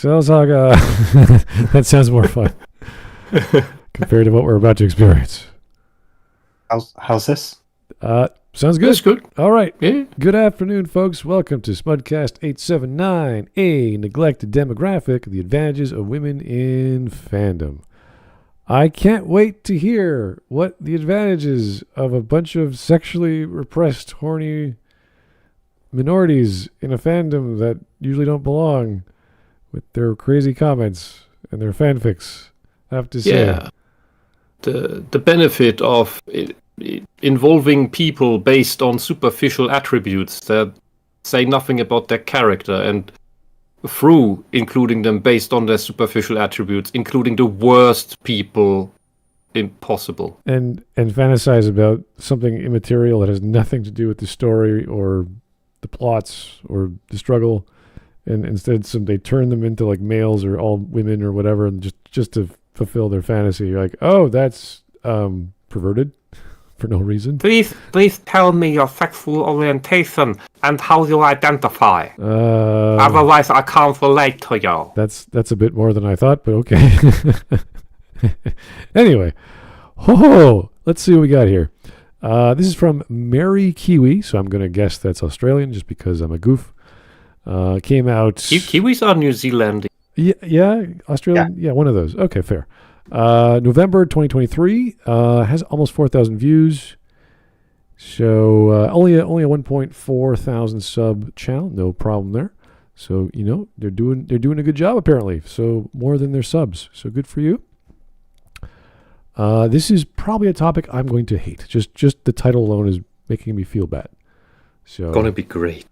Cell Saga. That sounds more fun compared to what we're about to experience. How's this? Sounds good. That's good. All right. Yeah. Good afternoon, folks. Welcome to Smudcast 879, a neglected demographic, the advantages of women in fandom. I can't wait to hear what the advantages of a bunch of sexually repressed, horny minorities in a fandom that usually don't belong with their crazy comments and their fanfics have to say. Yeah. The benefit of involving people based on superficial attributes that say nothing about their character, and through including them based on their superficial attributes, including the worst people impossible. And fantasize about something immaterial that has nothing to do with the story or the plots or the struggle, and instead they turn them into like males or all women or whatever, and just to fulfill their fantasy. You're like, oh, that's perverted for no reason. Please tell me your sexual orientation and how you identify. Otherwise, I can't relate to you. That's a bit more than I thought, but okay. Anyway, let's see what we got here. This is from Merri Kiwi, so I'm going to guess that's Australian just because I'm a goof. Came out... Kiwis are New Zealand. Yeah, Australian? Yeah, one of those. Okay, fair. November 2023, has almost 4,000 views. So only a 1.4 thousand sub channel, no problem there. So they're doing a good job apparently. So more than their subs. So good for you. This is probably a topic I'm going to hate. Just the title alone is making me feel bad. So Gonna be great.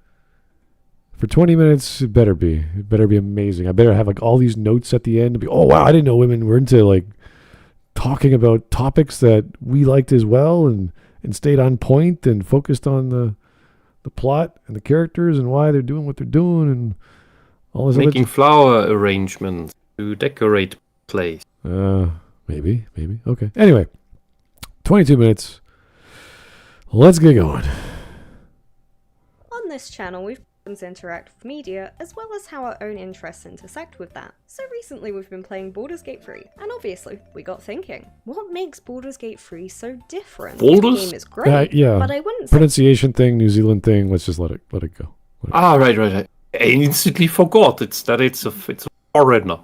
For 20 minutes, it better be amazing. I better have like all these notes at the end and be, oh wow, I didn't know women were into like talking about topics that we liked as well, and stayed on point and focused on the plot and the characters and why they're doing what they're doing and all this. Making flower arrangements to decorate place. Maybe. Okay. Anyway, 22 minutes. Let's get going. On this channel, we've interact with media, as well as how our own interests intersect with that. So recently we've been playing Baldur's Gate 3, and obviously we got thinking, what makes Baldur's Gate 3 so different? The game is great, yeah. But I wouldn't say... Pronunciation thing, New Zealand thing, let's just let it go. Right. I instantly forgot it's a foreigner.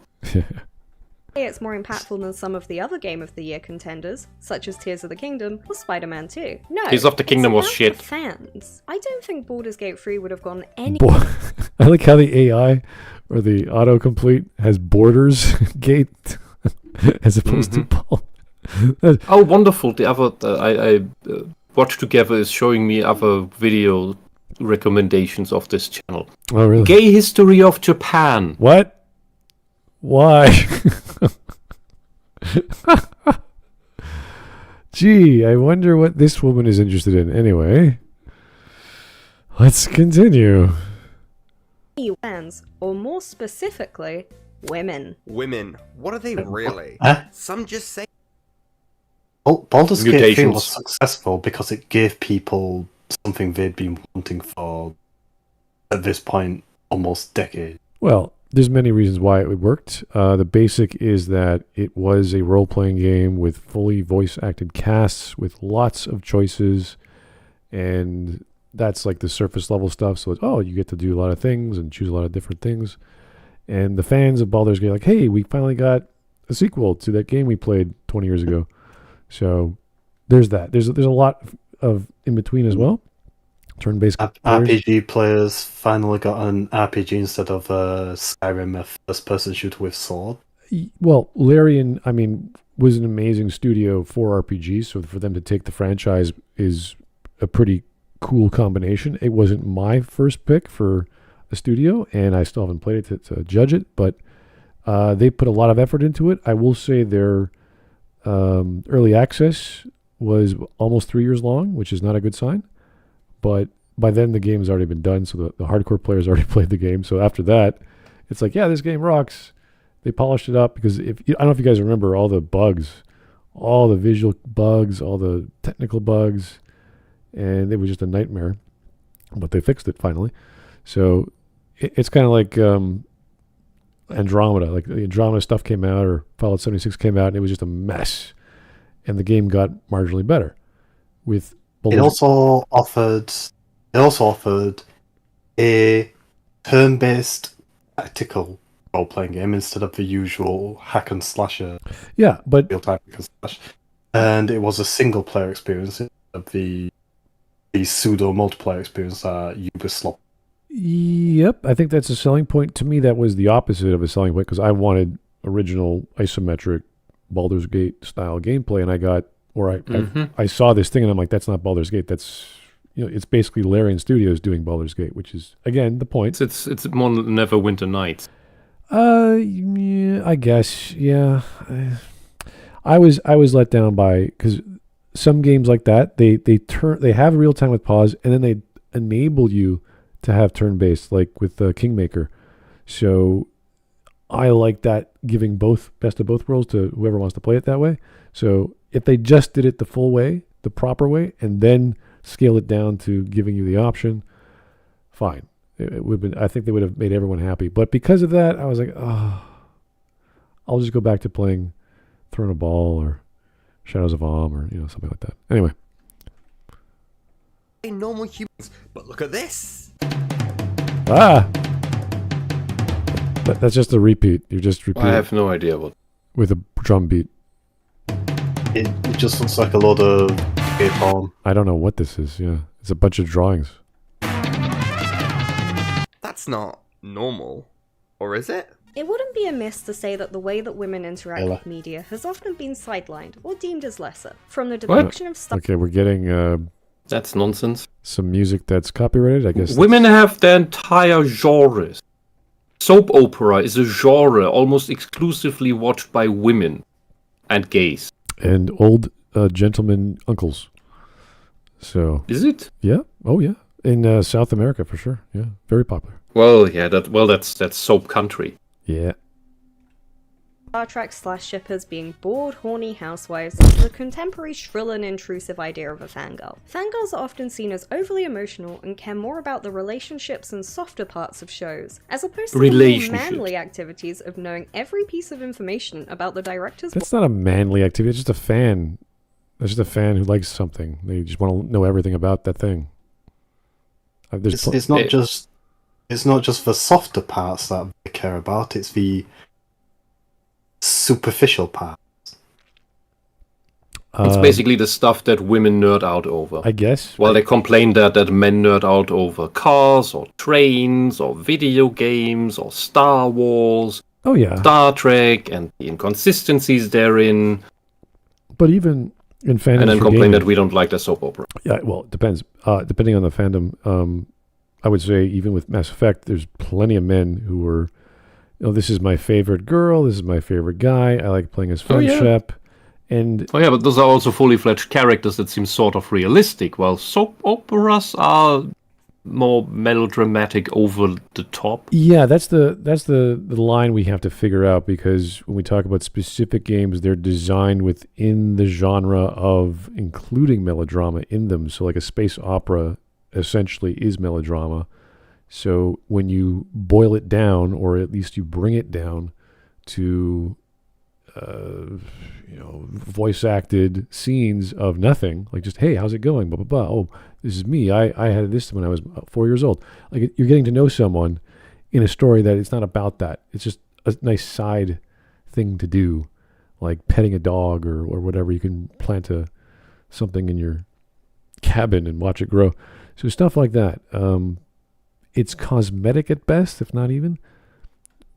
It's more impactful than some of the other Game of the Year contenders, such as Tears of the Kingdom or Spider-Man 2. No, Tears of the Kingdom was shit. The fans. I don't think Baldur's Gate 3 would have gone any... I like how the AI or the autocomplete has Borders Gate as opposed to Paul. Oh, wonderful. The other I Watch Together is showing me other video recommendations of this channel. Oh, really? Gay History of Japan. What? Why? Gee, I wonder what this woman is interested in. Anyway, let's continue. Fans, or more specifically, women. Women. What are they really? Some just say... Baldur's Gate 3 was successful because it gave people something they'd been wanting for, at this point, almost decades. Well, there's many reasons why it worked. The basic is that it was a role-playing game with fully voice-acted casts with lots of choices, and that's like the surface-level stuff. So it's, you get to do a lot of things and choose a lot of different things. And the fans of Baldur's Gate are like, hey, we finally got a sequel to that game we played 20 years ago. So there's that. There's a lot of in between as well. Turn-based RPG players finally got an RPG instead of Skyrim, a first-person shooter with sword. Well, Larian, was an amazing studio for RPGs, so for them to take the franchise is a pretty cool combination. It wasn't my first pick for a studio, and I still haven't played it to judge it, but they put a lot of effort into it. I will say their early access was almost 3 years long, which is not a good sign. But by then the game's already been done, so the hardcore players already played the game. So after that, it's like, yeah, this game rocks. They polished it up because I don't know if you guys remember all the bugs, all the visual bugs, all the technical bugs, and it was just a nightmare. But they fixed it finally. So it's kind of like Andromeda. Like the Andromeda stuff came out, or Fallout 76 came out, and it was just a mess. And the game got marginally better. With It also offered a turn-based tactical role-playing game instead of the usual hack and slasher. Yeah, but real-time hack and slash. And it was a single-player experience instead of the pseudo multiplayer experience that Ubisoft. Yep, I think that's a selling point. To me, that was the opposite of a selling point, because I wanted original isometric Baldur's Gate style gameplay, and I saw this thing and I'm like, that's not Baldur's Gate. That's, it's basically Larian Studios doing Baldur's Gate, which is again the point. It's more Neverwinter Nights. Yeah, I guess, yeah. I was let down by, because some games like that, they have real time with pause, and then they enable you to have turn based, like with Kingmaker. So I like that, giving best of both worlds to whoever wants to play it that way. So if they just did it the full way, the proper way, and then scale it down to giving you the option, fine. It would have been, I think they would have made everyone happy. But because of that, I was like, I'll just go back to playing Throne of Ball or Shadows of Om or something like that. Anyway. Normal humans, but look at this. That's just a repeat. You're just repeating. I have no idea what. With a drum beat. It just looks like a load of gay porn. I don't know what this is. Yeah, it's a bunch of drawings. That's not normal, or is it? It wouldn't be amiss to say that the way that women interact with media has often been sidelined or deemed as lesser. From the depiction of stuff. Okay, we're getting that's nonsense. Some music that's copyrighted, I guess. Women have their entire genres. Soap opera is a genre almost exclusively watched by women and gays. And old gentleman uncles. So is it? Yeah. Oh yeah. In South America for sure. Yeah. Very popular. Well, yeah. That's soap country. Yeah. Star Trek /shippers being bored, horny housewives is the contemporary shrill and intrusive idea of a fangirl. Fangirls are often seen as overly emotional and care more about the relationships and softer parts of shows, as opposed to the more manly activities of knowing every piece of information about the director's. That's not a manly activity. It's just a fan. That's just a fan who likes something. They just want to know everything about that thing. It's not just the softer parts that they care about. It's the superficial parts. It's basically the stuff that women nerd out over. I guess. Well, they complain that men nerd out over cars or trains or video games or Star Wars. Oh yeah. Star Trek and the inconsistencies therein. But even in fandoms, and then complain that we don't like the soap opera. Yeah, well, it depends. Depending on the fandom, I would say even with Mass Effect, there's plenty of men who are, this is my favorite girl, this is my favorite guy, I like playing his friendship. And but those are also fully fledged characters that seem sort of realistic, while soap operas are more melodramatic, over the top. Yeah, that's the line we have to figure out, because when we talk about specific games, they're designed within the genre of including melodrama in them. So like a space opera essentially is melodrama. So when you boil it down, or at least you bring it down to voice acted scenes of nothing, like just, hey, how's it going, blah blah blah, oh, this is me, I had this when I was 4 years old. Like, you're getting to know someone in a story that it's not about that. It's just a nice side thing to do, like petting a dog or whatever. You can plant something in your cabin and watch it grow. So stuff like that. It's cosmetic at best, if not even,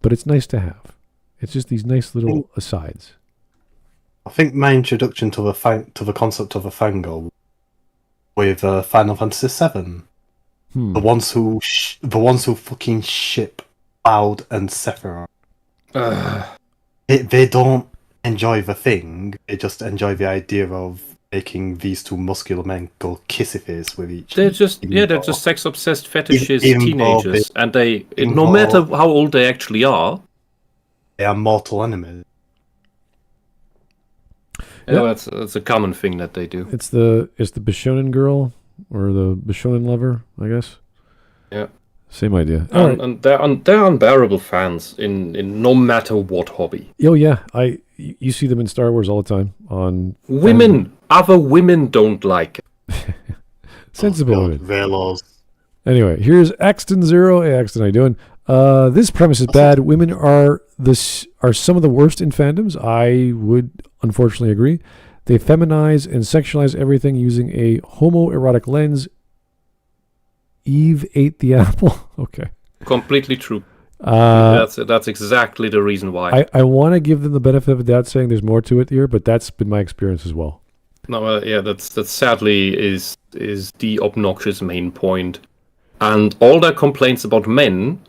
but it's nice to have. It's just these nice little asides. I think my introduction to the concept of a fangirl with Final Fantasy VII, the ones who fucking ship Cloud and Sephiroth. They don't enjoy the thing. They just enjoy the idea of making these two muscular men go kissy face with each. They're just sex obsessed fetishes teenagers, and no matter how old they actually are, they are mortal enemies. Yeah, that's a common thing that they do. It's the Bishonen girl or the Bishonen lover, I guess. Yeah. Same idea. And they're unbearable fans in no matter what hobby. Oh yeah, you see them in Star Wars all the time. On Other women don't like it. Sensible women. Velos. Anyway, here's Axton Zero. Hey Axton, how you doing? This premise is bad. Women are some of the worst in fandoms. I would unfortunately agree. They feminize and sexualize everything using a homoerotic lens. Eve ate the apple. Okay. Completely true. That's exactly the reason why. I want to give them the benefit of the doubt, saying there's more to it here, but that's been my experience as well. No, that sadly is the obnoxious main point. And all their complaints about men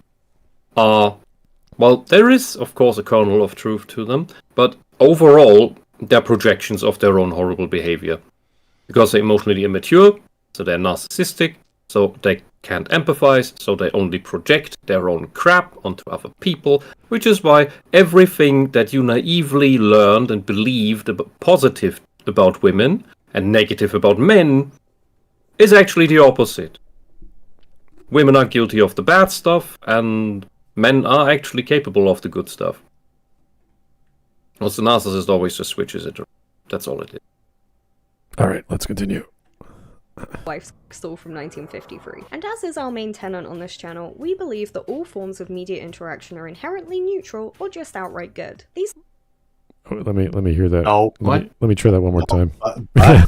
are, well, there is of course a kernel of truth to them, but overall they're projections of their own horrible behavior. Because they're emotionally immature, so they're narcissistic, so they can't empathize, so they only project their own crap onto other people, which is why everything that you naively learned and believed positive about women and negative about men is actually the opposite. Women are guilty of the bad stuff, and men are actually capable of the good stuff. Because the narcissist always just switches it around. That's all it is. All right, let's continue. Wife stole from 1953. And as is our main tenet on this channel, we believe that all forms of media interaction are inherently neutral or just outright good. These Let me hear that. Oh, let me try that one more time.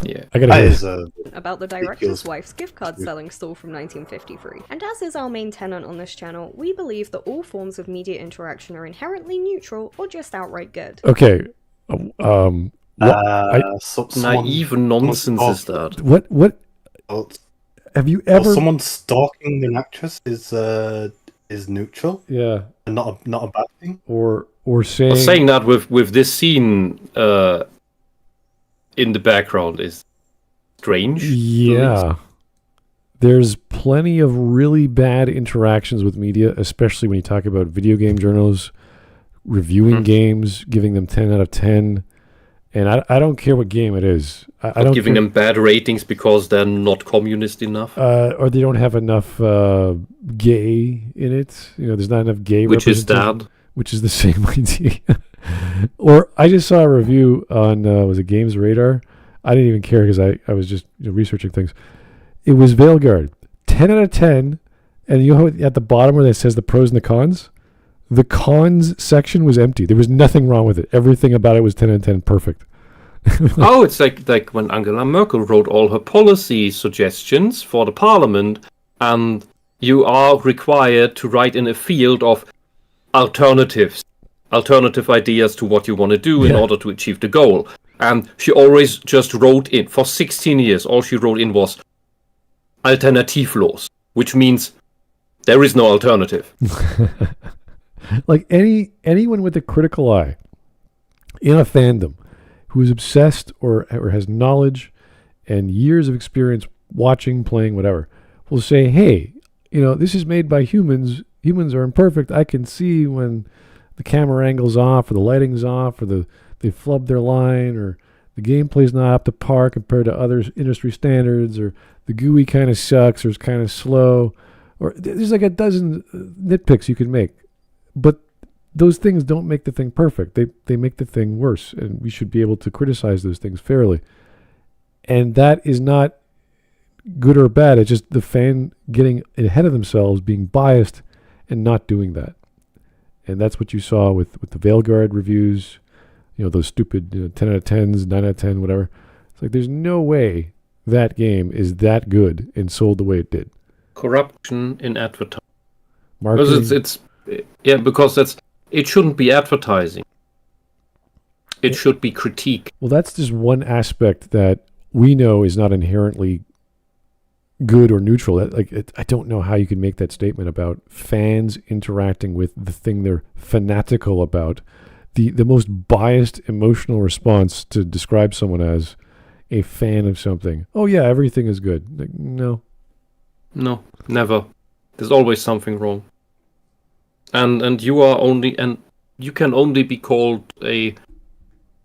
Yeah. I gotta hear about the director's wife's gift card selling stole from 1953. And as is our main tenet on this channel, we believe that all forms of media interaction are inherently neutral or just outright good. Okay. Naive nonsense is that? What? Have you ever? Someone stalking an actress is neutral. Yeah. And not a bad thing. Or saying. Saying that with this scene in the background is strange. Yeah. There's plenty of really bad interactions with media, especially when you talk about video game journals, reviewing games, giving them 10 out of 10. And I don't care what game it is. I don't giving them bad ratings because they're not communist enough. Or they don't have enough gay in it. There's not enough gay Which is representation, that. Which is the same idea. Or I just saw a review on, was it Games Radar? I didn't even care because I was just researching things. It was Veilguard. 10 out of 10. And you know at the bottom where it says the pros and the cons? The cons section was empty. There was nothing wrong with it. Everything about it was 10 out of 10 perfect. Oh, it's like when Angela Merkel wrote all her policy suggestions for the parliament, and you are required to write in a field of alternative ideas to what you want to do in order to achieve the goal. And she always just wrote in, for 16 years, all she wrote in was alternativlos, which means there is no alternative. Like anyone with a critical eye in a fandom who is obsessed or has knowledge and years of experience watching, playing, whatever, will say, hey, this is made by humans. Humans are imperfect. I can see when the camera angle's off or the lighting's off or they flubbed their line or the gameplay's not up to par compared to other industry standards or the GUI kind of sucks or is kind of slow. Or there's like a dozen nitpicks you can make. But those things don't make the thing perfect. They make the thing worse, and we should be able to criticize those things fairly. And that is not good or bad. It's just the fan getting ahead of themselves, being biased, and not doing that. And that's what you saw with the Veilguard reviews, those stupid 10 out of 10s, 9 out of 10, whatever. It's like there's no way that game is that good and sold the way it did. Corruption in advertising. Marketing. Because it shouldn't be advertising. It should be critique. Well, that's just one aspect that we know is not inherently good or neutral. I don't know how you can make that statement about fans interacting with the thing they're fanatical about. The most biased emotional response to describe someone as a fan of something. Oh yeah, everything is good. Like, no, never. There's always something wrong. And you can only be called an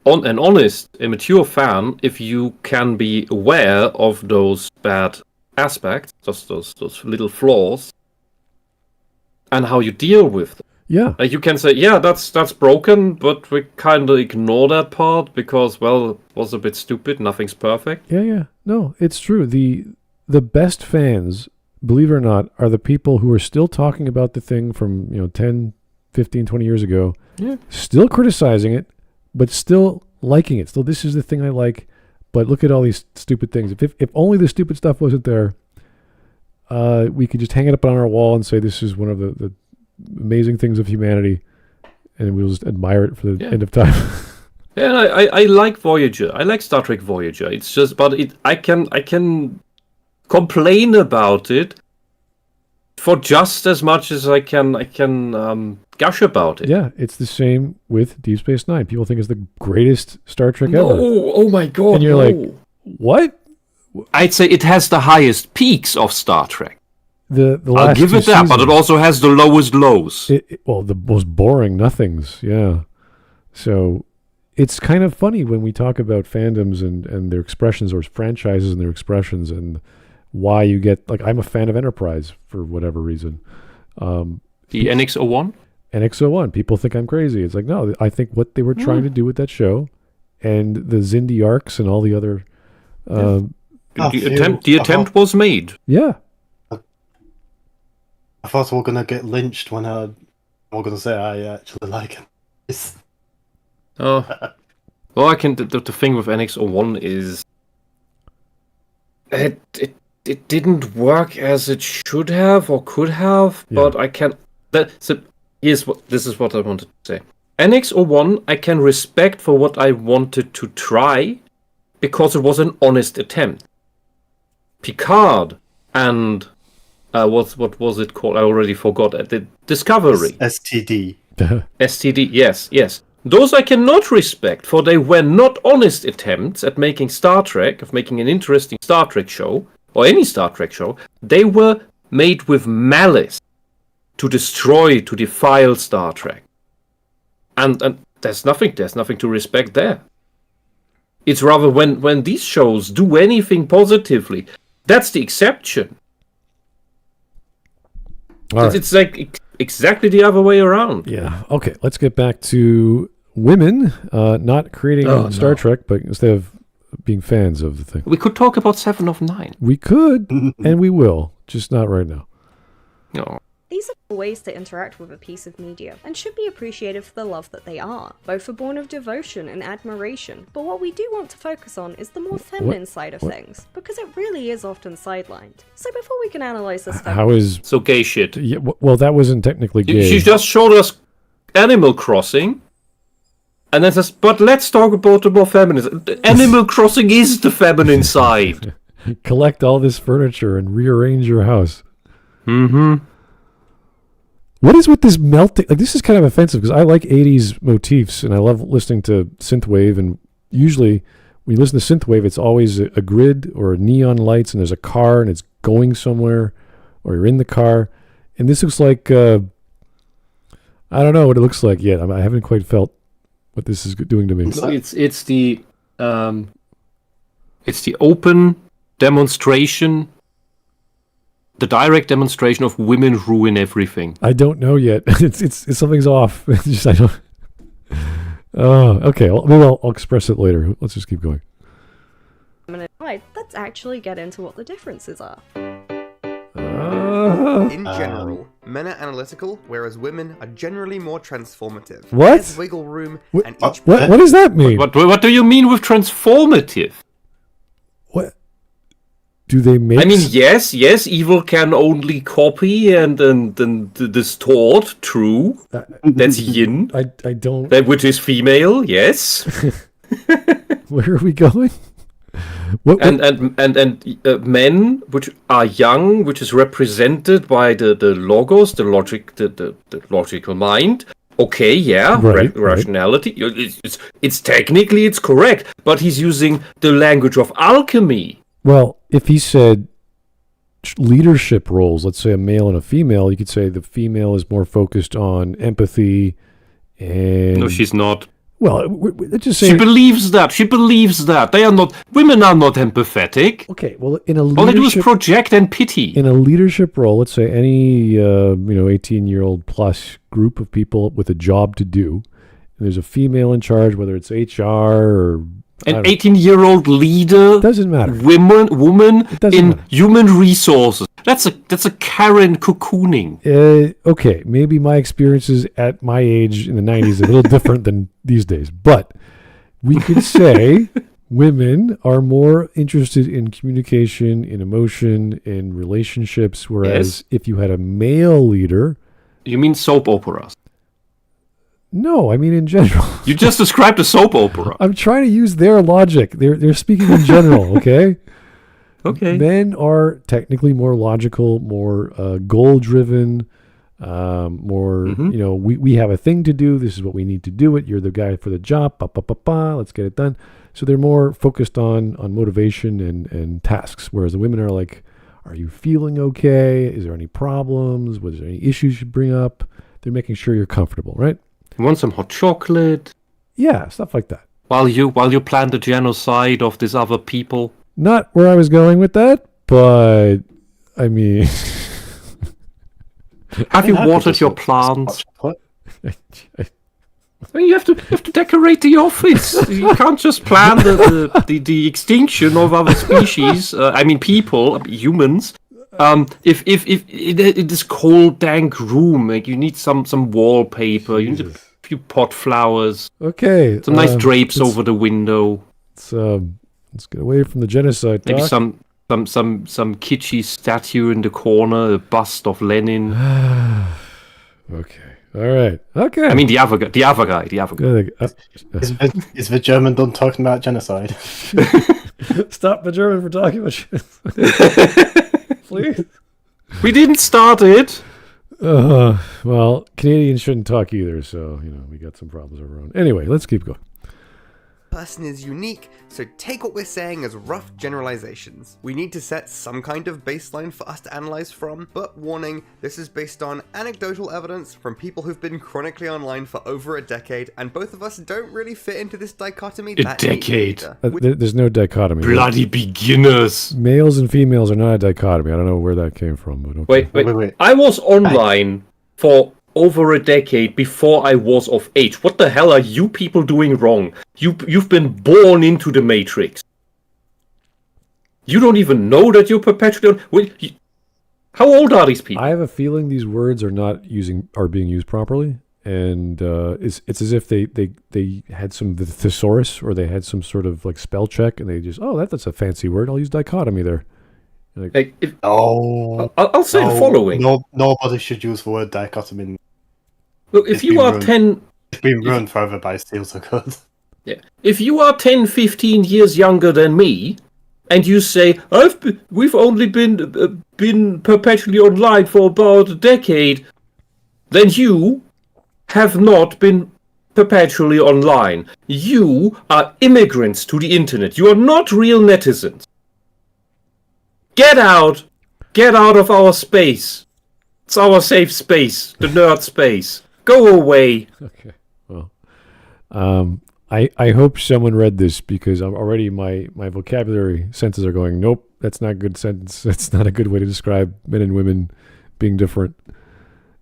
honest, a mature fan if you can be aware of those bad aspects, just those little flaws, and how you deal with them. Yeah. You can say, yeah, that's broken, but we kind of ignore that part because, well, it was a bit stupid. Nothing's perfect. Yeah. No, it's true. The best fans, believe it or not, are the people who are still talking about the thing from 10, 15, 20 years ago, still criticizing it, but still liking it. Still, this is the thing I like, but look at all these stupid things. If only the stupid stuff wasn't there, we could just hang it up on our wall and say this is one of the amazing things of humanity, and we'll just admire it for the end of time. Yeah, I like Voyager. I like Star Trek Voyager. It's just, but I can complain about it for just as much as I can gush about it. Yeah, it's the same with Deep Space Nine. People think it's the greatest Star Trek ever. Oh my god! And you're like, what? I'd say it has the highest peaks of Star Trek. The last I'll give it that, but it also has the lowest lows. Well, the most boring nothings, yeah. So it's kind of funny when we talk about fandoms and their expressions, or franchises and their expressions, and why you get, like, I'm a fan of Enterprise for whatever reason. The NX-01? NX-01. People think I'm crazy. It's like, no, I think what they were trying to do with that show, and the Xindi arcs and all the other... the attempt was made. Yeah. I thought we were going to get lynched when I was going to say I actually like it. Oh. Well, the thing with NX-01 is... It didn't work as it should have or could have, but I can... This is what I wanted to say. NX-01 I can respect for what I wanted to try, because it was an honest attempt. Picard and... what was it called? I already forgot. The Discovery. STD. STD, yes. Those I cannot respect, for they were not honest attempts at making Star Trek, of making an interesting Star Trek show, or any Star Trek show. They were made with malice to destroy, to defile Star Trek. And there's nothing to respect there. It's rather when these shows do anything positively, that's the exception. It's like exactly the other way around. Yeah. Okay, let's get back to women not creating Star Trek, but instead of being fans of the thing. We could talk about 7 of 9. We could, and we will, just not right now. No. These are ways to interact with a piece of media, and should be appreciated for the love that they are. Both are born of devotion and admiration, but what we do want to focus on is the more feminine side of things, because it really is often sidelined. So before we can analyze this... How is... So gay shit. Yeah, well, that wasn't technically gay. She just showed us Animal Crossing, and then says, but let's talk about the more feminine... Animal Crossing is the feminine side. Collect all this furniture and rearrange your house. Mm-hmm. What is with this melting? Like, this is kind of offensive, because I like 80s motifs, and I love listening to synthwave, and usually when you listen to synthwave, it's always a grid or neon lights, and there's a car, and it's going somewhere, or you're in the car, and this looks like, I don't know what it looks like yet. I haven't quite felt what this is doing to me. It's the open demonstration, the direct demonstration of women ruin everything. I don't know yet. It's something's off. It's just, I don't. Oh, okay. Maybe I'll express it later. Let's just keep going. Let's actually get into what the differences are. In general, men are analytical, whereas women are generally more transformative. What? There's wiggle room, and each... What does that mean? What do you mean with transformative? What? Do they make... I mean, yes, evil can only copy and distort, true. That's yin. I don't... Which is female, yes. Where are we going? And men, which are young, which is represented by the logos, the logic, the logical mind. Okay, yeah, right, rationality. It's technically it's correct, but he's using the language of alchemy. Well, if he said leadership roles, let's say a male and a female, you could say the female is more focused on empathy and... No, she's not. Well, let's just say She believes that. She believes that. Women are not empathetic. Okay, well, in a All they do is leadership project and pity. in a leadership role, let's say any 18-year-old plus group of people with a job to do, and there's a female in charge, whether it's HR or An 18-year-old leader. doesn't matter. Woman doesn't in matter. human resources. That's a Karen cocooning. Okay, maybe my experiences at my age in the 90s are a little different than these days, but we could say women are more interested in communication, in emotion, in relationships, whereas if you had a male leader... You mean soap operas? No, I mean in general. You just described a soap opera. I'm trying to use their logic. They're speaking in general, okay? Okay. Men are technically more logical, more goal-driven, more, we have a thing to do. This is what we need to do it. You're the guy for the job. Let's get it done. So they're more focused on motivation and tasks, whereas the women are like, are you feeling okay? Is there any problems? Was there any issues you bring up? They're making sure you're comfortable, right? You want some hot chocolate? Yeah, stuff like that. While you plan the genocide of these other people? Not where I was going with that, but I mean... Have you watered your plants? I mean, you have to decorate the office. You can't just plan the extinction of other species. People, humans. If in this cold, dank room, like you need some wallpaper. You need a few pot flowers. Okay. Some nice drapes over the window. Let's get away from the genocide talk. Maybe some kitschy statue in the corner, a bust of Lenin. Okay. All right. Okay. I mean, the other guy. Is the German done talking about genocide? Stop the German from talking about genocide. Please. We didn't start it. Well, Canadians shouldn't talk either, so, we got some problems of our own. Anyway, let's keep going. Person is unique, so take what we're saying as rough generalizations. We need to set some kind of baseline for us to analyze from, but warning, this is based on anecdotal evidence from people who've been chronically online for over a decade, and both of us don't really fit into this dichotomy A decade. There's no dichotomy. Bloody beginners. Males and females are not a dichotomy. I don't know where that came from, but okay. Wait. I was online for over a decade before I was of age. What the hell are you people doing wrong? You've been born into the Matrix. You don't even know that you're perpetually how old are these people? I have a feeling these words are being used properly, and it's as if they had some thesaurus or they had some sort of like spell check, and they just that's a fancy word. I'll use dichotomy there. I'll say the following. Nobody should use the word dichotomy. Look, if you are 10... It's been ruined forever by Steel so good. Yeah. If you are 10, 15 years younger than me, and you say, we've only been perpetually online for about a decade, then you have not been perpetually online. You are immigrants to the internet. You are not real netizens. Get out! Get out of our space! It's our safe space, the nerd space. Go away! Okay, well, I hope someone read this because I'm already my vocabulary senses are going, nope, that's not a good sentence. That's not a good way to describe men and women being different.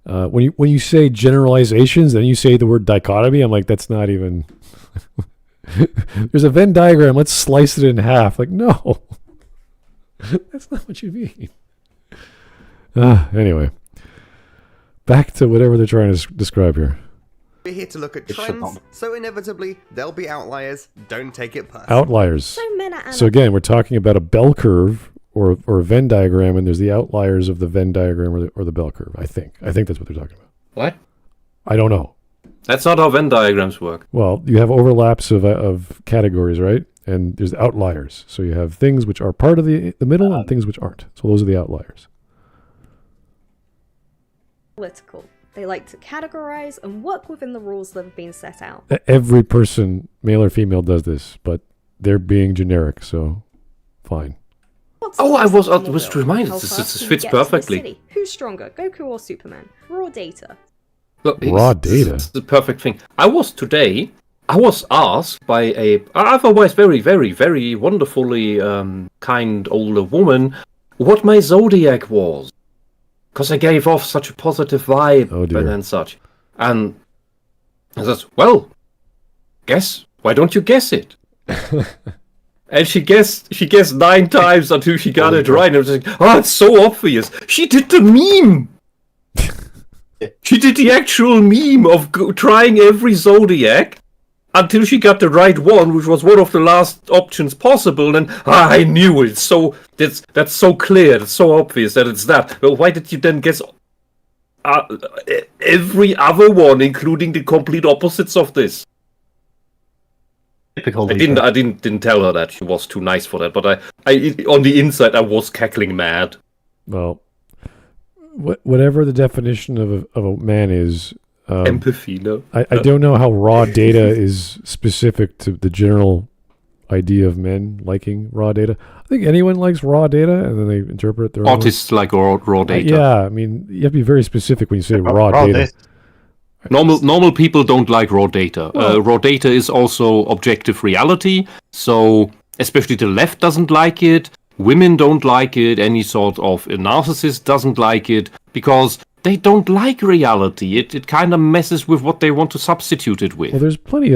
When you say generalizations, then you say the word dichotomy, I'm like, that's not even... There's a Venn diagram, let's slice it in half. Like, no! That's not what you mean. Anyway, back to whatever they're trying to describe here. We're here to look at trends, so inevitably there'll be outliers. Don't take it personally. Outliers. So again, we're talking about a bell curve or a Venn diagram, and there's the outliers of the Venn diagram or the bell curve. I think that's what they're talking about. What? I don't know. That's not how Venn diagrams work. Well, you have overlaps of categories, right? And there's the outliers. So you have things which are part of the middle and things which aren't. So those are the outliers. Political. They like to categorize and work within the rules that have been set out. Every person, male or female, does this, but they're being generic, so fine. I was reminded. This fits perfectly. Who's stronger, Goku or Superman? Raw data. Look, raw data? It's the perfect thing. I was today I was asked by a otherwise very, very, very wonderfully kind older woman what my zodiac was, because I gave off such a positive vibe and such. And I said, well, why don't you guess it? And she guessed 9 times until she got it right. And I was like, oh, it's so obvious. She did the meme. She did the actual meme of trying every zodiac until she got the right one, which was one of the last options possible. And I knew it. So that's so clear. It's so obvious that it's that. Well, why did you then guess every other one, including the complete opposites of this? Typical. I didn't tell her that. She was too nice for that. But I on the inside, I was cackling mad. Well, whatever the definition of a man is, empathy. No, I don't know how raw data is specific to the general idea of men liking raw data. I think anyone likes raw data, and then they interpret their artists like raw data. Yeah, I mean, you have to be very specific when you say raw data. Normal people don't like raw data. Raw data is also objective reality, so especially the left doesn't like it. Women don't like it. Any sort of narcissist doesn't like it because they don't like reality. It kind of messes with what they want to substitute it with. Well, there's plenty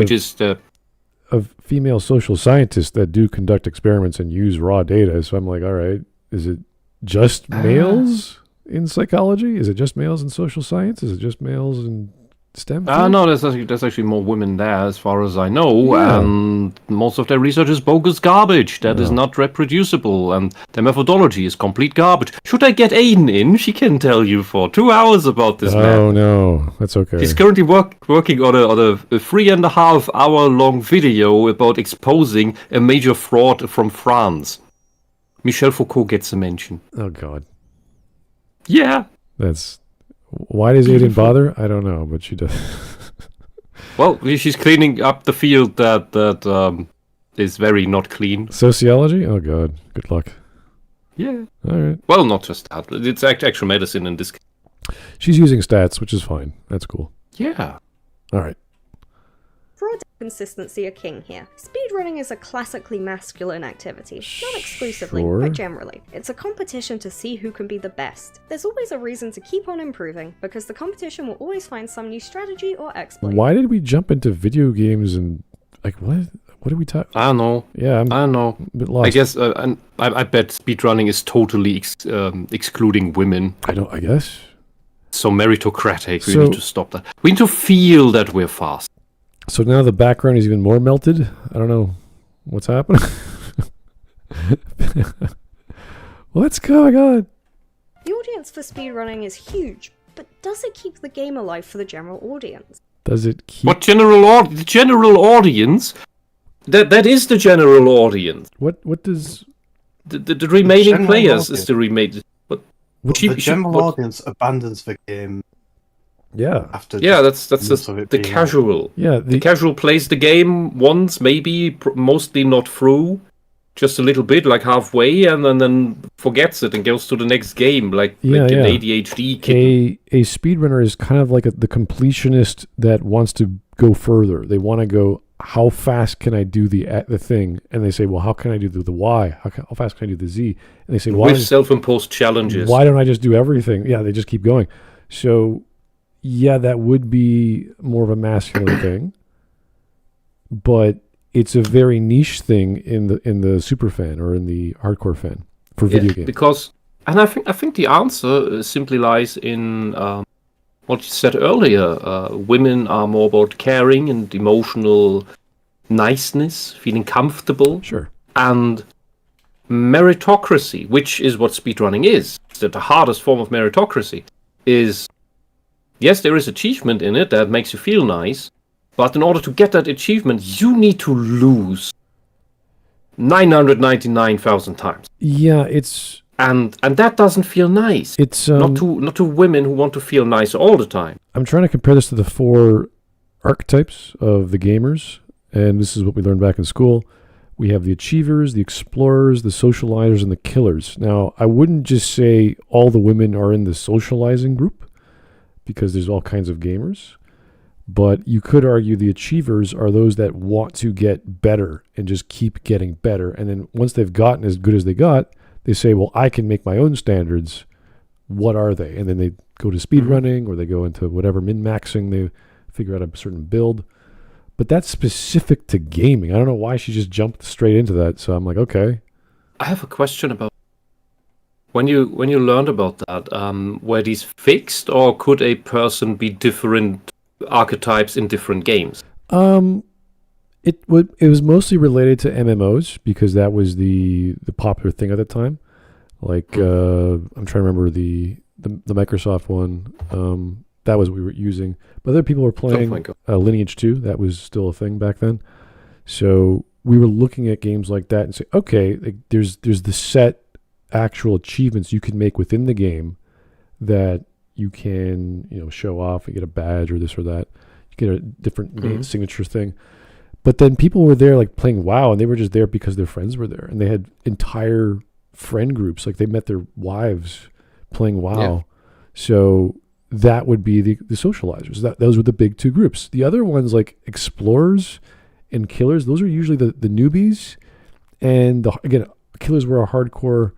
of female social scientists that do conduct experiments and use raw data. So I'm like, all right, is it just males in psychology? Is it just males in social science? Is it just males in STEM? No, there's actually more women there, as far as I know, and most of their research is bogus garbage that is not reproducible, and their methodology is complete garbage. Should I get Aiden in? She can tell you for 2 hours about this man. Oh no, that's okay. He's currently working on a 3.5 hour long video about exposing a major fraud from France. Michel Foucault gets a mention. Oh god. Yeah. Why does Aiden bother? I don't know, but she does. Well, she's cleaning up the field that is very not clean. Sociology? Oh god, good luck. Yeah. All right. Well, not just that. It's actual medicine in this case. She's using stats, which is fine. That's cool. Yeah. All right. Broad consistency are king here. Speedrunning is a classically masculine activity, not exclusively, but generally. It's a competition to see who can be the best. There's always a reason to keep on improving, because the competition will always find some new strategy or exploit. Why did we jump into video games and, like, what did we talk? I don't know. Yeah, I don't know. A bit lost. I guess, and I bet speedrunning is totally excluding women. I guess. So meritocratic, we need to stop that. We need to feel that we're fast. So now the background is even more melted. I don't know what's happening. Let's go, my god. The audience for speedrunning is huge, but does it keep the game alive for the general audience? Does it keep... What general audience? The general audience? That is the general audience. What does... The remaining players is the remaining... The general audience abandons the game. Yeah. That's the casual. Yeah. The casual plays the game once, maybe, mostly not through, just a little bit, like halfway, and then forgets it and goes to the next game, like an ADHD kid. A speedrunner is kind of like the completionist that wants to go further. They want to go, how fast can I do the thing? And they say, well, how can I do the Y? How fast can I do the Z? And they say, with self-imposed challenges. Why don't I just do everything? Yeah, they just keep going. So... yeah, that would be more of a masculine thing, but it's a very niche thing in the super fan or in the hardcore fan for video games. Because, and I think the answer simply lies in what you said earlier. Women are more about caring and emotional niceness, feeling comfortable, sure, and meritocracy, which is what speedrunning is. So the hardest form of meritocracy is. Yes, there is achievement in it that makes you feel nice, but in order to get that achievement, you need to lose 999,000 times. Yeah, it's and that doesn't feel nice. It's not to women who want to feel nice all the time. I'm trying to compare this to the 4 archetypes of the gamers, and this is what we learned back in school. We have the achievers, the explorers, the socializers, and the killers. Now, I wouldn't just say all the women are in the socializing group, because there's all kinds of gamers. But you could argue the achievers are those that want to get better and just keep getting better. And then once they've gotten as good as they got, they say, well, I can make my own standards. What are they? And then they go to speedrunning or they go into whatever min-maxing. They figure out a certain build. But that's specific to gaming. I don't know why she just jumped straight into that. So I'm like, okay. I have a question about when you learned about that. Were these fixed, or could a person be different archetypes in different games? It was mostly related to MMOs because that was the popular thing at the time. Like I'm trying to remember the Microsoft one. That was what we were using. But other people were playing Lineage 2. That was still a thing back then. So we were looking at games like that and say, okay, like there's the set actual achievements you can make within the game that you can, show off and get a badge or this or that. You get a different signature thing. But then people were there like playing WoW, and they were just there because their friends were there. And they had entire friend groups. Like they met their wives playing WoW. Yeah. So that would be the socializers. Those were the big two groups. The other ones like explorers and killers, those are usually the newbies. And again, killers were a hardcore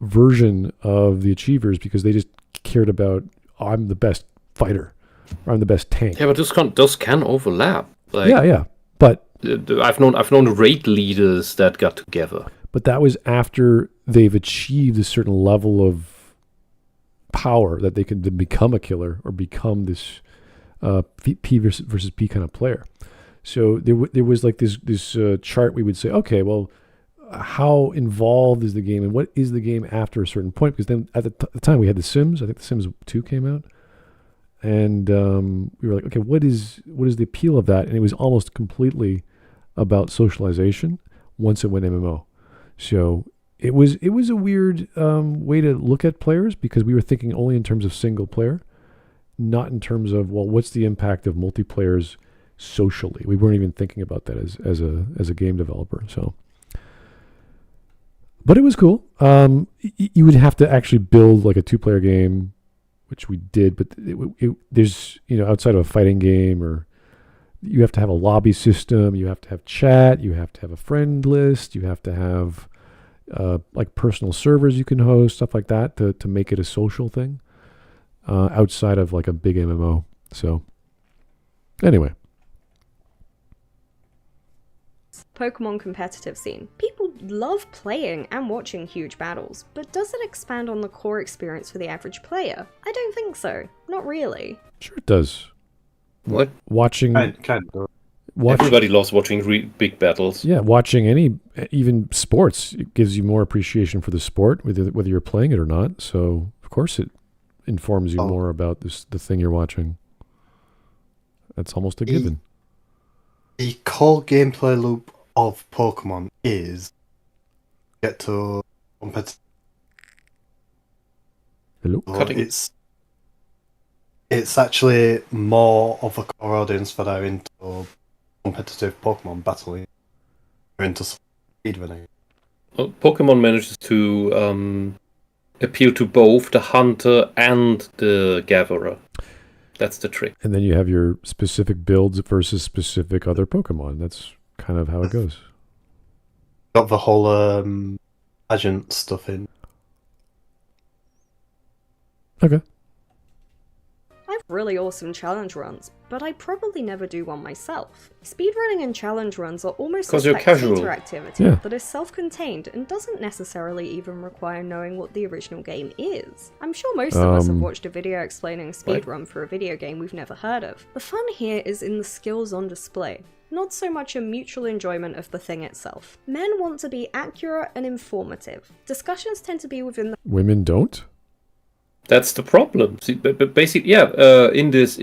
version of the achievers because they just cared about, I'm the best fighter, or I'm the best tank. Yeah, but those can overlap. Like, yeah. But I've known raid leaders that got together. But that was after they've achieved a certain level of power that they can then become a killer or become this P versus P kind of player. So there was like this chart we would say, okay, well, how involved is the game and what is the game after a certain point? Because then at the time we had The Sims. I think The Sims 2 came out. And we were like, okay, what is the appeal of that? And it was almost completely about socialization once it went MMO. So it was a weird way to look at players because we were thinking only in terms of single player, not in terms of, well, what's the impact of multiplayers socially? We weren't even thinking about that as a game developer. So, but it was cool. You would have to actually build like a 2-player game, which we did, but there's, outside of a fighting game, or you have to have a lobby system, you have to have chat, you have to have a friend list, you have to have like personal servers you can host, stuff like that to make it a social thing outside of like a big MMO. So anyway. Pokemon competitive scene. People love playing and watching huge battles, but does it expand on the core experience for the average player? I don't think so. Not really. Sure it does. What? Watching... Kind of. Everybody loves watching big battles. Yeah, watching even sports, it gives you more appreciation for the sport, whether you're playing it or not. So, of course, it informs you more about the thing you're watching. That's almost a given. The core gameplay loop of Pokemon is get to competitive. Hello? It's actually more of a core audience that are into competitive Pokemon battling, or into speedrunning. Well, Pokemon manages to appeal to both the hunter and the gatherer. That's the trick. And then you have your specific builds versus specific other Pokemon. That's kind of how it goes. Got the whole pageant stuff in. Okay. I have really awesome challenge runs, but I probably never do one myself. Speedrunning and challenge runs are almost a spectator activity that is self-contained and doesn't necessarily even require knowing what the original game is. I'm sure most of us have watched a video explaining a speedrun for a video game we've never heard of. The fun here is in the skills on display, not so much a mutual enjoyment of the thing itself. Men want to be accurate and informative. Discussions tend to be within the... Women don't? That's the problem. See, but basically, in this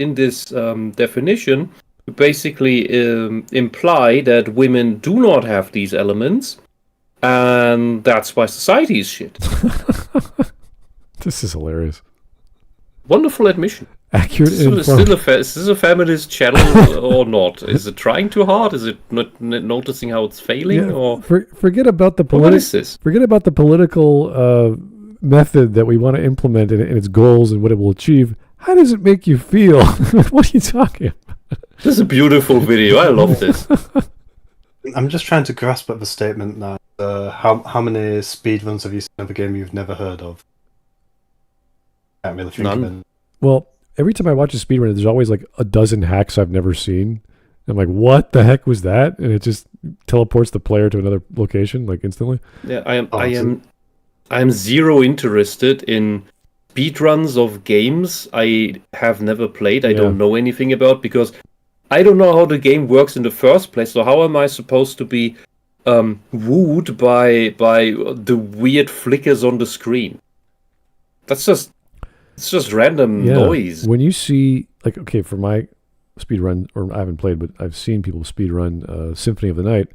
definition, you basically imply that women do not have these elements, and that's why society is shit. This is hilarious. Wonderful admission. Accurate. Is this a feminist channel or not? Is it trying too hard? Is it not noticing how it's failing? Or forget about the what is this? Forget about the political method that we want to implement and its goals and what it will achieve. How does it make you feel? What are you talking about? This is a beautiful video. I love this. I'm just trying to grasp at the statement that how many speedruns have you seen of a game you've never heard of? Can't really think of None. it. Well, every time I watch a speedrun, there's always like a dozen hacks I've never seen. I'm like, what the heck was that? And it just teleports the player to another location like instantly. Yeah, I am zero interested in speedruns of games I have never played. I don't know anything about, because I don't know how the game works in the first place. So how am I supposed to be wooed by the weird flickers on the screen? It's just random noise. When you see, like, okay, for my speedrun, or I haven't played, but I've seen people speedrun Symphony of the Night,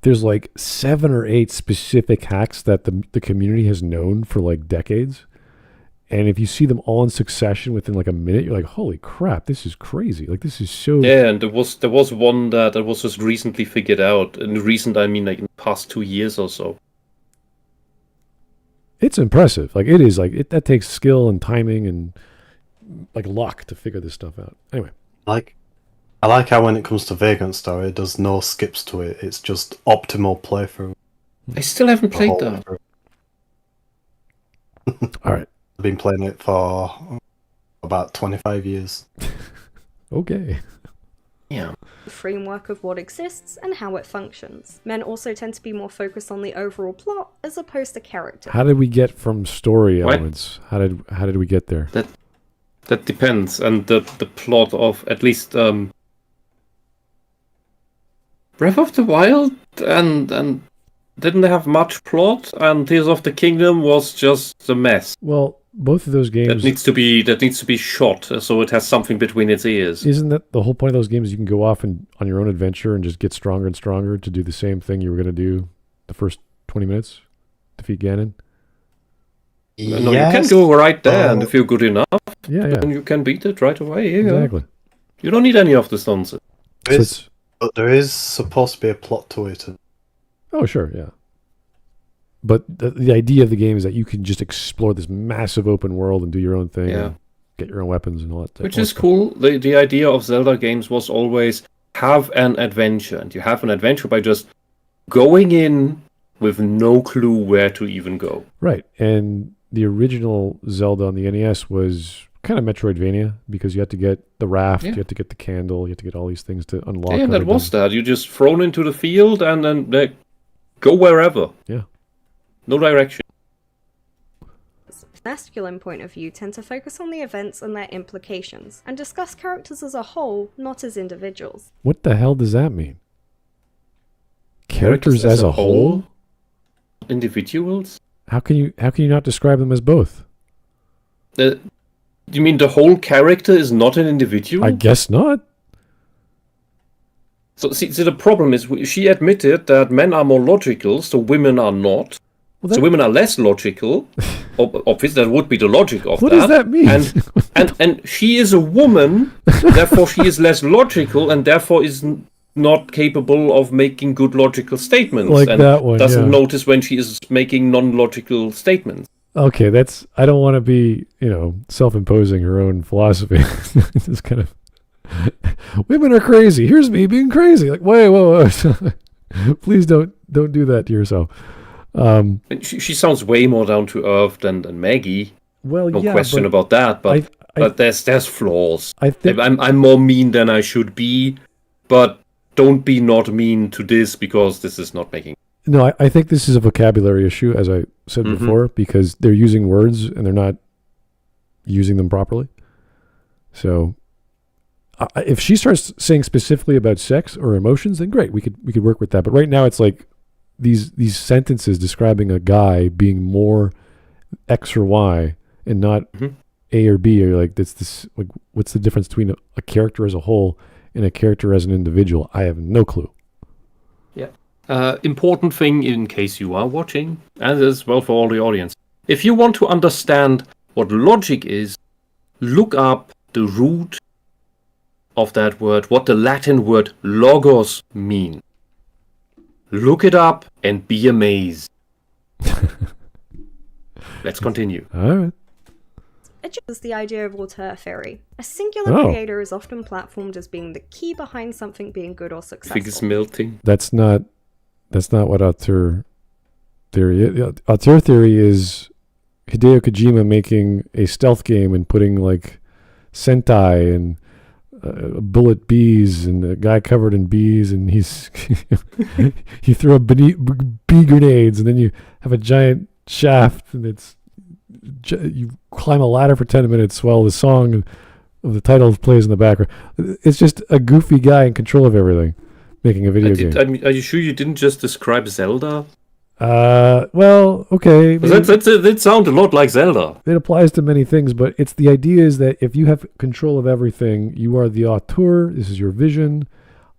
there's like 7 or 8 specific hacks that the community has known for like decades. And if you see them all in succession within like a minute, you're like, holy crap, this is crazy. Like, this is so... Yeah, and there was one that was just recently figured out. And recent, I mean, like in the past 2 years or so. It's impressive. Like, it is like, that takes skill and timing and like luck to figure this stuff out. Anyway. I like how when it comes to Vagrant Story, there's no skips to it. It's just optimal playthrough. I still haven't played that. All right. I've been playing it for about 25 years. Okay. Yeah. The framework of what exists and how it functions. Men also tend to be more focused on the overall plot as opposed to character. How did we get from story What? elements? How did we get there? That depends, and the plot of at least Breath of the Wild and didn't have much plot, and Tears of the Kingdom was just a mess. Well, both of those games... That needs to be shot, so it has something between its ears. Isn't that the whole point of those games? You can go off and on your own adventure and just get stronger and stronger to do the same thing you were going to do the first 20 minutes? Defeat Ganon? No, you can go right there, and if you're good enough, then you can beat it right away. Yeah. Exactly. You don't need any of this nonsense. But there is supposed to be a plot to it. Oh, sure, yeah. But the idea of the game is that you can just explore this massive open world and do your own thing. Yeah. And get your own weapons and all that. Which is cool. The idea of Zelda games was always have an adventure. And you have an adventure by just going in with no clue where to even go. Right. And the original Zelda on the NES was kind of Metroidvania, because you had to get the raft, you had to get the candle, you had to get all these things to unlock. Yeah, that was that. You just thrown into the field and then go wherever. Yeah. No direction. Masculine point of view tend to focus on the events and their implications, and discuss characters as a whole, not as individuals. What the hell does that mean? Characters as a whole? Individuals? How can you not describe them as both? You mean the whole character is not an individual? I guess not. So see, the problem is she admitted that men are more logical, so women are not. Well, so women are less logical. Obviously, that would be the logic of what that. What does that mean? And she is a woman, therefore she is less logical, and therefore is not capable of making good logical statements. Like and that one, doesn't notice when she is making non-logical statements. Okay, I don't want to be, self-imposing her own philosophy. It's kind of, women are crazy. Here's me being crazy. Like, whoa. Please don't do that to yourself. She sounds way more down to earth than Maggie. Well, no question about that. But there's flaws. I'm more mean than I should be, but don't be not mean to this, because this is not making. No, I think this is a vocabulary issue, as I said before, because they're using words and they're not using them properly. So, if she starts saying specifically about sex or emotions, then great, we could work with that. But right now, it's like these sentences describing a guy being more X or Y and not A or B. Or like this. Like, what's the difference between a character as a whole and a character as an individual? I have no clue. Yeah. Important thing in case you are watching, and as well for all the audience. If you want to understand what logic is, look up the root of that word, what the Latin word logos means. Look it up and be amazed. Let's continue. All right. A is the idea of auteur theory. A singular creator is often platformed as being the key behind something being good or successful. I think it's melting. That's not what auteur theory is. Auteur theory is Hideo Kojima making a stealth game and putting like Sentai and bullet bees and a guy covered in bees, and he's you throw bee grenades, and then you have a giant shaft, and you climb a ladder for 10 minutes while the song of the title plays in the background. It's just a goofy guy in control of everything making a video game. I mean, are you sure you didn't just describe Zelda? Well, okay. That sounds a lot like Zelda. It applies to many things, but it's the idea is that if you have control of everything, you are the auteur. This is your vision.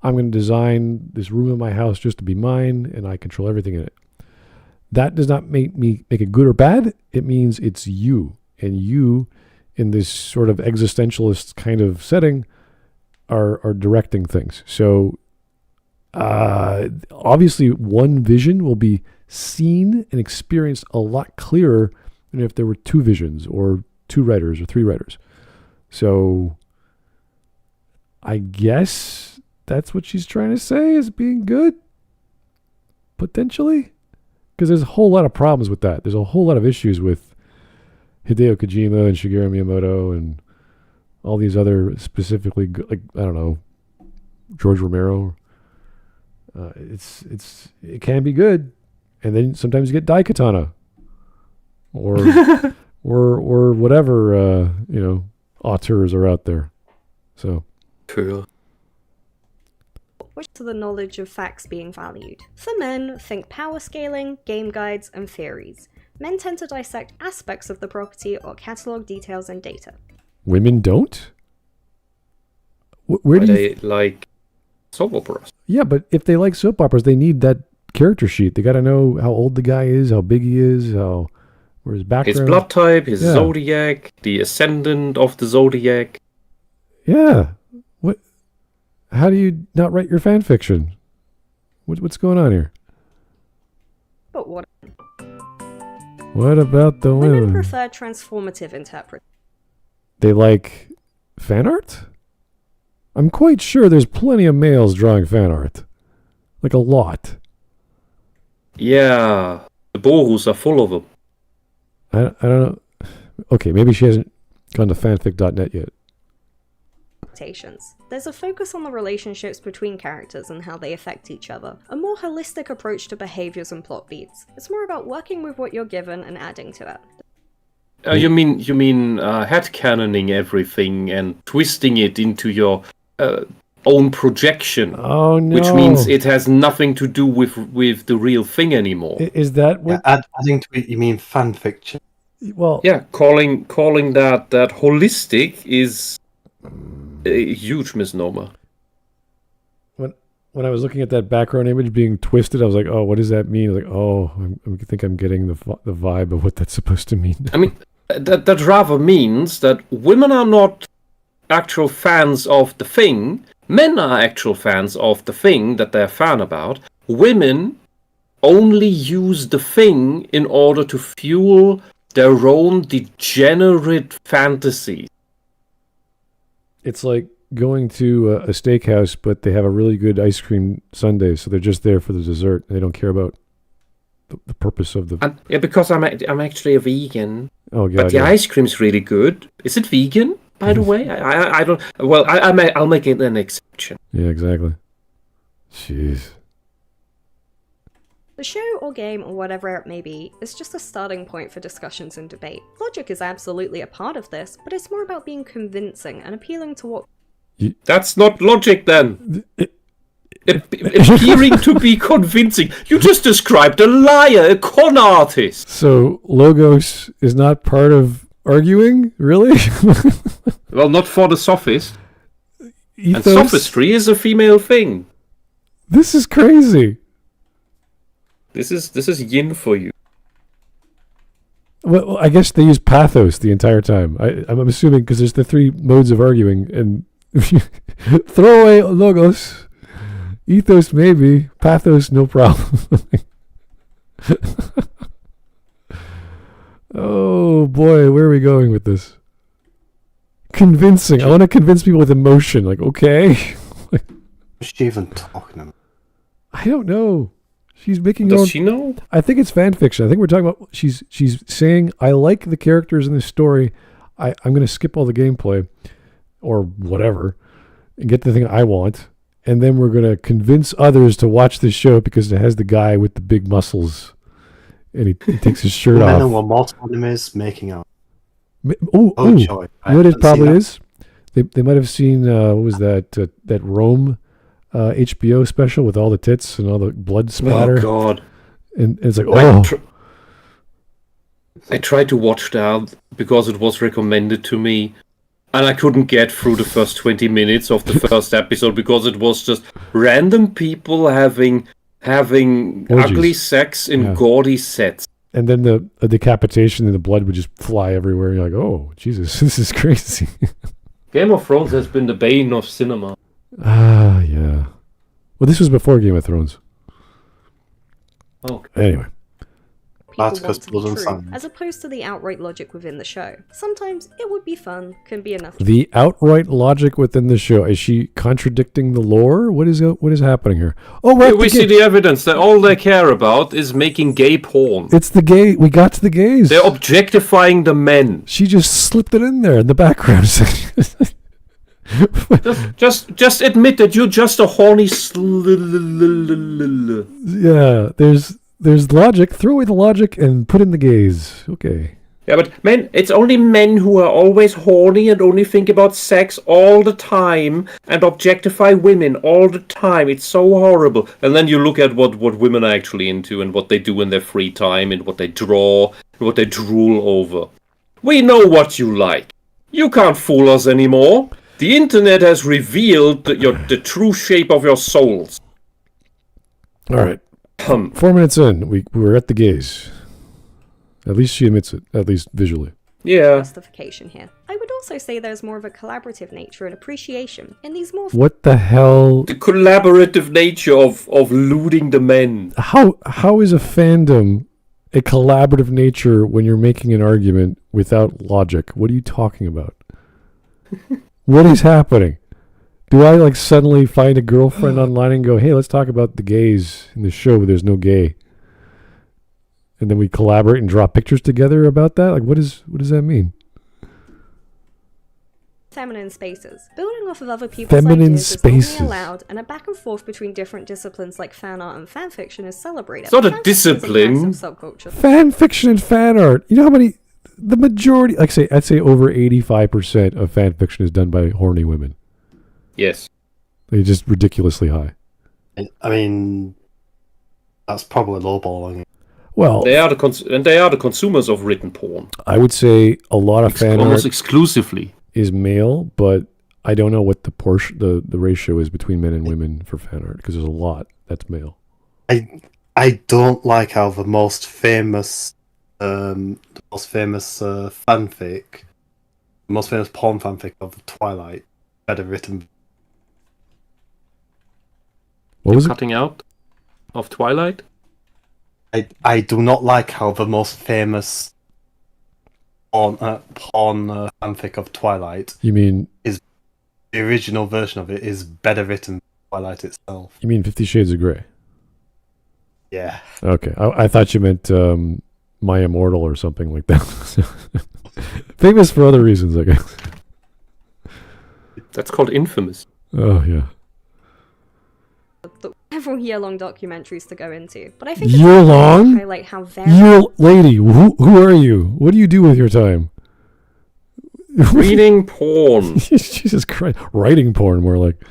I'm going to design this room in my house just to be mine, and I control everything in it. That does not make it good or bad. It means it's you, and you, in this sort of existentialist kind of setting, are directing things. So, obviously, one vision will be seen and experienced a lot clearer than if there were two visions or two writers or three writers. So I guess that's what she's trying to say is being good, potentially, because there's a whole lot of problems with that. There's a whole lot of issues with Hideo Kojima and Shigeru Miyamoto and all these other specifically, like, I don't know, George Romero. It can be good. And then sometimes you get Daikatana, or or whatever auteurs are out there. So cool. Which to the knowledge of facts being valued. For men, think power scaling, game guides, and theories. Men tend to dissect aspects of the property or catalog details and data. Women don't. Where do they like soap operas? Yeah, but if they like soap operas, they need that character sheet. They got to know how old the guy is, how big he is, where his background. His blood type, his zodiac, the ascendant of the zodiac. Yeah. What? How do you not write your fan fiction? What's going on here? But what? What about the women? Women prefer transformative interpretation. They like fan art? I'm quite sure there's plenty of males drawing fan art. Like a lot. Yeah, the Borus are full of them. I don't know. Okay, maybe she hasn't gone to fanfic.net yet. There's a focus on the relationships between characters and how they affect each other. A more holistic approach to behaviors and plot beats. It's more about working with what you're given and adding to it. You mean headcanoning everything and twisting it into your own projection? Oh no! Which means it has nothing to do with the real thing anymore. Is that what? Adding to it, you mean fan fiction? Well, yeah, calling that holistic is a huge misnomer. When I was looking at that background image being twisted, I was like, "Oh, what does that mean?" I was like, "Oh, I think I'm getting the vibe of what that's supposed to mean." I mean, that rather means that women are not actual fans of the thing. Men are actual fans of the thing that they're fan about. Women only use the thing in order to fuel their own degenerate fantasies. It's like going to a steakhouse, but they have a really good ice cream sundae, so they're just there for the dessert. They don't care about the purpose of the... Yeah, because I'm actually a vegan. Oh, God. But the ice cream's really good. Is it vegan, by the way? I don't... Well, I'll make it an exception. Yeah, exactly. Jeez. The show or game or whatever it may be is just a starting point for discussions and debate. Logic is absolutely a part of this, but it's more about being convincing and appealing to what... That's not logic, then. Appearing to be convincing. You just described a liar, a con artist. So, logos is not part of arguing? Really? Well, not for the sophist. Ethos? And sophistry is a female thing. This is crazy. This is yin for you. Well, I guess they use pathos the entire time. I'm assuming because there's the three modes of arguing, and if you throw away logos, ethos maybe, pathos no problem. Oh boy, where are we going with this? convincing. I want to convince people with emotion. Like, okay. What's she even talking about? I don't know. She's making her Does own... she know? I think it's fan fiction. I think we're talking about... She's saying, I like the characters in this story. I'm going to skip all the gameplay or whatever and get the thing I want. And then we're going to convince others to watch this show because it has the guy with the big muscles. And he takes his shirt I off. know what multiple enemies making out. Oh, Joy. you know what it probably is? They might have seen, what was that Rome HBO special with all the tits and all the blood splatter. Oh, God. And it's like, I tried to watch that because it was recommended to me, and I couldn't get through the first 20 minutes of the first episode because it was just random people having Orgies. ugly sex in gaudy sets. And then the decapitation and the blood would just fly everywhere. You're like, oh, Jesus, this is crazy. Game of Thrones has been the bane of cinema. Ah, yeah. Well, this was before Game of Thrones. Okay. Anyway. People That's want to be because true, Sun. as opposed to the outright logic within the show. Sometimes it would be fun, can be enough. The outright logic within the show. Is she contradicting the lore? What is happening here? Oh, right. We see the evidence that all they care about is making gay porn. It's the gay. We got to the gays. They're objectifying the men. She just slipped it in there in the background. Just admit that you're just a horny Yeah, there's logic. Throw away the logic and put in the gays. Okay. Yeah, but men, it's only men who are always horny and only think about sex all the time and objectify women all the time. It's so horrible. And then you look at what women are actually into and what they do in their free time and what they draw and what they drool over. We know what you like. You can't fool us anymore. The internet has revealed the true shape of your souls. All right. 4 minutes in, we're at the gays. At least she admits it, at least visually. Yeah. Justification here. I would also say there's more of a collaborative nature and appreciation in these more. What the hell? The collaborative nature of looting the men. How is a fandom a collaborative nature when you're making an argument without logic? What are you talking about? What is happening? Do I suddenly find a girlfriend online and go, hey, let's talk about the gays in the show where there's no gay? And then we collaborate and draw pictures together about that? What does that mean? Feminine spaces. Building off of other people's ideas is only allowed, and a back and forth between different disciplines like fan art and fan fiction is celebrated. It's not a discipline. Fan fiction and fan art. You know how many... The majority... I'd say over 85% of fan fiction is done by horny women. Yes. They're just ridiculously high. I mean, that's probably lowballing. Well, they are the consumers of written porn. I would say a lot of fan almost art exclusively is male, but I don't know what the ratio is between men and women for fan art because there's a lot that's male. I don't like how the most famous fanfic, the most famous porn fanfic of Twilight, better written. What was it? Cutting out of Twilight? I do not like how the most famous porn fanfic of Twilight. You mean is the original version of it is better written than Twilight itself? You mean 50 Shades of Grey? Yeah. Okay, I thought you meant My Immortal or something like that. Famous for other reasons, I guess. That's called Infamous. Oh yeah. Several year-long documentaries to go into, but I think year-long highlight how lady. Who are you? What do you do with your time? Reading porn. Jesus Christ, writing porn more like.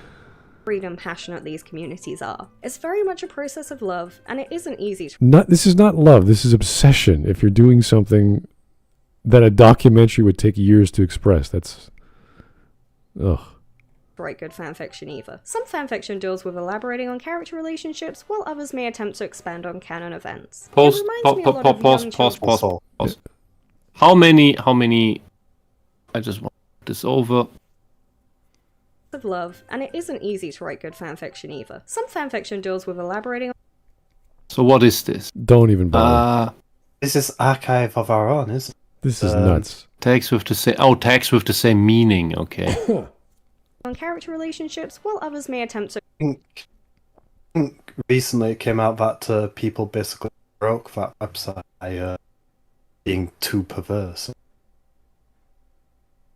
Freedom passionate these communities are. It's very much a process of love, and it isn't easy. This is not love. This is obsession. If you're doing something that a documentary would take years to express, that's. Ugh. Write good fanfiction either. Some fanfiction deals with elaborating on character relationships, while others may attempt to expand on canon events. Pause. How many? I just want this over. Of love, and it isn't easy to write good fanfiction either. Some fanfiction deals with elaborating on. So what is this? Don't even bother. This is Archive of Our Own, isn't it? This is nuts. Tags with the same meaning. Okay. On character relationships, while others may attempt to. I think recently it came out that people basically broke that website by being too perverse.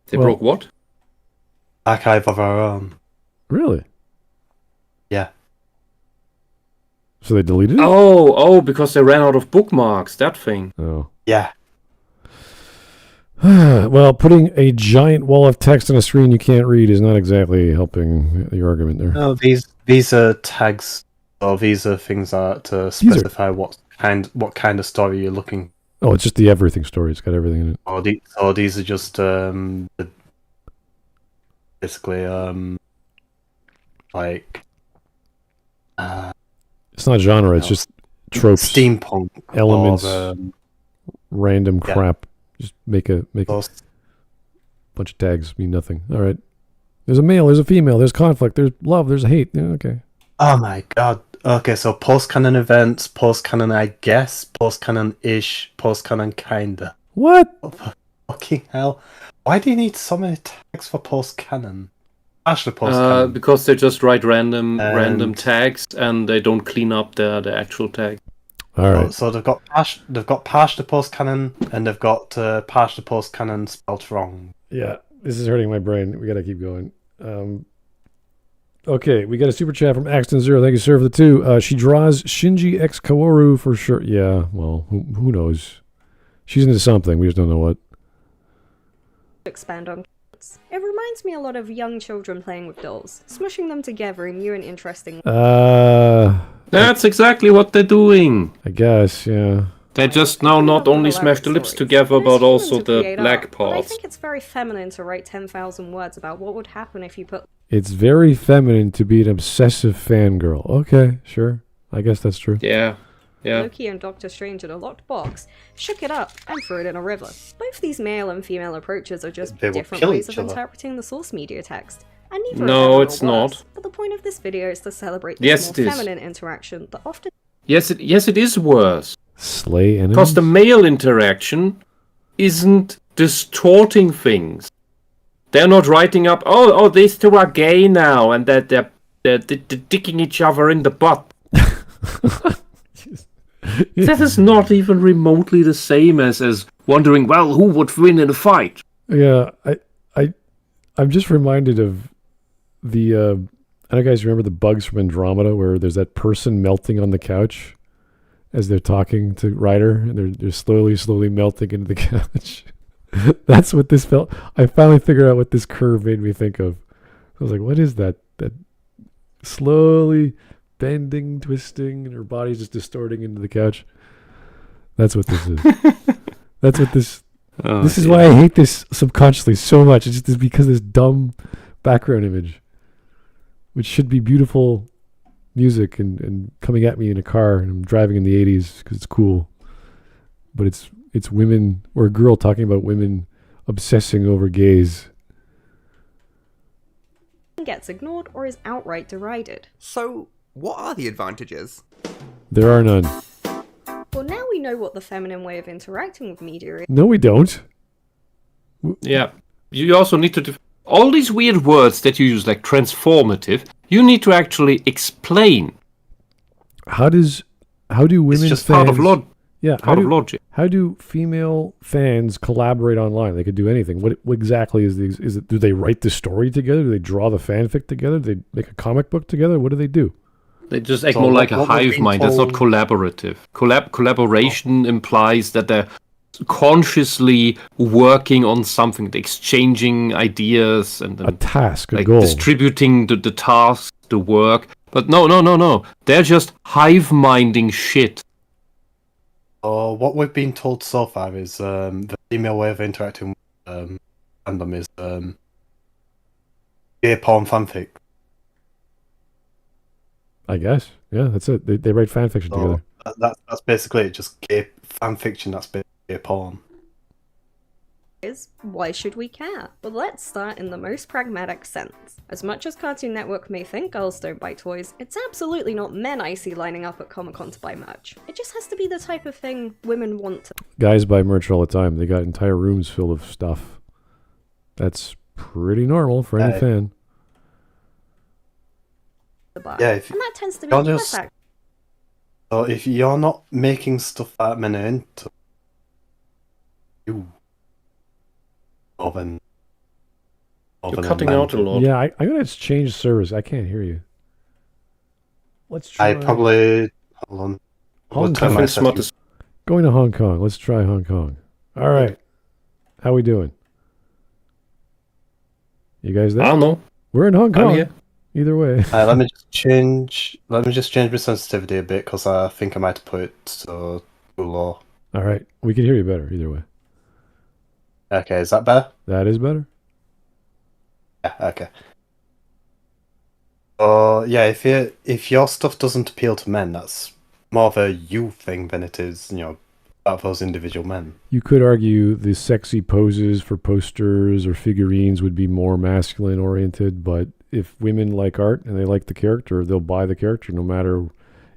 They broke what? Archive of Our Own. Really? Yeah. So they deleted it? Oh, because they ran out of bookmarks. That thing. Oh. Yeah. Well, putting a giant wall of text on a screen you can't read is not exactly helping the argument there. No, these are tags, or these are things to specify what kind of story you're looking. Oh, it's just the everything story. It's got everything in it. Or these are just basically like. It's not genre. It's just tropes, steampunk elements, or, random crap. Just make a those, bunch of tags mean nothing. All right. There's a male. There's a female. There's conflict. There's love. There's hate. Yeah, okay. Oh my god. Okay, so post-canon events, post-canon I guess, post-canon-ish, post-canon kinda. What? Fucking hell. Why do you need so many tags for post-canon? Actually, post-canon. Because they just write random tags and they don't clean up the actual tag. All right. So they've got partial to post-canon, and they've got partial to post-canon spelled wrong. Yeah, this is hurting my brain. We got to keep going. Okay, we got a super chat from Axton Zero. Thank you, sir, for the 2. She draws Shinji X Kaworu for sure. Yeah, well, who knows? She's into something. We just don't know what. Expand on kids. It reminds me a lot of young children playing with dolls, smushing them together in new and interesting ways. That's exactly what they're doing. I guess, yeah. They just now not only smash the lips together, but also the black But I parts. think it's very feminine to write 10,000 words about what would happen if you put It's very feminine to be an obsessive fangirl. Okay, sure. I guess that's true. Yeah. Loki and Doctor Strange in a locked box, shook it up, and threw it in a river. Both these male and female approaches are just They will different kill ways each of other. interpreting the source media text. And neither No, of them are it's worse. not. But the point of this video is to celebrate this Yes, more it is. feminine interaction that often Yes, it is worse. Slay enemies? Because the male interaction isn't distorting things. They're not writing up, oh, these two are gay now, and that they're dicking each other in the butt. That is not even remotely the same as wondering, well, who would win in a fight? Yeah, I'm just reminded of the I don't know, guys, remember the Bugs from Andromeda where there's that person melting on the couch as they're talking to Ryder, and they're slowly melting into the couch. That's what this felt. I finally figured out what this curve made me think of. I was like, what is that? That slowly bending, twisting, and her body's just distorting into the couch. That's what this is. That's what this... this is why I hate this subconsciously so much. It's just because of this dumb background image, which should be beautiful music and coming at me in a car, and I'm driving in the 80s because it's cool. But it's women, or a girl talking about women obsessing over gays. gets ignored or is outright derided. So, what are the advantages? There are none. Well, now we know what the feminine way of interacting with media is. No, we don't. Yeah. You also need to... all these weird words that you use, like transformative, you need to actually explain. How do women It's just fans... part of logic. How do female fans collaborate online? They could do anything. What exactly is it? Do they write the story together? Do they draw the fanfic together? Do they make a comic book together? What do they do? They just act more like a hive mind. That's not collaborative. Collaboration implies that they're consciously working on something, exchanging ideas and A task, a like goal. distributing the tasks, the work. But no. They're just hive-minding shit. What we've been told so far is the female way of interacting with fandom is gay porn fanfic. I guess. Yeah, that's it. They write fan fiction together. That's basically it, just gay fanfiction that's basically gay porn. why should we care? But let's start in the most pragmatic sense. As much as Cartoon Network may think girls don't buy toys, it's absolutely not men I see lining up at Comic-Con to buy merch. It just has to be the type of thing women want to. Guys buy merch all the time. They got entire rooms full of stuff. That's pretty normal for any fan. buy. Yeah, And that tends to be you're the just- fact. So if you're not making stuff that men are into, you. You're cutting out a lot. Yeah, I'm gonna change service. I can't hear you. Let's try. I probably hold on. Hong Turn Kong. my Smart settings. is Going to Hong Kong. Let's try Hong Kong. All right. How we doing? You guys there? I don't know. We're in Hong Kong. I'm here. Either way. Let me just change. Let me just change my sensitivity a bit because I think I might have put it so too low. All right. We can hear you better either way. Okay, is that better? That is better. Yeah. Okay. Yeah, if your stuff doesn't appeal to men, that's more of a you thing than it is, about those individual men. You could argue the sexy poses for posters or figurines would be more masculine oriented, but if women like art and they like the character, they'll buy the character no matter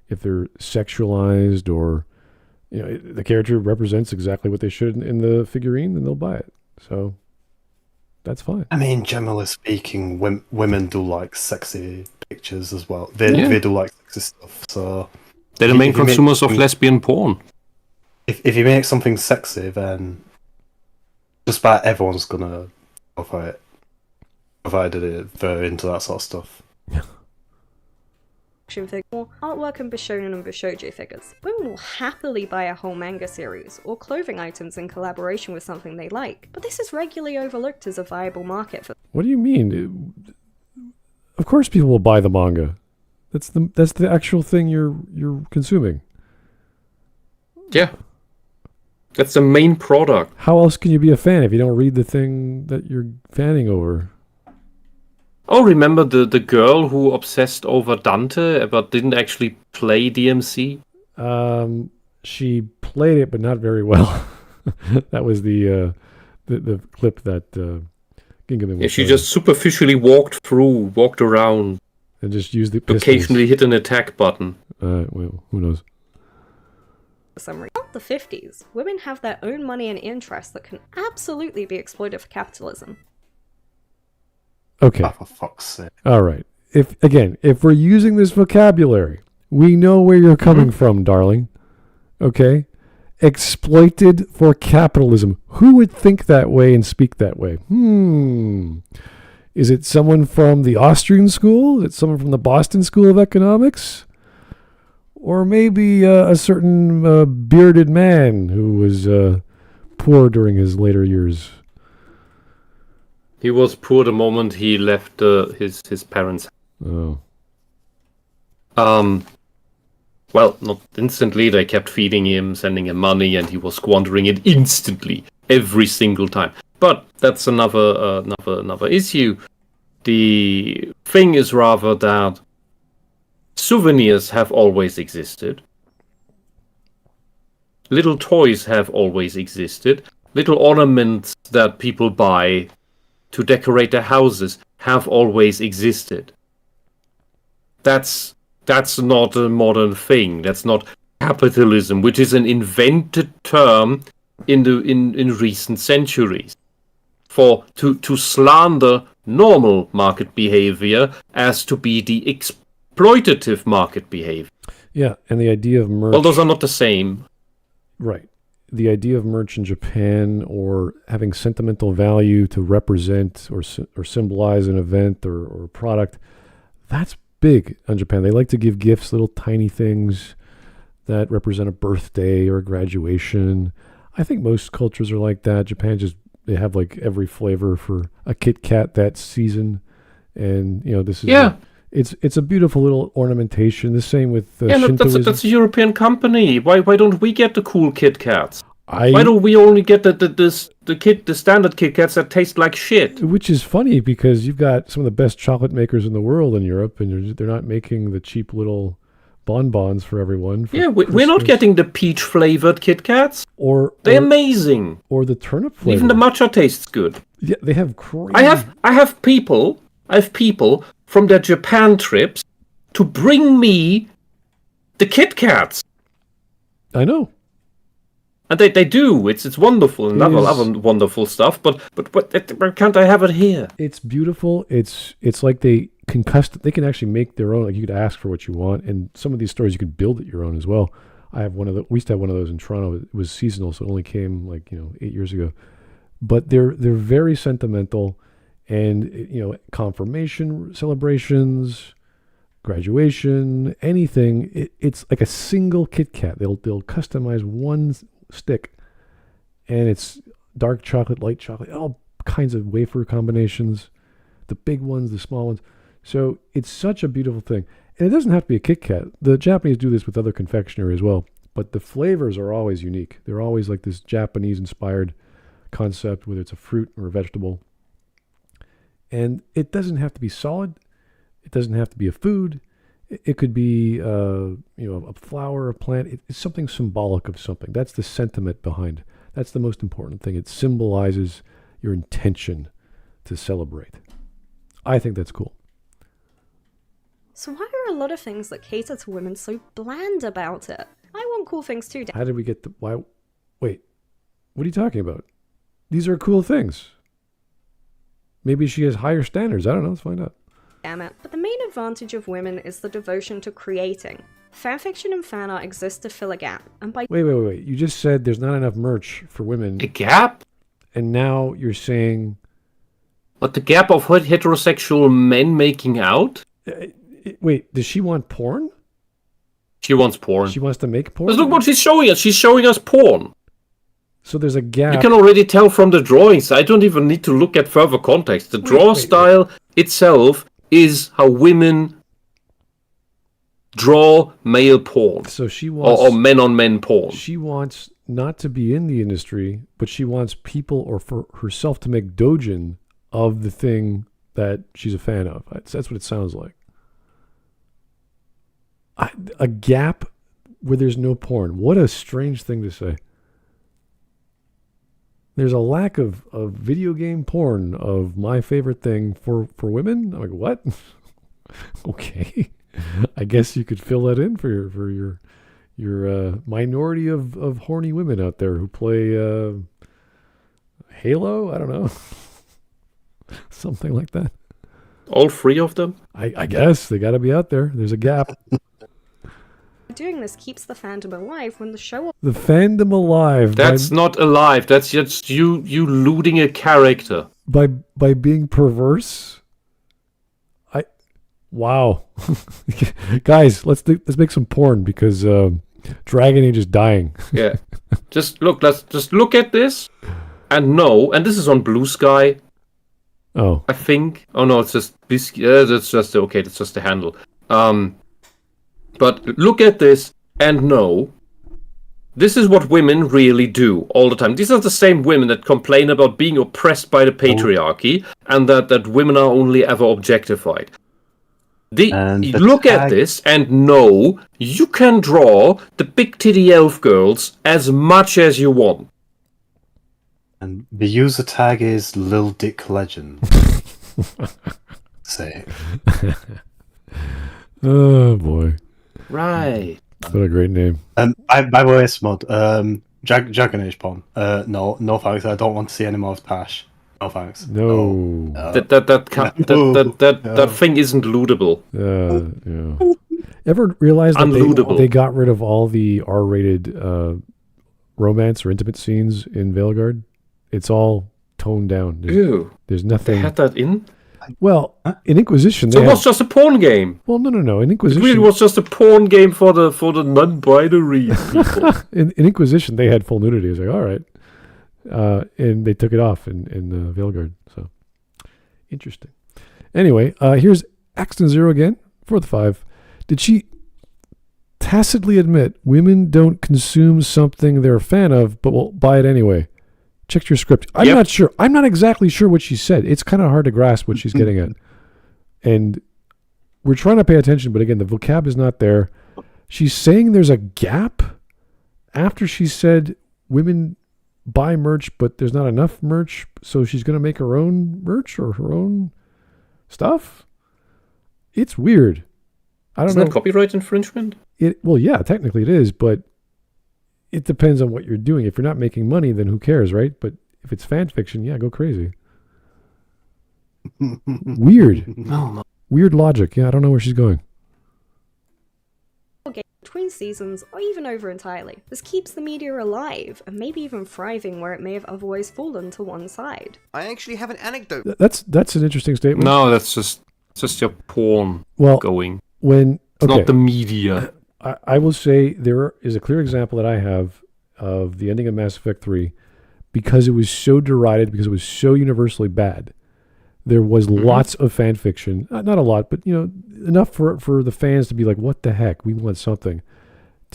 if they're sexualized or the character represents exactly what they should in the figurine, then they'll buy it. So that's fine. I mean, generally speaking, women do like sexy pictures as well. They do like sexy stuff. So They're the If main you make consumers of something- lesbian porn. if you make something sexy, then just about everyone's gonna go for it, provided they're into that sort of stuff. Action figure, or artwork and Bishonen and Bishoujo figures. Women will happily buy a whole manga series, or clothing items in collaboration with something they like, but this is regularly overlooked as a viable market for What do you mean? Of course people will buy the manga. That's the actual thing you're consuming. Yeah. That's the main product. How else can you be a fan if you don't read the thing that you're fanning over? Oh, remember the girl who obsessed over Dante but didn't actually play DMC? She played it, but not very well. That was the clip that Gingaman Yeah, she just superficially walked around, and just used the pistols. occasionally hit an attack button. Well, who knows? some reason. Not the 50s. Women have their own money and interests that can absolutely be exploited for capitalism. Okay. Oh, for fuck's sake. All right. If we're using this vocabulary, we know where you're coming from, darling. Okay? Exploited for capitalism. Who would think that way and speak that way? Is it someone from the Austrian school? Is it someone from the Boston School of Economics? Or maybe a certain bearded man who was poor during his later years? He was poor the moment he left his parents. Oh. Well, not instantly. They kept feeding him, sending him money, and he was squandering it instantly, every single time. But that's another issue. The thing is rather that souvenirs have always existed. Little toys have always existed. Little ornaments that people buy to decorate their houses have always existed. That's not a modern thing. That's not capitalism, which is an invented term in recent centuries to slander normal market behavior as to be the exploitative market behavior. Yeah, and the idea of merch. Well, those are not the same. Right. The idea of merch in Japan or having sentimental value to represent or symbolize an event or a product, that's big in Japan. They like to give gifts, little tiny things that represent a birthday or a graduation. I think most cultures are like that. Japan they have like every flavor for a Kit Kat that season. And, this is... It's a beautiful little ornamentation. The same with Shintoism. That's a European company. Why don't we get the cool Kit Kats? Why don't we only get the standard Kit Kats that taste like shit? Which is funny because you've got some of the best chocolate makers in the world in Europe, and they're not making the cheap little bonbons for everyone. For Yeah, we're not getting the peach flavored Kit Kats. They're amazing. Or the turnip flavor. Even the matcha tastes good. Yeah, they have crazy. I have people from their Japan trips to bring me the Kit Kats. I know. And they do. It's wonderful and other wonderful stuff. But why can't I have it here? It's beautiful. It's like they can They can actually make their own. Like you could ask for what you want, and some of these stores you could build it your own as well. I have one of the. We used to have one of those in Toronto. It was seasonal, so it only came 8 years ago. But they're very sentimental, and confirmation celebrations, graduation, anything. It's like a single Kit Kat. They'll customize one stick, and it's dark chocolate, light chocolate, all kinds of wafer combinations, the big ones, the small ones. So it's such a beautiful thing. And it doesn't have to be a Kit Kat. The Japanese do this with other confectionery as well, but the flavors are always unique. They're always like this Japanese inspired concept, whether it's a fruit or a vegetable. And it doesn't have to be solid. It doesn't have to be a food. It could be, a flower, a plant. It's something symbolic of something. That's the sentiment behind it. That's the most important thing. It symbolizes your intention to celebrate. I think that's cool. So why are a lot of things that cater to women so bland about it? I want cool things too. How did we get why? Wait, what are you talking about? These are cool things. Maybe she has higher standards. I don't know. Let's find out. Damn it. But the main advantage of women is the devotion to creating. Fanfiction and fan art exist to fill a gap, and by Wait. You just said there's not enough merch for women. A gap? And now you're saying... But the gap of heterosexual men making out? Wait, does she want porn? She wants porn. She wants to make porn? But look what she's showing us. She's showing us porn. So there's a gap. You can already tell from the drawings. I don't even need to look at further context. The style itself is how women draw male porn. So she wants... Or men-on-men porn. She wants not to be in the industry, but she wants people or for herself to make doujin of the thing that she's a fan of. That's what it sounds like. A gap where there's no porn. What a strange thing to say. There's a lack of video game porn of my favorite thing for women. I'm like, what? Okay, I guess you could fill that in for your minority of horny women out there who play Halo. I don't know, something like that. All three of them? I guess they got to be out there. There's a gap. doing this keeps the fandom alive when the show... The fandom alive. That's not alive. That's just you looting a character. By being perverse? Wow. Guys, let's make some porn because Dragon Age is dying. Yeah. Let's just look at this and know, and this is on Blue Sky. Oh. I think. Oh no, it's just that's just okay, that's just the handle. But look at this and know this is what women really do all the time. These are the same women that complain about being oppressed by the patriarchy and that women are only ever objectified. Look at this and know you can draw the big titty elf girls as much as you want. And the user tag is Lil Dick Legend. Say it. Oh boy. Right. What a great name. By the way, Smud, Dragon Age porn. No thanks. I don't want to see any more of Pash. No thanks. No. That thing isn't lootable. Yeah. Ever realize that they got rid of all the R-rated romance or intimate scenes in Veilguard? It's all toned down. There's nothing. They had that in? Well, in Inquisition, so it was just a porn game. Well, no. In Inquisition, it really was just a porn game for the non-binary people. in Inquisition, they had full nudity. I was like, all right, and they took it off in Veilguard. So interesting. Anyway, here's Axton Zero again for the 5. Did she tacitly admit women don't consume something they're a fan of, but will buy it anyway? Check your script. I'm not sure. I'm not exactly sure what she said. It's kind of hard to grasp what she's getting at. And we're trying to pay attention, but again, the vocab is not there. She's saying there's a gap after she said women buy merch, but there's not enough merch, so she's going to make her own merch or her own stuff. It's weird. I don't know. Isn't that copyright infringement? Well, yeah, technically it is, but it depends on what you're doing. If you're not making money, then who cares, right? But if it's fan fiction, yeah, go crazy. Weird. No. Weird logic. Yeah, I don't know where she's going. Between seasons, or even over entirely. This keeps the media alive, and maybe even thriving where it may have otherwise fallen to one side. I actually have an anecdote. That's an interesting statement. No, that's just your porn going. It's not the media. I will say there is a clear example that I have of the ending of Mass Effect 3 because it was so derided, because it was so universally bad. There was lots of fan fiction, not a lot, but enough for the fans to be like, "What the heck? We want something."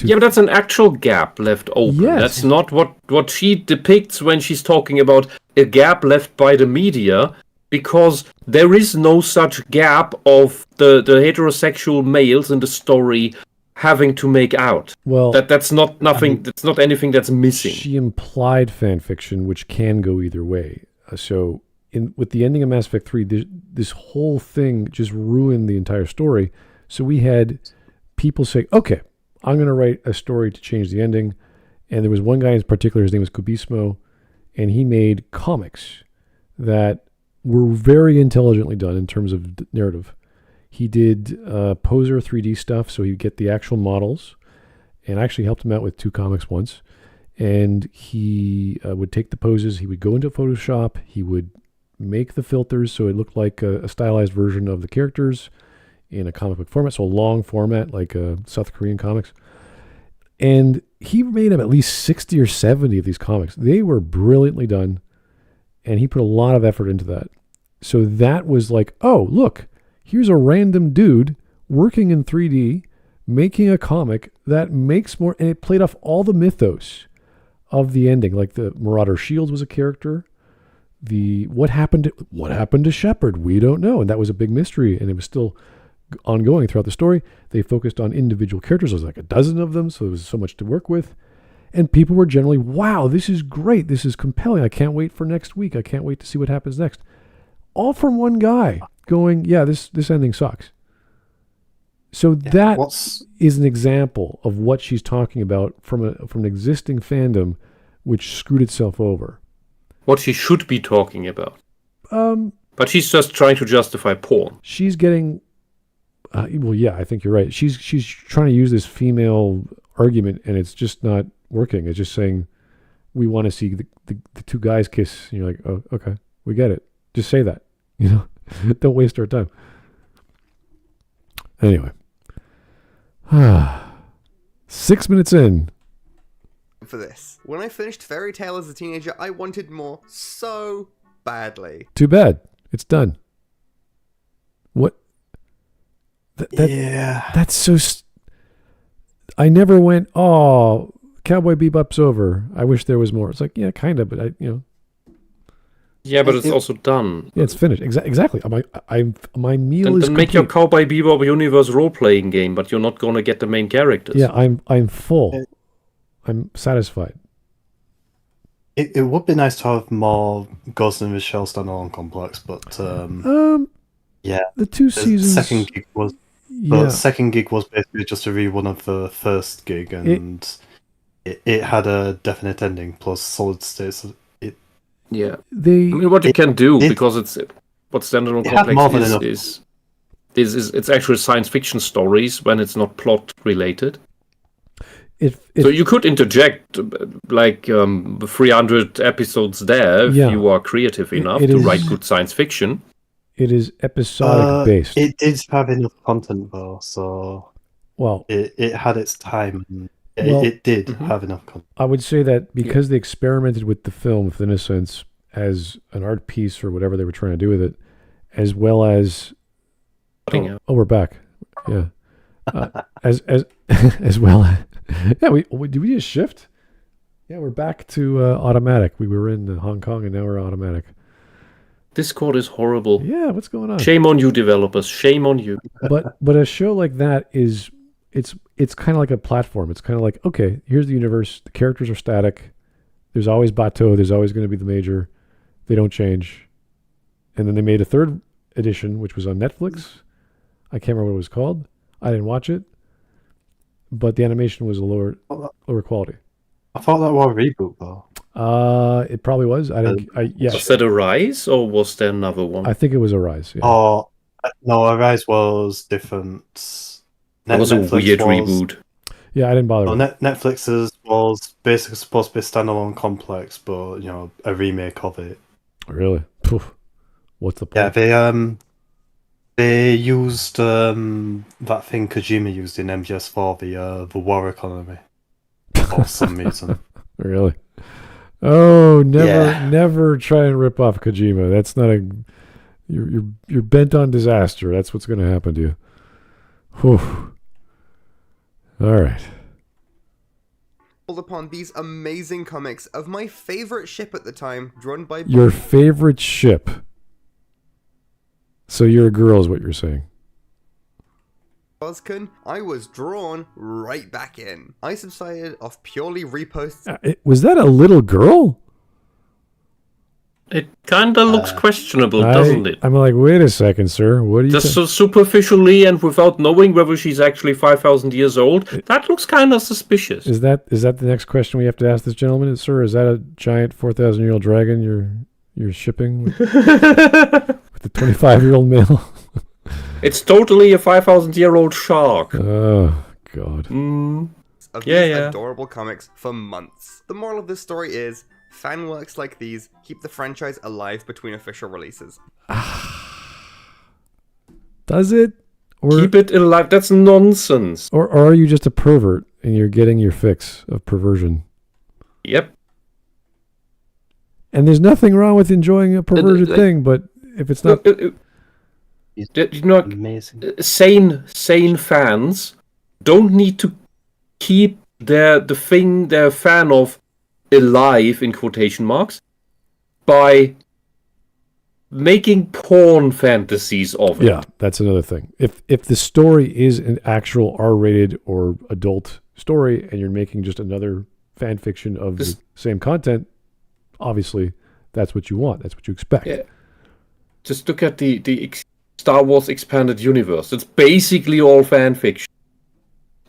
Yeah, but that's an actual gap left open. Yes. That's not what she depicts when she's talking about a gap left by the media, because there is no such gap of the heterosexual males in the story having to make out. Well, that's not nothing. That's not anything that's missing. She implied fan fiction, which can go either way. With the ending of Mass Effect 3, this whole thing just ruined the entire story. So we had people say, okay, I'm going to write a story to change the ending. And there was one guy in particular, his name was Kubismo, and he made comics that were very intelligently done in terms of narrative. He did poser 3D stuff, so he'd get the actual models, and I actually helped him out with 2 comics once. And he would take the poses, he would go into Photoshop, he would make the filters so it looked like a stylized version of the characters in a comic book format, so a long format like South Korean comics. And he made at least 60 or 70 of these comics. They were brilliantly done, and he put a lot of effort into that. So that was like, oh, look, here's a random dude working in 3D, making a comic that makes more, and it played off all the mythos of the ending. Like the Marauder Shields was a character. What happened to Shepard? We don't know, and that was a big mystery, and it was still ongoing throughout the story. They focused on individual characters. There was like a dozen of them, so there was so much to work with, and people were generally, wow, this is great, this is compelling, I can't wait for next week, I can't wait to see what happens next. All from one guy going, yeah, this ending sucks. So that is an example of what she's talking about from an existing fandom which screwed itself over. What she should be talking about. But she's just trying to justify porn. She's getting... well, yeah, I think you're right. She's trying to use this female argument, and it's just not working. It's just saying, we want to see the 2 guys kiss. And you're like, oh, okay, we get it. Just say that. Don't waste our time. Anyway. 6 minutes in. For this. When I finished Fairy Tail as a teenager, I wanted more so badly. Too bad. It's done. What? Yeah. That's so... I never went, oh, Cowboy Bebop's over. I wish there was more. It's like, yeah, kind of, but Yeah, but it's also done. Yeah, it's finished. Exactly. My meal is then make your Cowboy Bebop universe role-playing game, but you're not going to get the main characters. Yeah, I'm full. I'm satisfied. It would be nice to have more Ghost in the Shell standalone complex, but yeah, the 2 seasons. Second gig was, but second gig was basically just a rerun of the first gig, and it had a definite ending plus solid states. Yeah, what you can do, because it's what standalone complex is it's actually science fiction stories when it's not plot related. So you could interject like 300 episodes there if you are creative enough to write good science fiction. It is episodic based. It did have enough content though, so it had its time. It did have enough content. I would say that because they experimented with the film with Innocence as an art piece or whatever they were trying to do with it, as well as we're back. Yeah. As well as did we just shift? Yeah, we're back to automatic. We were in Hong Kong and now we're automatic. Discord is horrible. Yeah, what's going on? Shame on you, developers. Shame on you. But a show like that is it's kind of like a platform. It's kind of like, okay, here's the universe. The characters are static. There's always Bateau. There's always going to be the major. They don't change. And then they made a third edition, which was on Netflix. I can't remember what it was called. I didn't watch it, but the animation was a lower quality. I thought that was a reboot though. It probably was. Yeah. Was that a Rise or was there another one? I think it was a Rise. Yeah. Oh no, a Rise was different. That was a weird reboot. Yeah, I didn't bother. Netflix's was basically supposed to be a standalone complex, but a remake of it. Really? Poof. What's the point? Yeah, they used that thing Kojima used in MGS4, the war economy, for some reason. Really? Oh, never try and rip off Kojima. That's not you're bent on disaster. That's what's going to happen to you. Whew. All right. Upon these amazing comics of my favorite ship at the time, drawn by your favorite ship. So you're a girl, is what you're saying. Buzzkin, I was drawn right back in. I subsided off purely reposts. Was that a little girl? It kind of looks questionable, doesn't it? I'm like, wait a second, sir. What do you just so superficially and without knowing whether she's actually 5,000 years old? That looks kind of suspicious. Is that the next question we have to ask this gentleman, sir? Is that a giant 4,000-year-old dragon you're shipping with the 25-year-old male? It's totally a 5,000-year-old shark. Oh God. Of these adorable comics for months. The moral of this story is, fan works like these keep the franchise alive between official releases. Does it? Or, keep it alive? That's nonsense. Or are you just a pervert and you're getting your fix of perversion? Yep. And there's nothing wrong with enjoying a perverted thing, but if it's not... amazing. Sane fans don't need to keep the thing they're a fan of alive, in quotation marks, by making porn fantasies of it. Yeah, that's another thing. If the story is an actual R-rated or adult story and you're making just another fan fiction of the same content, obviously that's what you want. That's what you expect. Yeah. Just look at the Star Wars Expanded Universe. It's basically all fan fiction.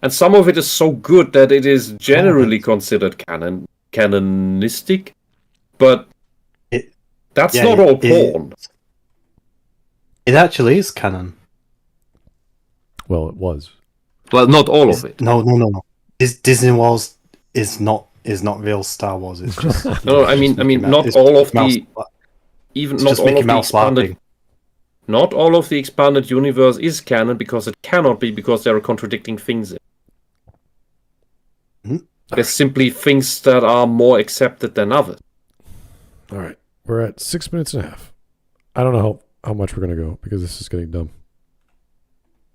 And some of it is so good that it is generally considered canonistic, but that's not all porn. It actually is canon. Well, it was. Well, not all of it. No. Disney Wars is not real Star Wars. It's just no. I mean, not all of the even not all of the expanded. Not all of the expanded universe is canon because it cannot be, because there are contradicting things. There's simply things that are more accepted than others. All right. We're at 6 minutes and a half. I don't know how much we're going to go because this is getting dumb.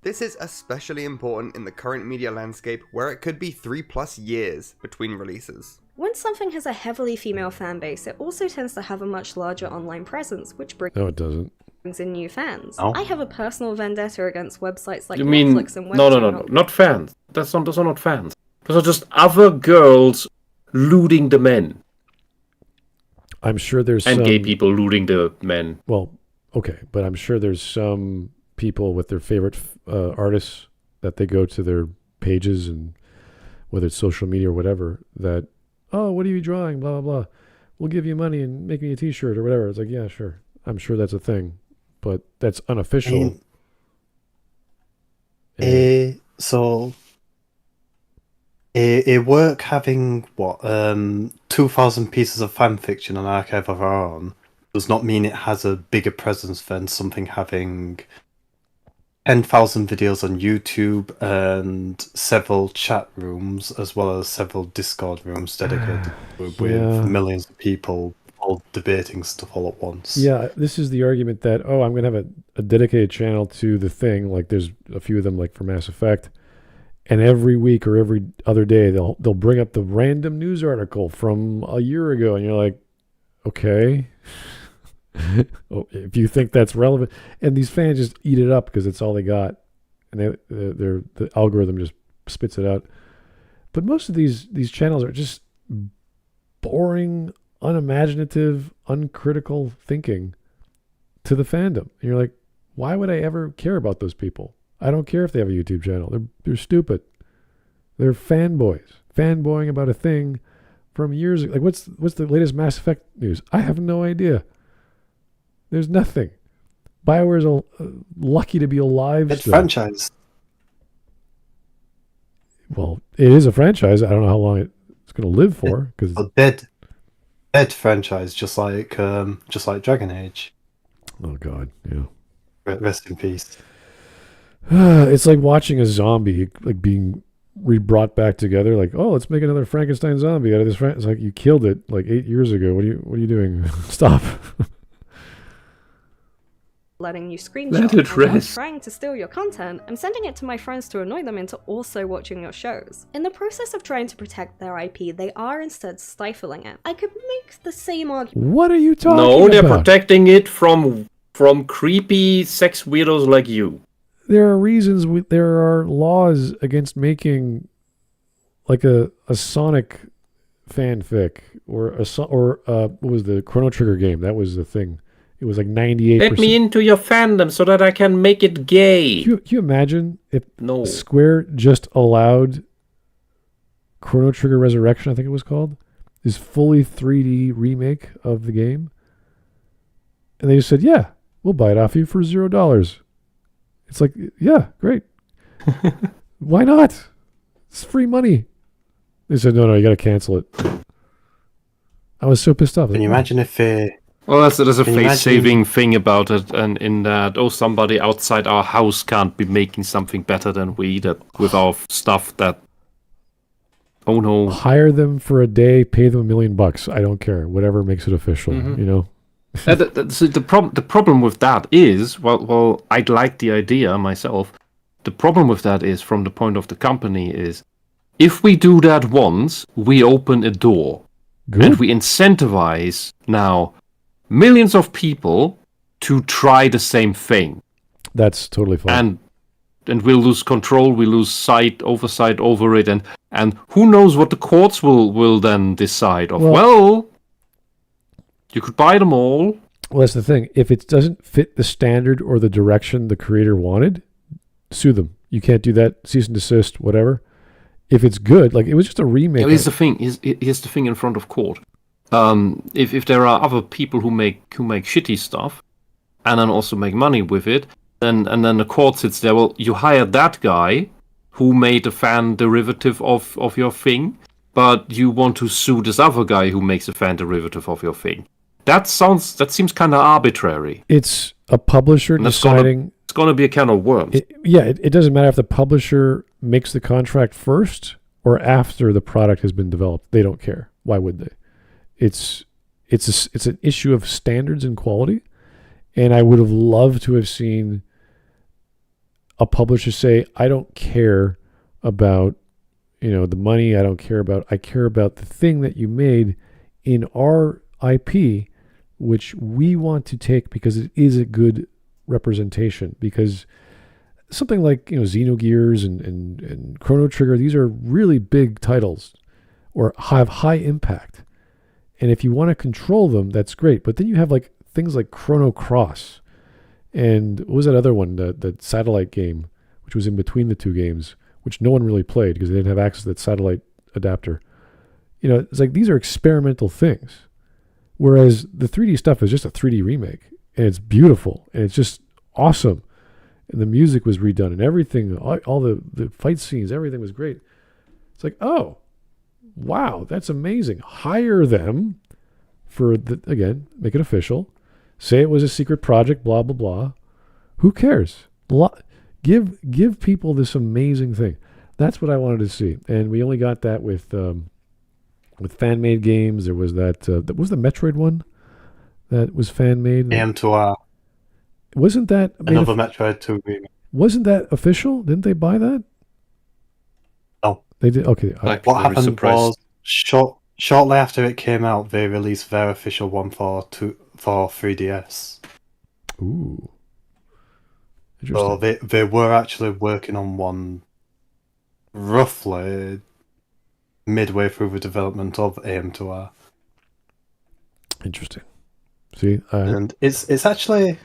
This is especially important in the current media landscape where it could be 3+ years between releases. When something has a heavily female fan base, it also tends to have a much larger online presence, which brings No, it doesn't. in new fans. Oh. I have a personal vendetta against websites like You mean Netflix and no, not fans. Those are not fans. Those are just other girls looting the men. I'm sure there's and some gay people looting the men. Well, okay, but I'm sure there's some people with their favorite artists that they go to their pages, and whether it's social media or whatever, that, oh, what are you drawing? Blah, blah, blah. We'll give you money and make me a t-shirt or whatever. It's like, yeah, sure. I'm sure that's a thing, but that's unofficial. So a work having 2,000 pieces of fan fiction and archive of our own does not mean it has a bigger presence than something having 10,000 videos on YouTube and several chat rooms, as well as several Discord rooms dedicated with millions of people all debating stuff all at once. Yeah, this is the argument that, I'm going to have a dedicated channel to the thing. Like there's a few of them, like for Mass Effect. And every week or every other day, they'll bring up the random news article from a year ago, and you're like, okay, if you think that's relevant, and these fans just eat it up because it's all they got, and the algorithm just spits it out. But most of these channels are just boring, unimaginative, uncritical thinking to the fandom. And you're like, why would I ever care about those people? I don't care if they have a YouTube channel. They're stupid. They're fanboying about a thing from years ago. Like, what's the latest Mass Effect news? I have no idea. There's nothing. BioWare's lucky to be alive. It's still. franchise. Well, it is a franchise. I don't know how long it's going to live for. Because A dead franchise, just like Dragon Age. oh god, yeah. Rest in peace. It's like watching a zombie like being brought back together. Like, oh, let's make another Frankenstein zombie out of this. It's like you killed it like 8 years ago. What are you doing? Stop. letting you screenshot. Let it and I'm rest. trying to steal your content, I'm sending it to my friends to annoy them into also watching your shows. In the process of trying to protect their IP, they are instead stifling it. I could make the same argument. What are you talking No, about? they're protecting it from creepy sex weirdos like you. There are reasons. There are laws against making like a Sonic fanfic or what was the Chrono Trigger game? That was the thing. It was like 98%. Let me into your fandom so that I can make it gay. Can you imagine if No. Square just allowed Chrono Trigger Resurrection, I think it was called, this fully 3D remake of the game? And they just said, yeah, we'll buy it off you for $0. It's like, yeah, great. Why not? It's free money. They said, no, you got to cancel it. I was so pissed off. Can you imagine if Well, there's a Can you face-saving thing about it, and in that, somebody outside our house can't be making something better than we, that with our stuff that, oh no. Hire them for a day, pay them $1 million. I don't care. Whatever makes it official, you know? The problem with that is, well, I'd like the idea myself. The problem with that is, from the point of the company, is if we do that once, we open a door. Good. And we incentivize now millions of people to try the same thing. That's totally fine. And we'll lose control, we lose oversight over it, and who knows what the courts will then decide of. Well, you could buy them all. Well, that's the thing. If it doesn't fit the standard or the direction the creator wanted, sue them. You can't do that. Cease and desist, whatever. If it's good, like it was just a remake. Here's the thing. Here's the thing in front of court. If there are other people who make shitty stuff, and then also make money with it, and then the court sits there. Well, you hired that guy who made a fan derivative of your thing, but you want to sue this other guy who makes a fan derivative of your thing. That seems kind of arbitrary. It's a publisher deciding. It's gonna be a can of worms. It doesn't matter if the publisher makes the contract first or after the product has been developed. They don't care. Why would they? It's an issue of standards and quality, and I would have loved to have seen a publisher say, "I don't care about the money. I care about the thing that you made in our IP, which we want to take because it is a good representation." Because something like Xenogears and Chrono Trigger, these are really big titles or have high impact. And if you want to control them, that's great. But then you have like things like Chrono Cross and what was that other one, that satellite game, which was in between the two games, which no one really played because they didn't have access to that satellite adapter. It's like these are experimental things. Whereas the 3D stuff is just a 3D remake, and it's beautiful, and it's just awesome. And the music was redone, and everything, all the fight scenes, everything was great. It's like, oh, wow, that's amazing. Hire them for again, make it official. Say it was a secret project, blah, blah, blah. Who cares? Give people this amazing thing. That's what I wanted to see. And we only got that with fan-made games. There was that was the Metroid one that was fan-made. AM2R. Wasn't that another Metroid 2 remake? Wasn't that official? Didn't they buy that? No. They did? Okay. What happened was, shortly after it came out, they released their official one for 3DS. Ooh. So they were actually working on one roughly midway through the development of AM2R. Interesting. See, And it's actually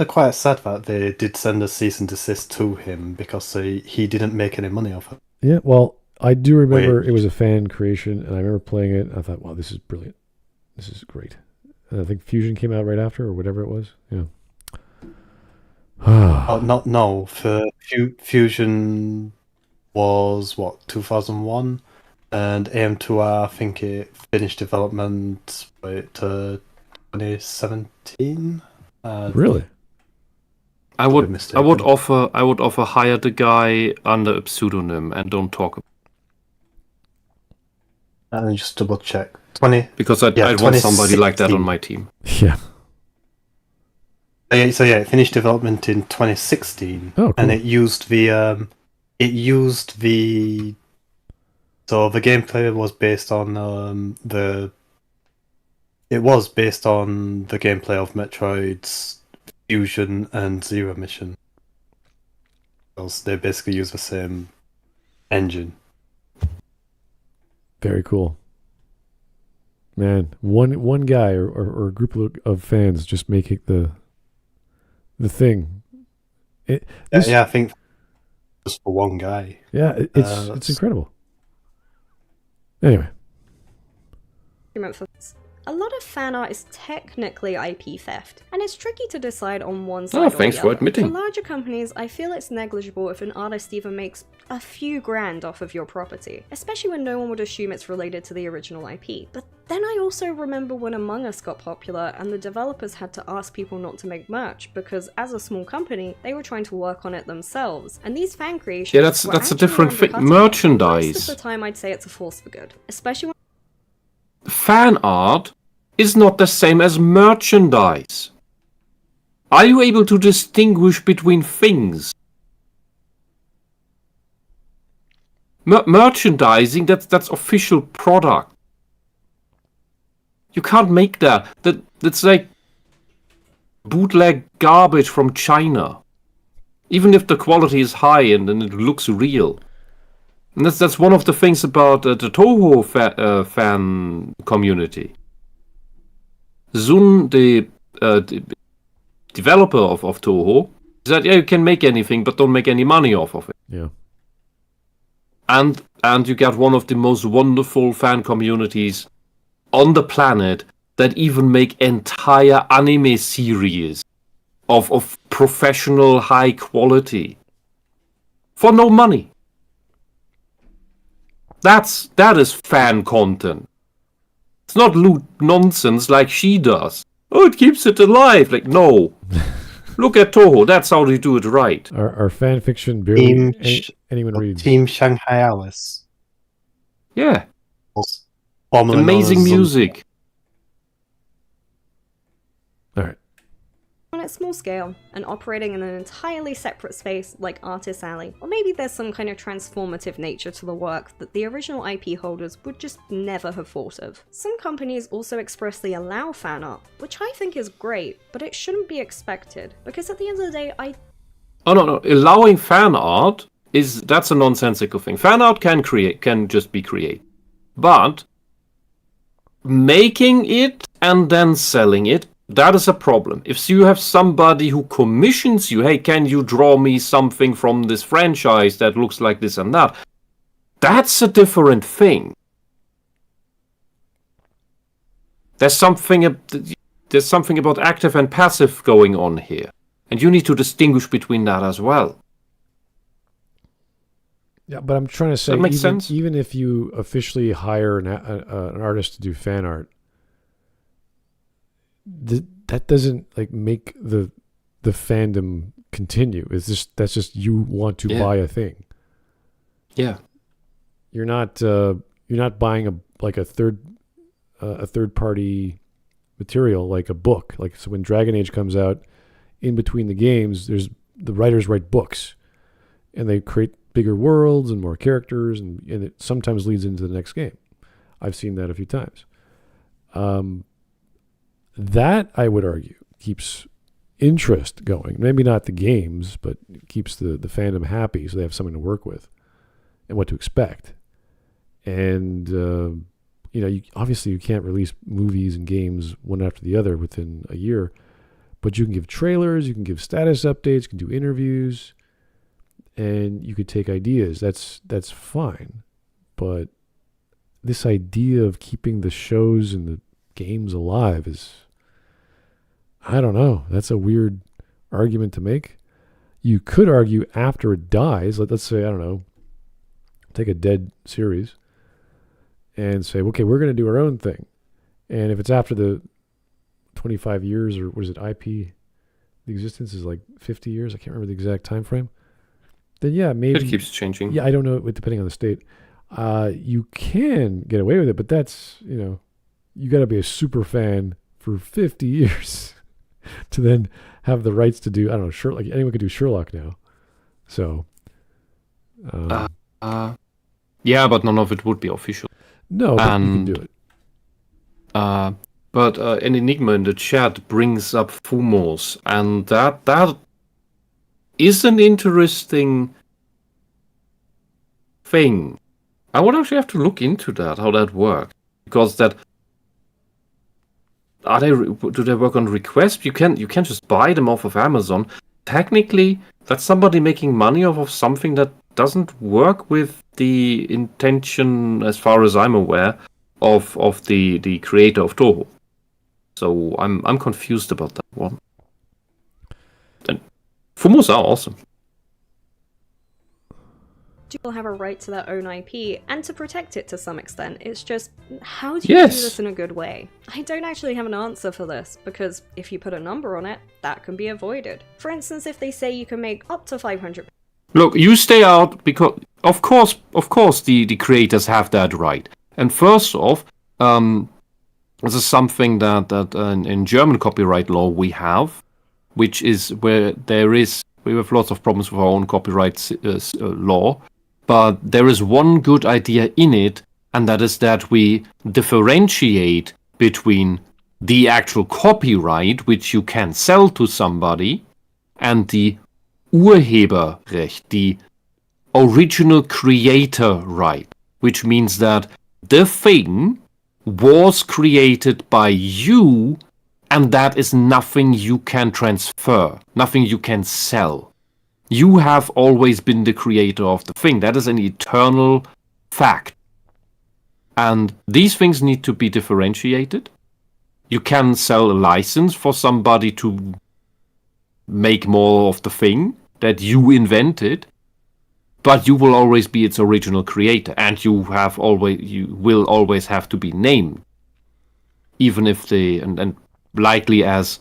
quite sad that they did send a cease and desist to him because he didn't make any money off it. yeah. Well, I do remember it was a fan creation, and I remember playing it. And I thought, wow, this is brilliant. This is great. And I think Fusion came out right after, or whatever it was. Yeah. No. For Fusion was what 2001, and AM2R I think it finished development to 2017. Really? I would offer hire the guy under a pseudonym and don't talk about And just double check. because I'd want somebody like that on my team. Yeah. So it finished development in 2016, Oh, cool. and it used the so the gameplay was based on the gameplay of Metroid's Fusion and Zero Mission. Because they basically use the same engine. Very cool. Man, one guy or a group of fans just making the thing. I think just for one guy. Yeah, it's incredible. Anyway. A lot of fan art is technically IP theft, and it's tricky to decide on one side or Thanks the for other. admitting. For larger companies, I feel it's negligible if an artist even makes a few grand off of your property, especially when no one would assume it's related to the original IP. But then I also remember when Among Us got popular and the developers had to ask people not to make merch because as a small company, they were trying to work on it themselves. And these fan creations Yeah, that's a different thing. Merchandise. Most of the time I'd say it's a force for good, especially when Fan art is not the same as merchandise. Are you able to distinguish between things? Merchandising, that's official product. You can't make that. That's like bootleg garbage from China. Even if the quality is high and it looks real. And that's one of the things about the Toho fan community. Zun, the developer of Toho, said, yeah, you can make anything, but don't make any money off of it. Yeah. And you get one of the most wonderful fan communities on the planet that even make entire anime series of professional high quality for no money. That is fan content. It's not loot nonsense like she does. Oh, it keeps it alive. Like, no. Look at Toho. That's how they do it right. Our fan fiction barely anyone reads. Team Shanghai Alice. Yeah. Formerly known Amazing as music. All right. on its small scale and operating in an entirely separate space like Artist Alley, or maybe there's some kind of transformative nature to the work that the original IP holders would just never have thought of. Some companies also expressly allow fan art, which I think is great, but it shouldn't be expected, because at the end of the day, Oh no, allowing fan art that's a nonsensical thing. Fan art can just be created. But making it and then selling it, that is a problem. If you have somebody who commissions you, hey, can you draw me something from this franchise that looks like this and that? That's a different thing. There's something about active and passive going on here. And you need to distinguish between that as well. Yeah, but I'm trying to say, That makes sense. Even if you officially hire an artist to do fan art, that doesn't like make the fandom continue. That's just you want to buy a thing. Yeah, you're not buying a third party material like a book. Like, so when Dragon Age comes out, in between the games, the writers write books, and they create bigger worlds and more characters, and it sometimes leads into the next game. I've seen that a few times. That, I would argue, keeps interest going. Maybe not the games, but it keeps the fandom happy, so they have something to work with. and what to expect. And obviously you can't release movies and games one after the other within a year, but you can give trailers, you can give status updates, you can do interviews, and you could take ideas. That's fine. But this idea of keeping the shows and the games alive is, I don't know, that's a weird argument to make. You could argue after it dies, let's say, I don't know, take a dead series and say, okay, we're going to do our own thing. And if it's after the 25 years, or what is it, IP, the existence is like 50 years, I can't remember the exact time frame, then yeah, maybe. It keeps changing. Yeah, I don't know, depending on the state. You can get away with it, but that's, you got to be a super fan for 50 years to then have the rights to do, I don't know, Sherlock. Like anyone could do Sherlock now. So. Yeah, but none of it would be official. No, but you can do it. But an Enigma in the chat brings up Fumos, and that is an interesting thing. I would actually have to look into that, how that works, because do they work on request? You can't just buy them off of Amazon. Technically, that's somebody making money off of something that doesn't work with the intention, as far as I'm aware, of the creator of Toho. So I'm confused about that one. And Fumos are awesome. People have a right to their own IP and to protect it to some extent. It's just, how do you do this in a good way? I don't actually have an answer for this, because if you put a number on it, that can be avoided. For instance, if they say you can make up to 500. Look, you stay out because, of course, the creators have that right. And first off, this is something that in German copyright law we have, which is where we have lots of problems with our own copyright law, but there is one good idea in it, and that is that we differentiate between the actual copyright, which you can sell to somebody, and the Urheberrecht, the original creator right, which means that the thing was created by you, and that is nothing you can transfer, nothing you can sell. You have always been the creator of the thing. That is an eternal fact. And these things need to be differentiated. You can sell a license for somebody to make more of the thing that you invented, but you will always be its original creator, and you will always have to be named, even if and likely as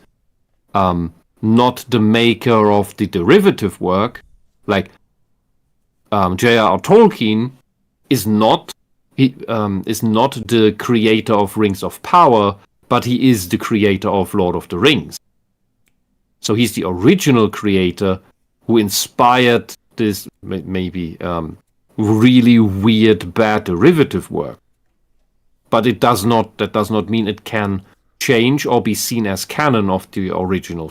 not the maker of the derivative work, like J.R.R. Tolkien is not the creator of Rings of Power, but he is the creator of Lord of the Rings. So he's the original creator who inspired this maybe really weird, bad derivative work. But that does not mean it can change or be seen as canon of the original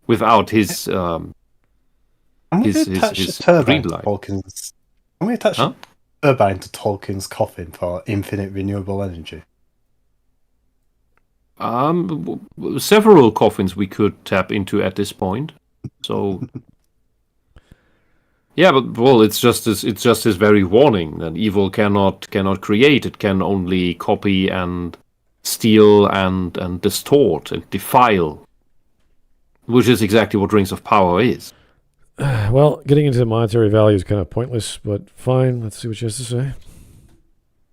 without his green light. Can we attach a turbine to Tolkien's coffin for infinite renewable energy? Several coffins we could tap into at this point. So yeah, but well, it's just his very warning that evil cannot create; it can only copy and steal and distort and defile, which is exactly what Rings of Power is. Well, getting into the monetary value is kind of pointless, but fine. Let's see what she has to say.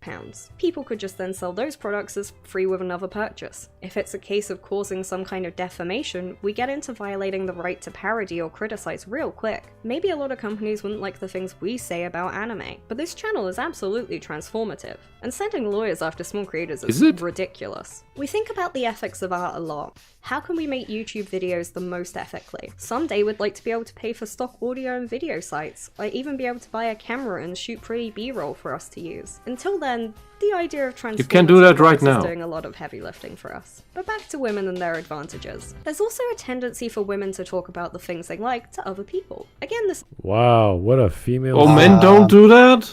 £. People could just then sell those products as free with another purchase. If it's a case of causing some kind of defamation, we get into violating the right to parody or criticize real quick. Maybe a lot of companies wouldn't like the things we say about anime, but this channel is absolutely transformative, and sending lawyers after small creators is ridiculous. We think about the ethics of art a lot. How can we make YouTube videos the most ethically? Someday we'd like to be able to pay for stock audio and video sites, or even be able to buy a camera and shoot pretty B-roll for us to use. Until then, then the idea of transforming can do that right now. is doing a lot of heavy lifting for us. But back to women and their advantages. There's also a tendency for women to talk about the things they like to other people. Again, this Wow, what a female. Oh, men don't do that?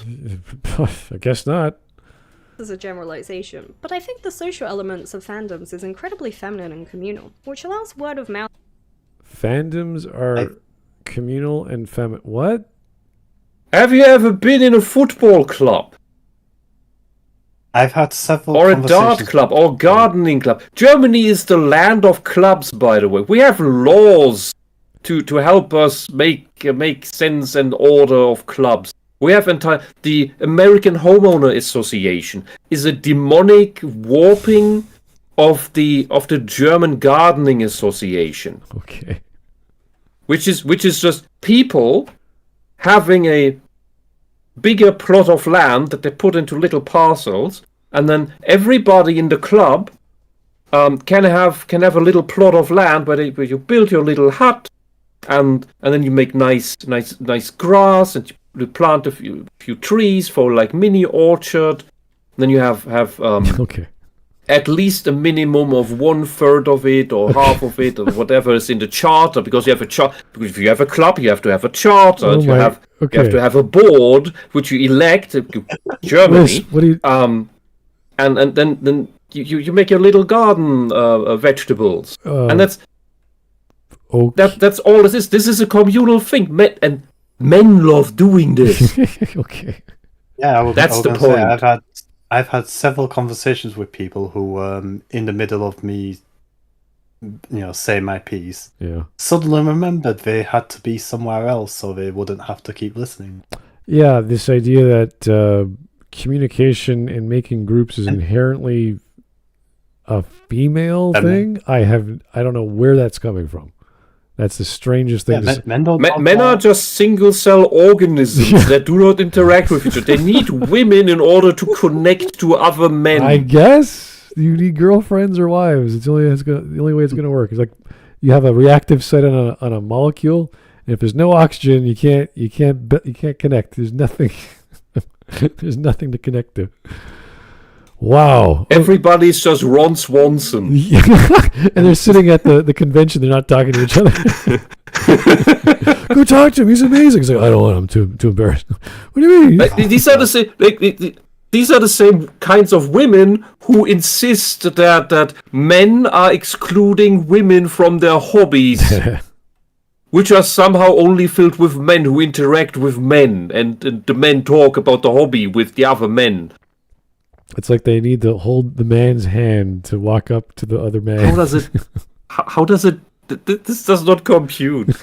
I guess not. is a generalization, but I think the social elements of fandoms is incredibly feminine and communal, which allows word of mouth. Fandoms are communal and feminine. What? Have you ever been in a football club? I've had several Or a dart club, or gardening club. Germany is the land of clubs, by the way. We have laws to help us make sense and order of clubs. We have the American Homeowner Association is a demonic warping of the German Gardening Association. Okay. Which is just people having a bigger plot of land that they put into little parcels, and then everybody in the club can have a little plot of land where you build your little hut, and then you make nice grass, and you plant a few trees for like mini orchard. Then you have Okay. at least a minimum of 1/3 of it or half of it or whatever is in the charter, because you have a because if you have a club, you have to have a charter, and you have to have a board which you elect. Germany, Liz, what do you? and then you make your little garden vegetables, and that's all this is. This is a communal thing, men love doing this. Okay. Yeah, that's the point. Say, I've had several conversations with people who, in the middle of me, say my piece, suddenly remembered they had to be somewhere else so they wouldn't have to keep listening. Yeah, this idea that communication and making groups is inherently a female thing. I don't know where that's coming from. That's the strangest thing. Men are just single-cell organisms that do not interact with each other. They need women in order to connect to other men. I guess you need girlfriends or wives. It's the only way it's going to work. It's like you have a reactive set on a molecule, and if there's no oxygen, you can't connect. There's nothing. There's nothing to connect to. Wow. Everybody's just Ron Swanson. And they're sitting at the convention. They're not talking to each other. Go talk to him. He's amazing. He's like, I don't want him. Too embarrassed. What do you mean? These are the same. These are the same kinds of women who insist that men are excluding women from their hobbies, which are somehow only filled with men who interact with men, and the men talk about the hobby with the other men. It's like they need to hold the man's hand to walk up to the other man. How does it? This does not compute.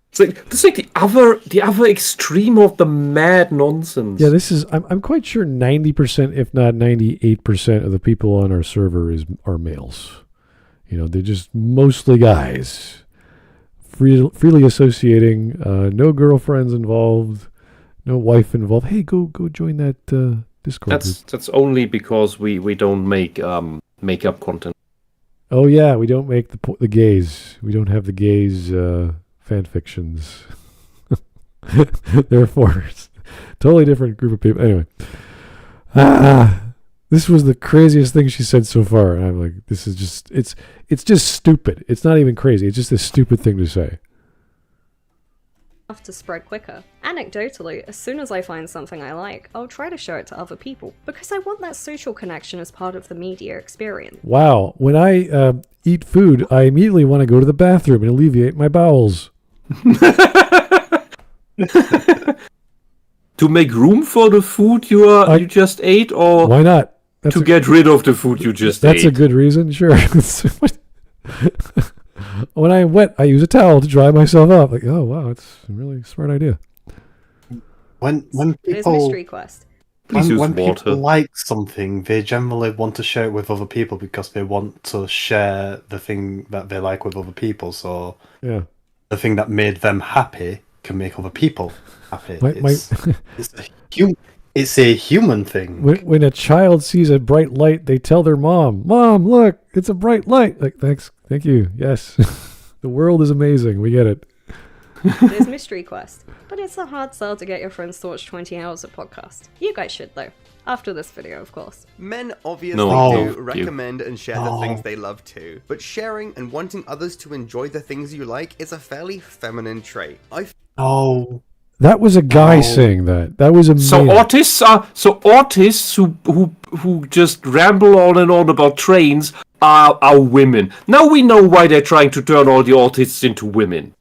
It's like the other extreme of the mad nonsense. Yeah, this is. I'm quite sure 90%, if not 98%, of the people on our server are males. They're just mostly guys, freely associating. No girlfriends involved, no wife involved. Hey, go join that. Discord. That's only because we don't make makeup content. Oh yeah, we don't make the gays. We don't have the gays fan fictions. Therefore, it's a totally different group of people. Anyway, this was the craziest thing she said so far, and I'm like, this is just it's just stupid. It's not even crazy. It's just a stupid thing to say. To spread quicker. Anecdotally, as soon as I find something I like, I'll try to show it to other people, because I want that social connection as part of the media experience. Wow, when I eat food, I immediately want to go to the bathroom and alleviate my bowels. To make room for the food you just ate, or why not? Get rid of the food you just ate. That's a good reason, sure. When I'm wet, I use a towel to dry myself up. Like, oh wow, it's a really smart idea. When There's Mystery Quest. When people like something, they generally want to share it with other people because they want to share the thing that they like with other people. So the thing that made them happy can make other people happy. It's a human thing. When a child sees a bright light, they tell their mom, "Mom, look, it's a bright light." Like, thank you. Yes, the world is amazing. We get it. There's Mystery Quest, but it's a hard sell to get your friends to watch 20 hours of podcast. You guys should, though. After this video, of course. Men obviously No, do recommend and share the things they love too, but sharing and wanting others to enjoy the things you like is a fairly feminine trait. Oh. That was a guy saying that. That was amazing. So artists who just ramble on and on about trains are women. Now we know why they're trying to turn all the artists into women.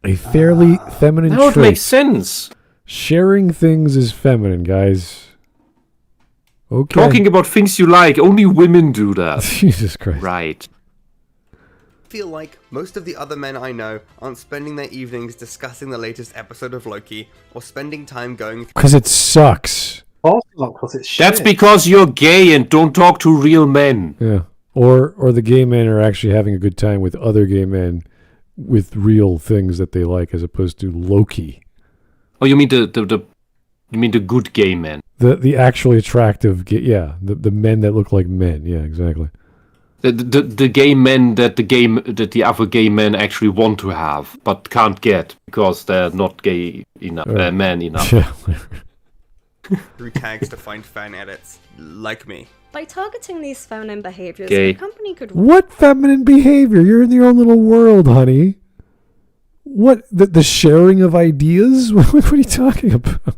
A fairly feminine Now it trait. makes sense. Sharing things is feminine, guys. Okay. Talking about things you like, only women do that. Jesus Christ. Right. Feel like most of the other men I know aren't spending their evenings discussing the latest episode of Loki or spending time going through. Because it sucks. Also not because it's shit. That's because you're gay and don't talk to real men. Yeah. Or the gay men are actually having a good time with other gay men with real things that they like, as opposed to Loki. Oh, you mean the good gay men? The actually attractive, the men that look like men. Yeah, exactly. The gay men that the other gay men actually want to have but can't get because they're not gay enough, men enough. Yeah. through tags to find fan edits, like me. By targeting these feminine behaviors, Gay. the company could What feminine behavior? You're in your own little world, honey. What the sharing of ideas? What are you talking about?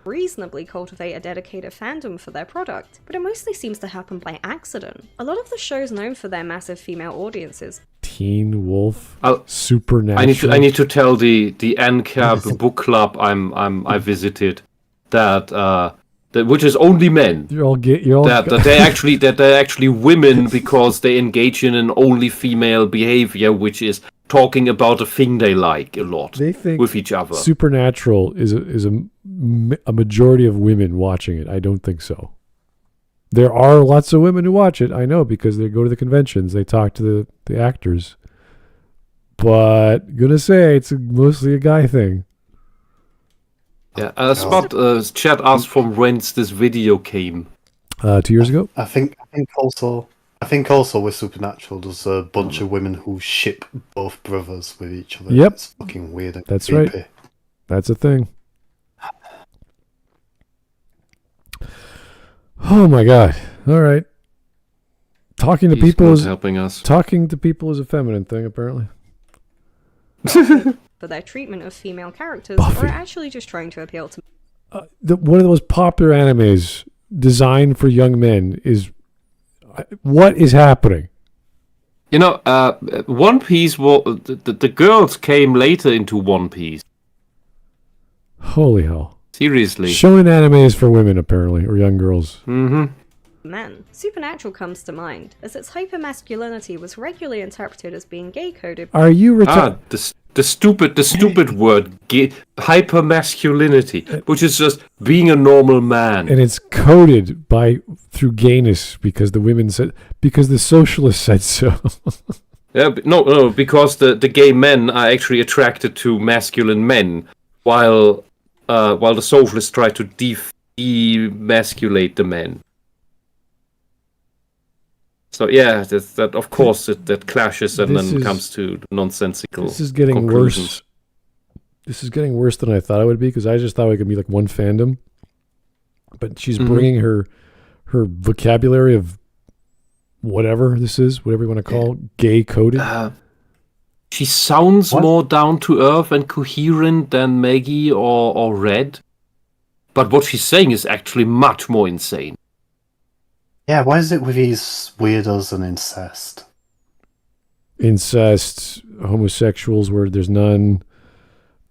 reasonably cultivate a dedicated fandom for their product, but it mostly seems to happen by accident. A lot of the shows known for their massive female audiences. Teen Wolf, I'll- Supernatural. I need to tell the NCAB book club I visited that which is only men. You're all That they're actually women because they engage in an only female behavior, which is talking about a thing they like a lot They think with each other. Supernatural is a majority of women watching it. I don't think so. There are lots of women who watch it. I know because they go to the conventions. They talk to the actors. But gonna say it's mostly a guy thing. Yeah, Chad asked from whence this video came. 2 years ago. I think also with Supernatural, there's a bunch of women who ship both brothers with each other. Yep. It's fucking weird. And That's creepy. right. That's a thing. Oh my god. All right. Talking to He's people not is helping us. talking to people is a feminine thing apparently. For their treatment of female characters, Buffy. or actually just trying to appeal to One of the most popular animes designed for young men is what is happening? You know, One Piece. The girls came later into One Piece. Holy hell. Seriously. Shonen anime is for women apparently, or young girls. Mm-hmm. men. Supernatural comes to mind, as its hypermasculinity was regularly interpreted as being gay-coded. Are you The stupid word, hypermasculinity, which is just being a normal man. and it's coded through gayness because the socialists said so. Yeah, no, because the gay men are actually attracted to masculine men, while the socialists try to demasculate the men. So yeah, that of course that clashes and then comes to nonsensical. This is getting conclusions. worse. This is getting worse than I thought it would be because I just thought it could be like one fandom, but she's bringing her vocabulary of whatever this is, whatever you want to call gay coded. She sounds more down to earth and coherent than Maggie or Red, but what she's saying is actually much more insane. Yeah, why is it with these weirdos and incest? Incest, homosexuals where there's none,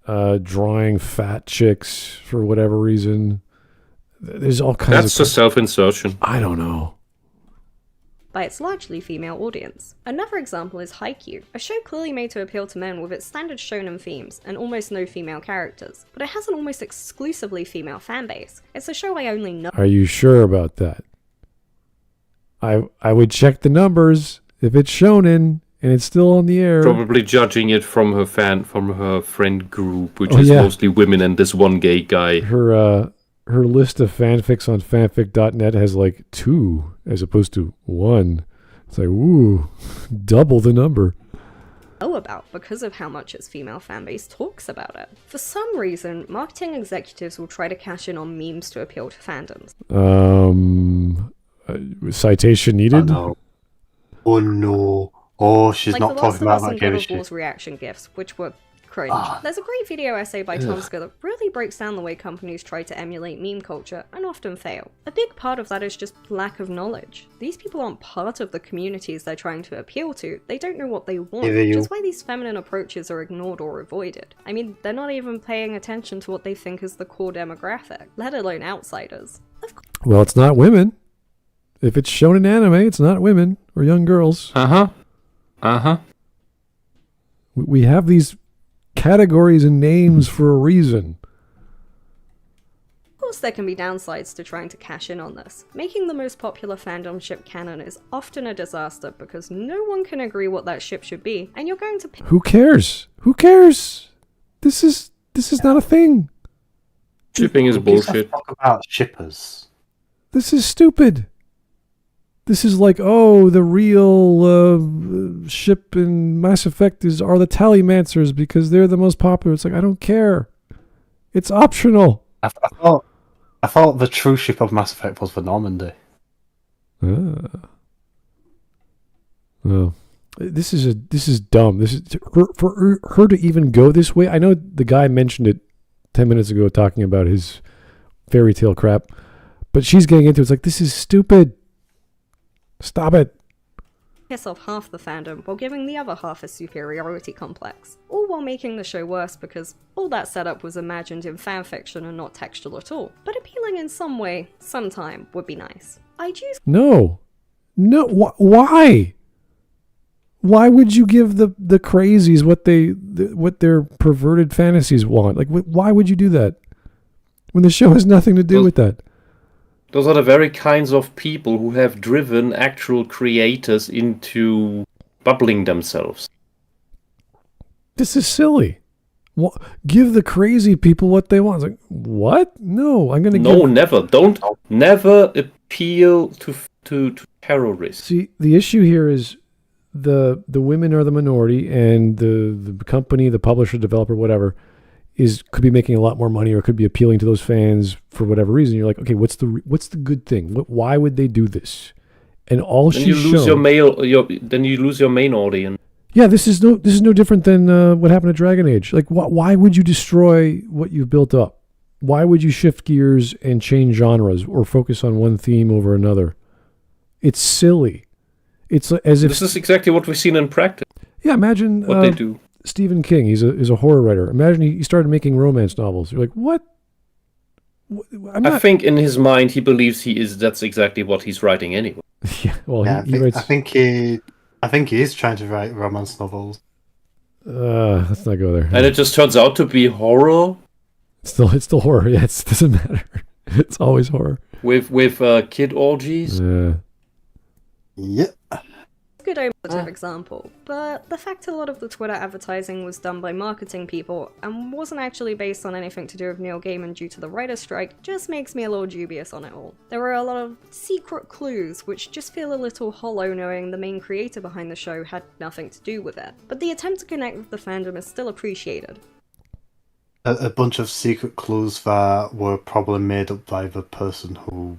drawing fat chicks for whatever reason. There's all kinds That's of... a self-insertion. I don't know. By its largely female audience. Another example is Haikyuu, a show clearly made to appeal to men with its standard shonen themes and almost no female characters, but it has an almost exclusively female fanbase. It's a show I only know. Are you sure about that? I would check the numbers if it's shonen and it's still on the air. Probably judging it from her friend group, which is mostly women and this one gay guy. Her list of fanfics on fanfic.net has like 2 as opposed to 1. It's like, ooh, double the number. know about because of how much its female fanbase talks about it. For some reason, marketing executives will try to cash in on memes to appeal to fandoms. Citation needed? Oh no. Oh, she's like not talking about that game. Wars reaction gifs, which were cringe. There's a great video essay by Tomska that really breaks down the way companies try to emulate meme culture and often fail. A big part of that is just lack of knowledge. These people aren't part of the communities they're trying to appeal to. They don't know what they want, which is why these feminine approaches are ignored or avoided. I mean, they're not even paying attention to what they think is the core demographic, let alone outsiders. Well, it's not women. If it's shown in anime, it's not women or young girls. We have these categories and names for a reason. Of course, there can be downsides to trying to cash in on this. Making the most popular fandom ship canon is often a disaster because no one can agree what that ship should be, and you're going to Who cares? Who cares? This is not a thing. Shipping is bullshit. Talk about shippers. This is stupid. This is like, oh, the real ship in Mass Effect are the Tallymancers because they're the most popular. It's like, I don't care. It's optional. I thought the true ship of Mass Effect was the Normandy. Well, this is dumb. This is for her to even go this way. I know the guy mentioned it 10 minutes ago talking about his fairy tale crap, but she's getting into it. It's like, this is stupid. Stop it. Piss off half the fandom while giving the other half a superiority complex. All while making the show worse because all that setup was imagined in fanfiction and not textual at all. But appealing in some way, sometime, would be nice. No. Why? Why would you give the crazies what their perverted fantasies want? Like, why would you do that? When the show has nothing to do with that. Those are the very kinds of people who have driven actual creators into bubbling themselves. This is silly. Give the crazy people what they want. It's like, what? No, I'm going to never. Never appeal to terrorists. See, the issue here is the women are the minority, and the company, the publisher, developer, whatever, could be making a lot more money or could be appealing to those fans for whatever reason. You're like, okay, what's the good thing? Why would they do this? And all then she's shown... Then you lose your main audience. Yeah, this is no different than what happened to Dragon Age. Like, why would you destroy what you've built up? Why would you shift gears and change genres or focus on one theme over another? It's silly. It's as if... This is exactly what we've seen in practice. Yeah, imagine... what they do. Stephen King, he's a horror writer. Imagine he started making romance novels. You're like, what? I think in his mind he believes that's exactly what he's writing anyway. Yeah, well, yeah, he writes... I think he is trying to write romance novels. Let's not go there. And it just turns out to be horror. It's still horror. Yeah, it doesn't matter. It's always horror. With kid orgies. Yeah. Yep. Good positive example, but the fact a lot of the Twitter advertising was done by marketing people and wasn't actually based on anything to do with Neil Gaiman due to the writer's strike just makes me a little dubious on it all. There were a lot of secret clues which just feel a little hollow knowing the main creator behind the show had nothing to do with it, but the attempt to connect with the fandom is still appreciated. A bunch of secret clues that were probably made up by the person who,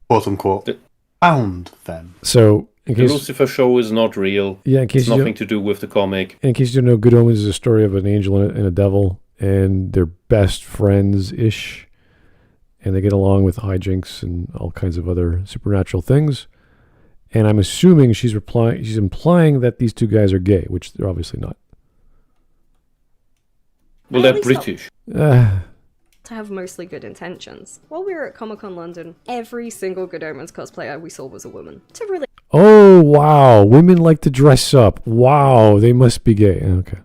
quote unquote, found them. So, the Lucifer show is not real. Yeah, in case it's nothing to do with the comic. In case you don't know, Good Omens is a story of an angel and a devil, and they're best friends-ish, and they get along with hijinks and all kinds of other supernatural things. And I'm assuming she's implying that these two guys are gay, which they're obviously not. Well, they're British. To have mostly good intentions. While we were at Comic-Con London, every single Good Omens cosplayer we saw was a woman. To really... Oh, wow. Women like to dress up. Wow, they must be gay. Okay.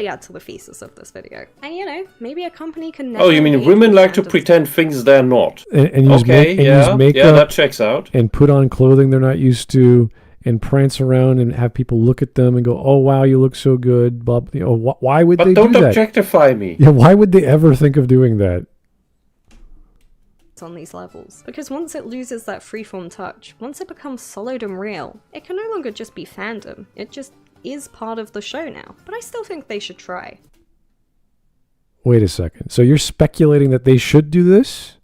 Add to the thesis of this video. And maybe a company can... Oh, you mean women like to pretend things they're not? And use use makeup. Yeah, that checks out. And put on clothing they're not used to, and prance around and have people look at them and go, "Oh wow, you look so good." But why would they do that? But don't objectify me. Yeah, why would they ever think of doing that? On these levels, because once it loses that freeform touch, once it becomes solid and real, it can no longer just be fandom. It just is part of the show now, but I still think they should try. Wait a second. So you're speculating that they should do this?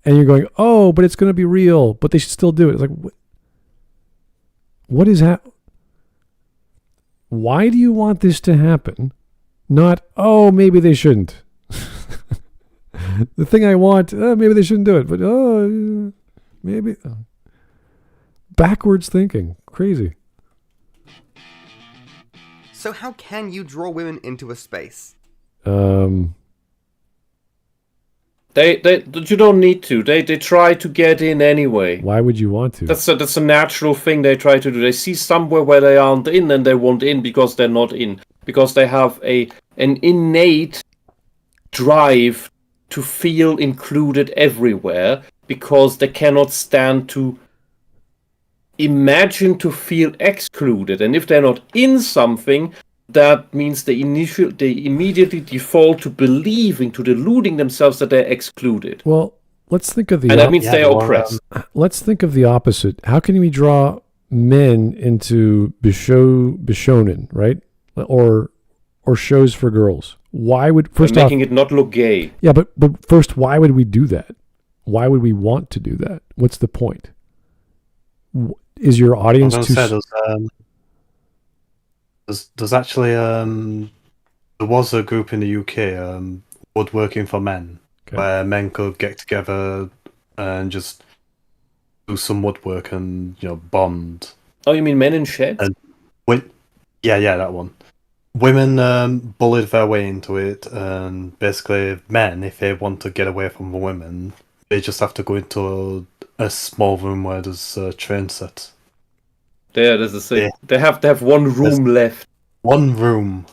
And you're going, oh, but it's going to be real, but they should still do it. It's like, what is that? Why do you want this to happen? Not, oh, maybe they shouldn't. The thing I want, maybe they shouldn't do it, but maybe. Backwards thinking. Crazy. So how can you draw women into a space? You don't need to. They try to get in anyway. Why would you want to? That's a natural thing they try to do. They see somewhere where they aren't in, and they want in because they're not in. Because they have an innate drive to feel included everywhere, because they cannot stand to imagine to feel excluded. And if they're not in something, that means they immediately default to believing, to deluding themselves that they're excluded. Well, let's think of the... And that means they're oppressed. Let's think of the opposite. How can we draw men into bishonen, right? Or shows for girls? Why would... First making it not look gay. Yeah, but first, why would we do that? Why would we want to do that? What's the point? Is your audience too... There's actually there was a group in the UK, Woodworking for Men, where men could get together and just do some woodwork and bond. Oh, you mean Men in Sheds? Yeah, that one. Women bullied their way into it, and basically men, if they want to get away from the women, they just have to go into a small room where there's a train set. Yeah, there's the thing. Yeah. They have to have one room left. One room.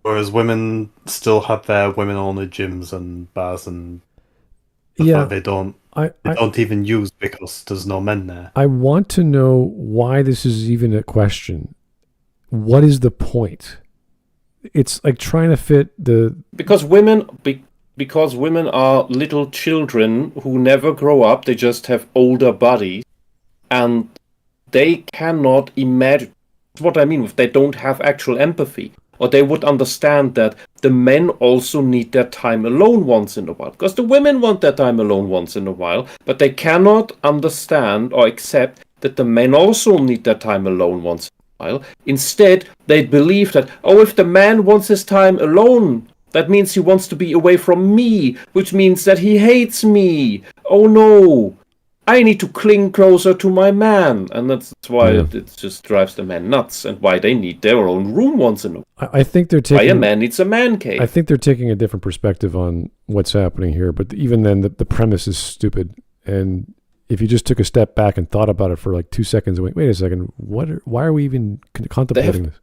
Whereas women still have their women-only gyms and bars and stuff that they don't even use because there's no men there. I want to know why this is even a question. What is the point? It's like trying to fit the... Because women are little children who never grow up. They just have older bodies. And they cannot imagine what I mean with they don't have actual empathy. Or they would understand that the men also need their time alone once in a while. Because the women want their time alone once in a while. But they cannot understand or accept that the men also need their time alone once in a while. Instead, they believe that, if the man wants his time alone, that means he wants to be away from me. Which means that he hates me. Oh no. I need to cling closer to my man, and that's why it just drives the men nuts, and why they need their own room once in a while. I think they're taking... Why a man needs a man cave. I think they're taking a different perspective on what's happening here, but even then, the premise is stupid. And if you just took a step back and thought about it for like 2 seconds, and wait a second, why are we even contemplating this?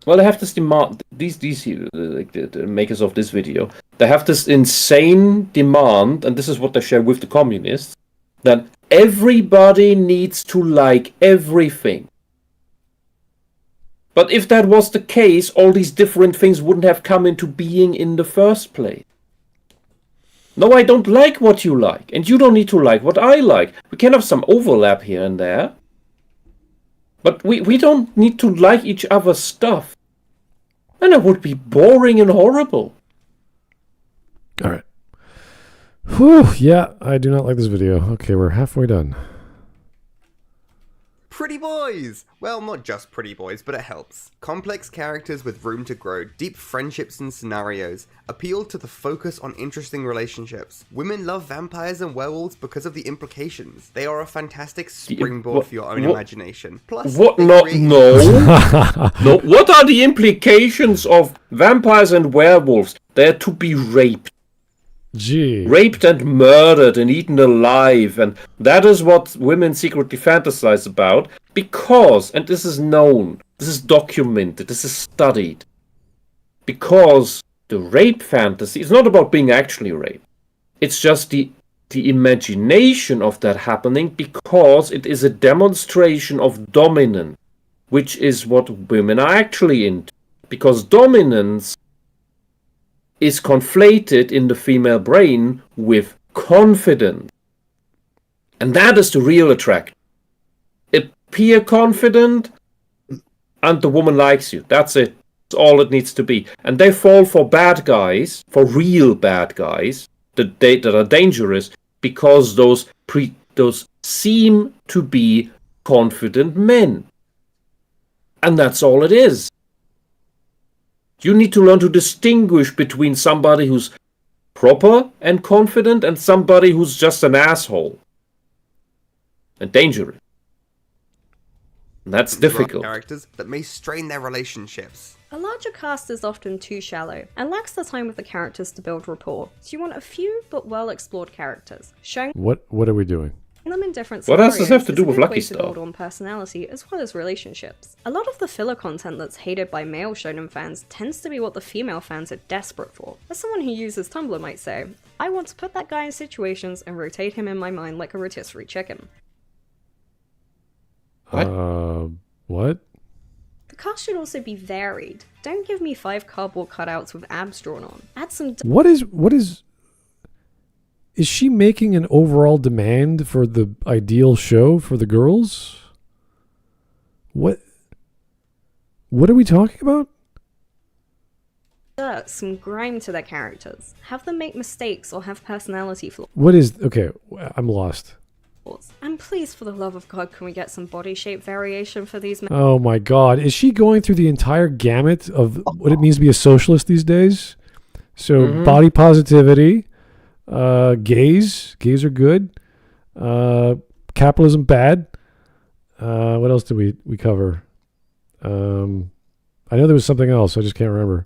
Well, they have this demand. These like the makers of this video, they have this insane demand, and this is what they share with the communists. That everybody needs to like everything. But if that was the case, all these different things wouldn't have come into being in the first place. No, I don't like what you like, and you don't need to like what I like. We can have some overlap here and there. But we don't need to like each other's stuff. And it would be boring and horrible. All right. Whew, yeah, I do not like this video. Okay, we're halfway done. Pretty boys! Well, not just pretty boys, but it helps. Complex characters with room to grow, deep friendships and scenarios, appeal to the focus on interesting relationships. Women love vampires and werewolves because of the implications. They are a fantastic springboard for your own imagination. Plus, what? No. What are the implications of vampires and werewolves? They're to be raped. Gee. Raped and murdered and eaten alive, and that is what women secretly fantasize about, because, and this is known, this is documented, this is studied, because the rape fantasy is not about being actually raped. It's just the imagination of that happening, because it is a demonstration of dominance, which is what women are actually into. Because dominance is conflated in the female brain with confidence. And that is the real attraction. peer confident, and the woman likes you. That's it. That's all it needs to be. And they fall for bad guys, for real bad guys, that are dangerous, because those seem to be confident men. And that's all it is. You need to learn to distinguish between somebody who's proper and confident and somebody who's just an asshole and dangerous. And that's difficult. Characters that may strain their relationships. A larger cast is often too shallow and lacks the time with the characters to build rapport, so you want a few but well-explored characters, showing What are we doing? them in different What scenarios. does this have to do is a with good Lucky way to Star? build on personality as well as relationships. A lot of the filler content that's hated by male shonen fans tends to be what the female fans are desperate for. As someone who uses Tumblr might say, I want to put that guy in situations and rotate him in my mind like a rotisserie chicken. What? The cast should also be varied. Don't give me 5 cardboard cutouts with abs drawn on. Add some What is she making an overall demand for the ideal show for the girls? What are we talking about? dirt, some grime to their characters. Have them make mistakes or have personality flaws. Okay, I'm lost. And please, for the love of God, can we get some body shape variation for these men? Oh my God. Is she going through the entire gamut of what it means to be a socialist these days? So body positivity, gays are good, capitalism bad. What else did we cover? I know there was something else. I just can't remember.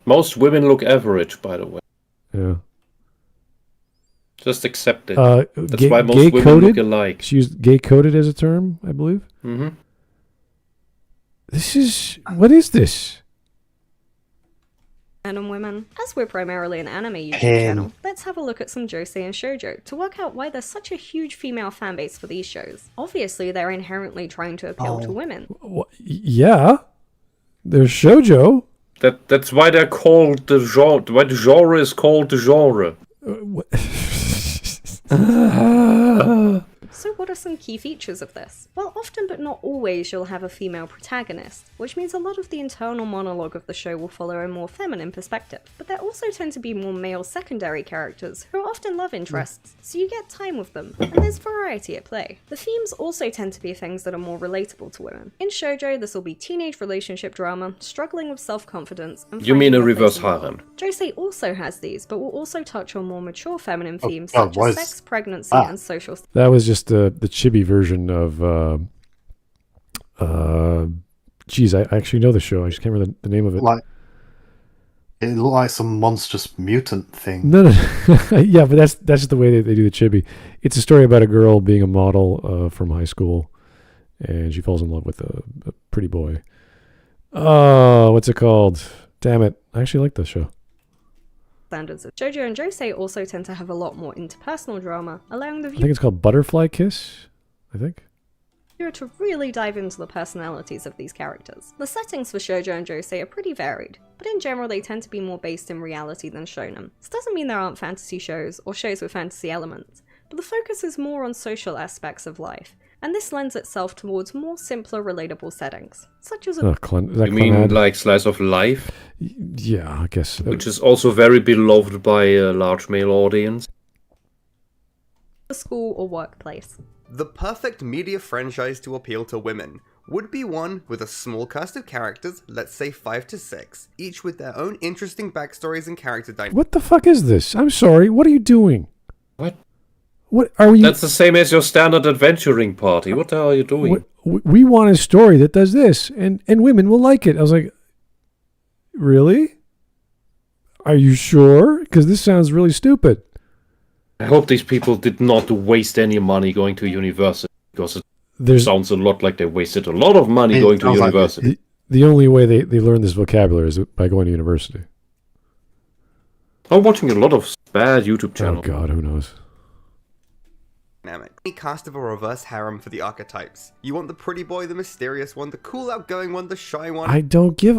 Most women look average, by the way. Yeah. Just accept it. That's why most women gay-coded? look alike. She used gay-coded as a term, I believe. Mm-hmm. What is this? Men and women. As we're primarily an anime YouTube channel, let's have a look at some josei and shoujo to work out why there's such a huge female fanbase for these shows. Obviously, they're inherently trying to appeal to women. Yeah. There's shoujo. That's why they're called the genre. Why the genre is called the genre. So what are some key features of this? Well, often but not always you'll have a female protagonist, which means a lot of the internal monologue of the show will follow a more feminine perspective. But there also tend to be more male secondary characters who are often love interests, so you get time with them, and there's variety at play. The themes also tend to be things that are more relatable to women. In shoujo, this will be teenage relationship drama, struggling with self-confidence, and You mean a finding their reverse place in the harem? world. Josei also has these, but will also touch on more mature feminine themes such as sex, pregnancy, and social. That was just the chibi version of geez, I actually know the show. I just can't remember the name of it. It looked like some monstrous mutant thing. No. Yeah, but that's just the way they do the chibi. It's a story about a girl being a model from high school, and she falls in love with a pretty boy. Oh, what's it called? Damn it. I actually like this show. Standards of shoujo and josei also tend to have a lot more interpersonal drama, allowing the I think it's called Butterfly Kiss, I think. viewer to really dive into the personalities of these characters. The settings for shoujo and josei are pretty varied, but in general they tend to be more based in reality than shonen. This doesn't mean there aren't fantasy shows or shows with fantasy elements, but the focus is more on social aspects of life, and this lends itself towards more simpler, relatable settings, such as You mean like Slice of Life? Yeah, I guess. Which is also very beloved by a large male audience. a school or workplace. The perfect media franchise to appeal to women would be one with a small cast of characters, let's say 5 to 6, each with their own interesting backstories and character dynamics. What the fuck is this? I'm sorry. What are you doing? What? What are you? That's the same as your standard adventuring party. What the hell are you doing? We want a story that does this, and women will like it. I was like, really? Are you sure? Because this sounds really stupid. I hope these people did not waste any money going to university, because it sounds a lot like they wasted a lot of money going to university. The only way they learn this vocabulary is by going to university. I'm watching a lot of bad YouTube channels. Oh God, who knows? Any cast of a reverse harem for the archetypes. You want the pretty boy, the mysterious one, the cool outgoing one, the shy one. I don't give.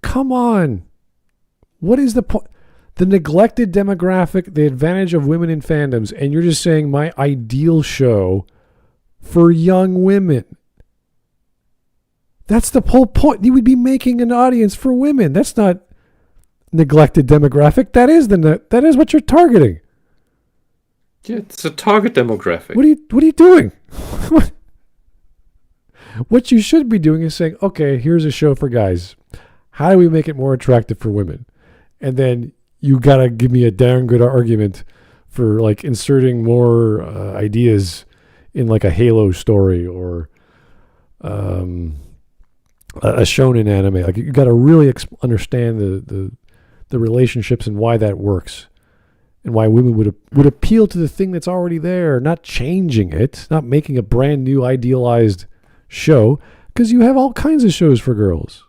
Come on. What is the point? The neglected demographic, the advantage of women in fandoms, and you're just saying my ideal show for young women. That's the whole point. You would be making an audience for women. That's not neglected demographic. That is what you're targeting. Yeah, it's a target demographic. What are you doing? What you should be doing is saying, okay, here's a show for guys. How do we make it more attractive for women? And then you gotta give me a darn good argument for like inserting more ideas in like a Halo story or a shonen anime. Like you gotta really understand the relationships and why that works, and why women would appeal to the thing that's already there, not changing it, not making a brand new idealized show, because you have all kinds of shows for girls.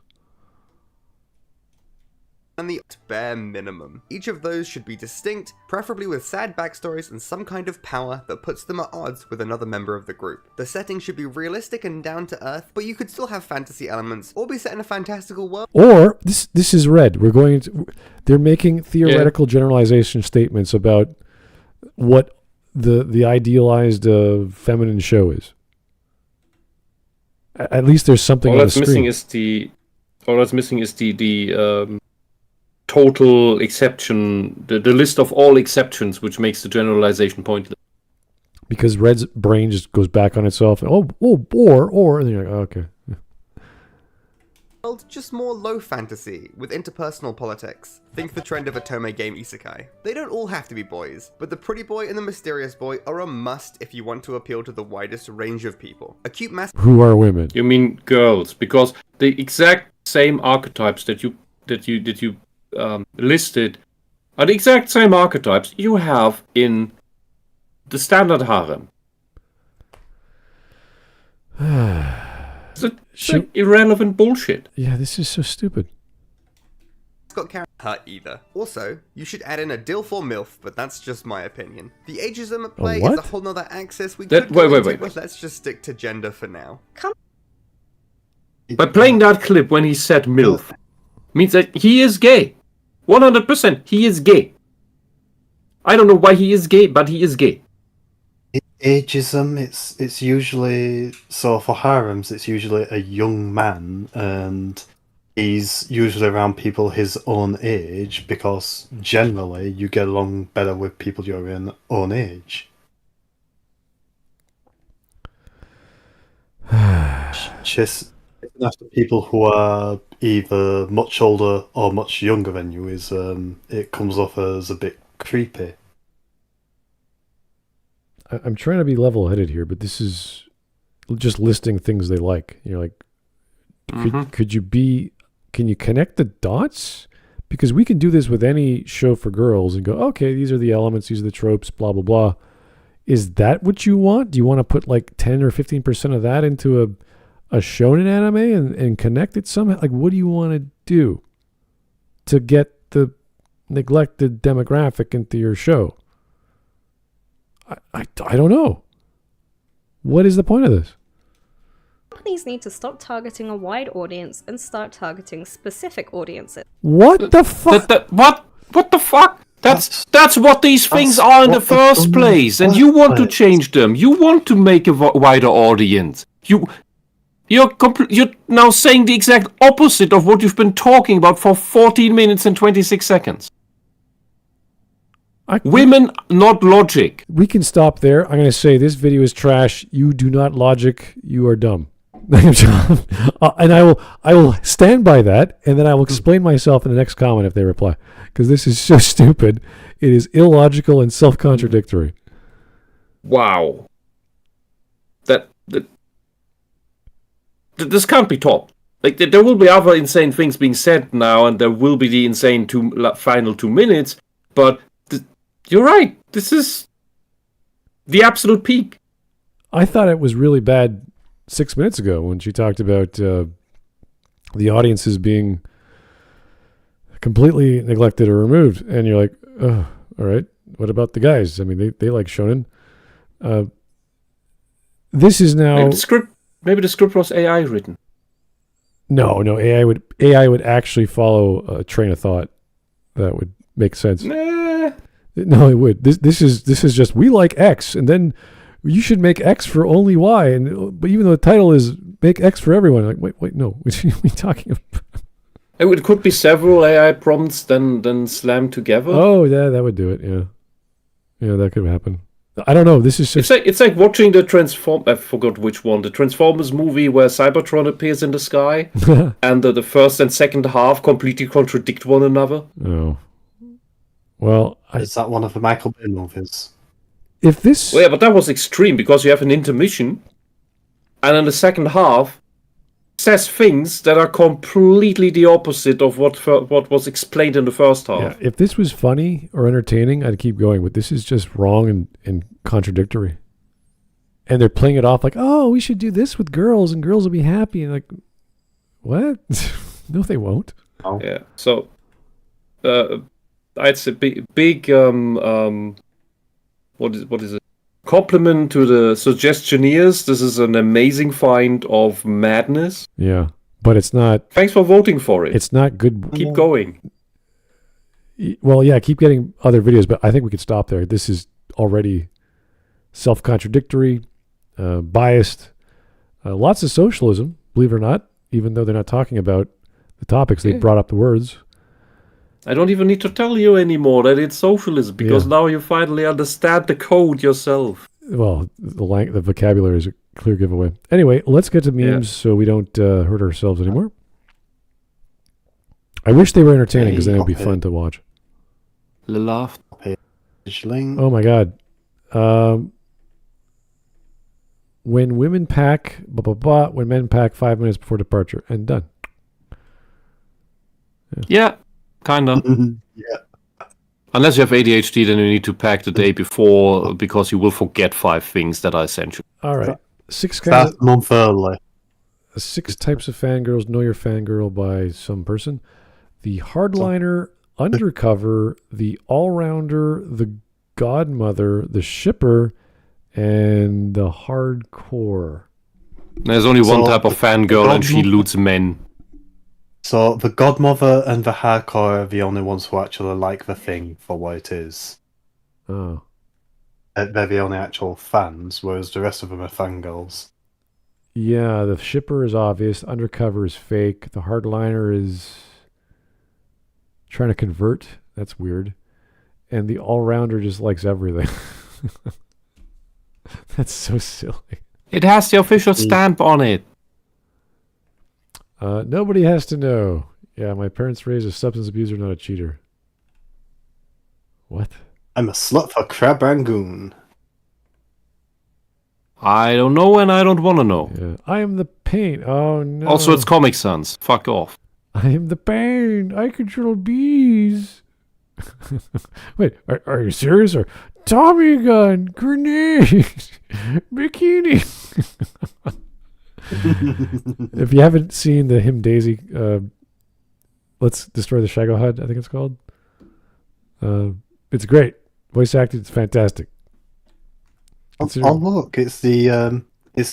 And the bare minimum. Each of those should be distinct, preferably with sad backstories and some kind of power that puts them at odds with another member of the group. The setting should be realistic and down to earth, but you could still have fantasy elements or be set in a fantastical world. Or this is red. They're making theoretical generalization statements about what the idealized feminine show is. At least there's something on the screen. All that's missing is the total exception, the list of all exceptions, which makes the generalization pointless. Because Red's brain just goes back on itself. And, or, and you're like, oh, okay. Just more low fantasy, with interpersonal politics. Think the trend of otome game isekai. They don't all have to be boys, but the pretty boy and the mysterious boy are a must if you want to appeal to the widest range of people. A cute who are women? You mean girls? Because the exact same archetypes that you listed are the exact same archetypes you have in the standard harem. It's like irrelevant bullshit. Yeah, this is so stupid. Got her either. Also, you should add in a dill for MILF, but that's just my opinion. The ageism at play is a whole nother axis we could go into, but let's just stick to gender for now. By playing that clip when he said MILF means that he is gay. 100% he is gay. I don't know why he is gay, but he is gay. Ageism, it's usually, so for harems, it's usually a young man, and he's usually around people his own age, because generally you get along better with people your own age. Just after people who are either much older or much younger than you is it comes off as a bit creepy. I'm trying to be level-headed here, but this is just listing things they like. You're like, can you connect the dots? Because we can do this with any show for girls and go, okay, these are the elements, these are the tropes, blah, blah, blah. Is that what you want? Do you want to put like 10 or 15% of that into a shonen anime and connect it somehow? Like, what do you want to do to get the neglected demographic into your show? I don't know. What is the point of this? Companies need to stop targeting a wide audience and start targeting specific audiences. What the fuck? What the fuck? That's what these things are in the first place, and you want to change them. You want to make a wider audience. You're now saying the exact opposite of what you've been talking about for 14 minutes and 26 seconds. Women, not logic. We can stop there. I'm going to say this video is trash. You do not logic. You are dumb. And I will stand by that, and then I will explain myself in the next comment if they reply. Because this is so stupid. It is illogical and self-contradictory. Wow. This can't be topped. Like, there will be other insane things being said now, and there will be the insane final 2 minutes, but you're right. This is the absolute peak. I thought it was really bad 6 minutes ago when she talked about the audiences being completely neglected or removed. And you're like, oh, all right, what about the guys? I mean, they like shonen. This is now... Maybe the script was AI written. No, AI would actually follow a train of thought that would make sense. Nah. No, it would. This is just, we like X, and then you should make X for only Y, but even though the title is make X for everyone, like wait, no, what are we talking about? It could be several AI prompts then slammed together. Oh, yeah, that would do it. Yeah, that could happen. I don't know. This is just... It's like watching the I forgot which one. The Transformers movie where Cybertron appears in the sky, and the first and second half completely contradict one another. Oh, well, Is that one of the Michael Bay movies? If this... Well, yeah, but that was extreme because you have an intermission, and in the second half says things that are completely the opposite of what was explained in the first half. Yeah, if this was funny or entertaining, I'd keep going. But this is just wrong and contradictory. And they're playing it off like, oh, we should do this with girls, and girls will be happy. And like, what? No, they won't. Oh. Yeah. So, I'd say big what is it? Compliment to the suggestioneers. This is an amazing find of madness. Yeah, but it's not... Thanks for voting for it. It's not good... Keep going. Well, yeah, keep getting other videos, but I think we could stop there. This is already self-contradictory, biased, lots of socialism, believe it or not, even though they're not talking about the topics. They brought up the words. I don't even need to tell you anymore that it's socialism, because now you finally understand the code yourself. Well, the vocabulary is a clear giveaway. Anyway, let's get to memes so we don't hurt ourselves anymore. I wish they were entertaining, because then it would be fun to watch. Laugh. Oh my god. When women pack, when men pack 5 minutes before departure, and done. Yeah, kind of. Yeah. Unless you have ADHD, then you need to pack the day before, because you will forget 5 things that are essential. All right. 6 Start a month early. 6 types of fangirls. Know your fangirl by some person. The hardliner, undercover, the all-rounder, the godmother, the shipper, and the hardcore. There's only one type of fangirl, and she loots men. So the godmother and the hardcore are the only ones who actually like the thing for what it is. Oh. They're the only actual fans, whereas the rest of them are fangirls. Yeah, the shipper is obvious. Undercover is fake. The hardliner is trying to convert. That's weird. And the all-rounder just likes everything. That's so silly. It has the official stamp on it. Nobody has to know. Yeah, my parents raised a substance abuser, not a cheater. What? I'm a slut for Crab Rangoon. I don't know and I don't want to know. Yeah. I am the pain. Oh, no. Also, it's Comic Sans. Fuck off. I am the pain. I control bees. Wait, are you serious? Or Tommy gun, grenade, bikini. If you haven't seen the Him Daisy, Let's Destroy the Shago HUD, I think it's called. It's great. Voice acting, it's fantastic. Oh look, it's the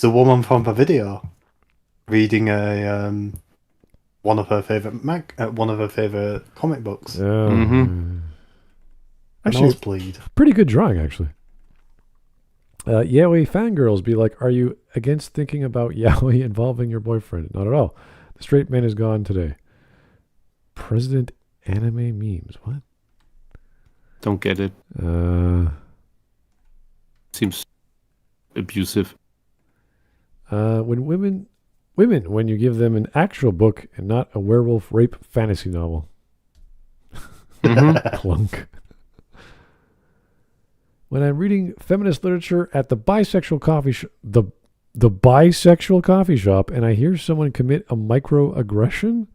woman from the video reading one of her favorite comic books. Actually, Nosebleed. Pretty good drawing, actually. Yaoi fangirls be like, are you against thinking about yaoi involving your boyfriend? Not at all. The straight man is gone today. President anime memes. What? Don't get it. Seems abusive. When women, when you give them an actual book and not a werewolf rape fantasy novel. Clunk. When I'm reading feminist literature at the bisexual coffee shop, the bisexual coffee shop, and I hear someone commit a microaggression.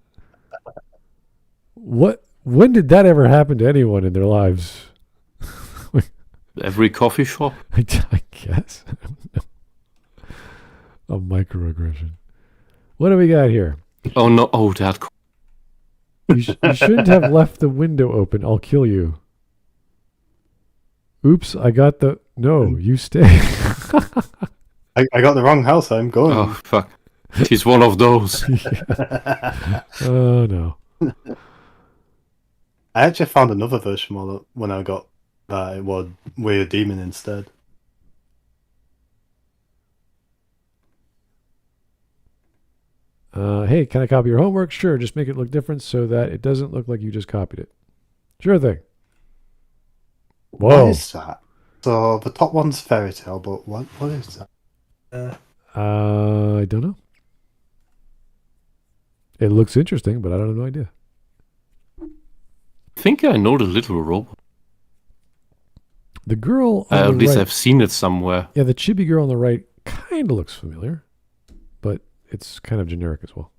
What? When did that ever happen to anyone in their lives? Every coffee shop? I guess. I don't know. A microaggression. What do we got here? Oh no! Oh, that. You shouldn't have left the window open. I'll kill you. Oops, I got the... No, you stay. I got the wrong house, I'm going. Oh, fuck. She's one of those. Oh, no. I actually found another version when I got that it was Weird Demon instead. Hey, can I copy your homework? Sure, just make it look different so that it doesn't look like you just copied it. Sure thing. Whoa. What is that? So the top one's fairy tale, but what is that? I don't know. It looks interesting, but I don't have no idea. I think I know the little robot. The girl on At the least right, I've seen it somewhere. yeah, the chibi girl on the right kind of looks familiar, but it's kind of generic as well.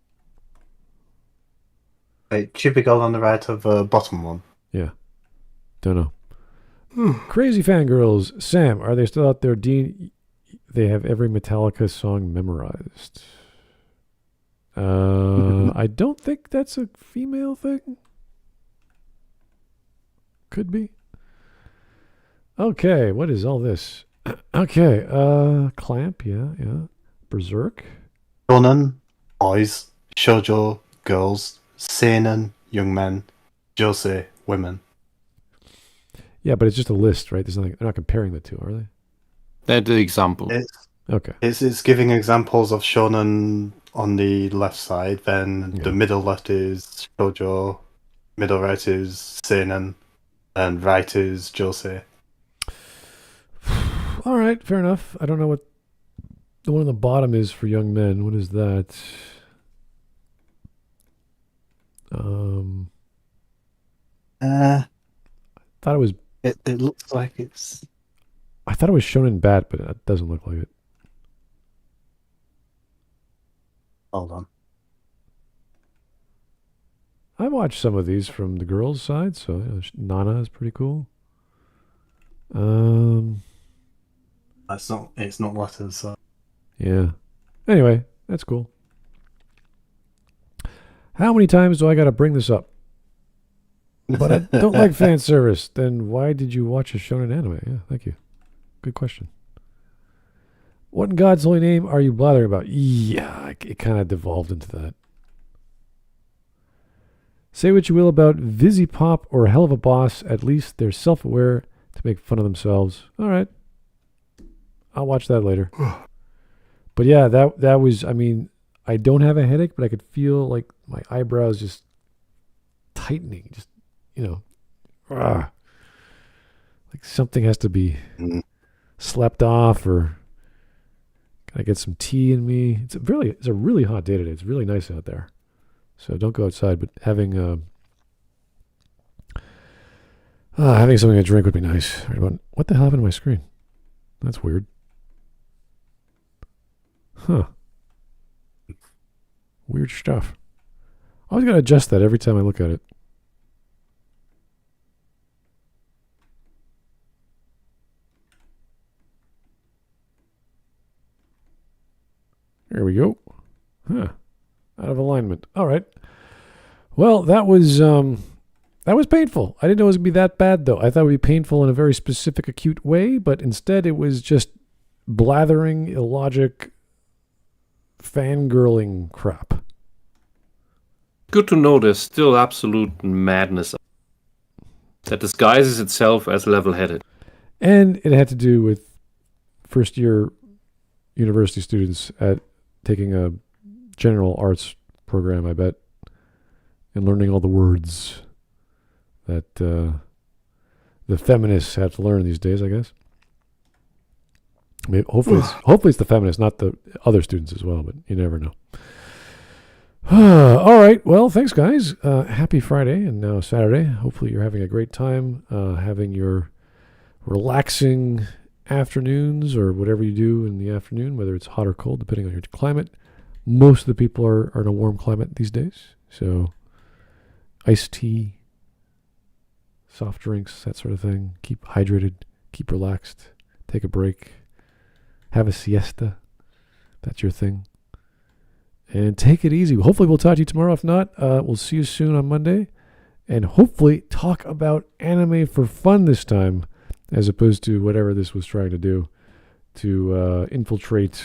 Wait, chibi girl on the right of the bottom one. Yeah. Don't know. Crazy fangirls. Sam, are they still out there? Dean, they have every Metallica song memorized. I don't think that's a female thing. Could be. Okay, what is all this? Okay, Clamp, yeah. Berserk. Shonen, boys. Shoujo, girls. Seinen, young men. Josei, women. Yeah, but it's just a list, right? There's nothing. They're not comparing the two, are they? They're the example. Okay. It's giving examples of shonen on the left side, then the middle left is shoujo, middle right is seinen, and right is josei. All right, fair enough. I don't know what the one on the bottom is for young men. What is that? Thought it was. It looks like it's. I thought it was Shonen Bat, but it doesn't look like it. Hold on. I watched some of these from the girls' side, so Nana is pretty cool. It's not letters. So. Yeah. Anyway, that's cool. How many times do I got to bring this up? But I don't like fan service. Then why did you watch a shonen anime? Yeah, thank you. Good question. What in God's holy name are you blathering about? Yeah, it kind of devolved into that. Say what you will about Vizzy Pop or Hell of a Boss. At least they're self-aware to make fun of themselves. All right. I'll watch that later. But yeah, that was, I mean, I don't have a headache, but I could feel like my eyebrows just tightening. Just, like something has to be slept off, or can I get some tea in me? It's a really hot day today. It's really nice out there. So don't go outside, but having something to drink would be nice. What the hell happened to my screen? That's weird. Huh. Weird stuff. I always got to adjust that every time I look at it. There we go. Huh. Out of alignment. All right. Well, that was painful. I didn't know it was going to be that bad, though. I thought it would be painful in a very specific, acute way, but instead it was just blathering, illogic, fangirling crap. Good to know there's still absolute madness that disguises itself as level-headed. And it had to do with first-year university students taking a general arts program, I bet, and learning all the words that the feminists have to learn these days, I guess. Maybe, hopefully it's the feminists, not the other students as well, but you never know. All right. Well, thanks, guys. Happy Friday and now Saturday. Hopefully you're having a great time having your relaxing afternoons or whatever you do in the afternoon, whether it's hot or cold, depending on your climate. Most of the people are in a warm climate these days. So iced tea, soft drinks, that sort of thing. Keep hydrated, keep relaxed, take a break, have a siesta. That's your thing. And take it easy. Hopefully we'll talk to you tomorrow. If not, we'll see you soon on Monday. And hopefully talk about anime for fun this time, as opposed to whatever this was trying to do, to infiltrate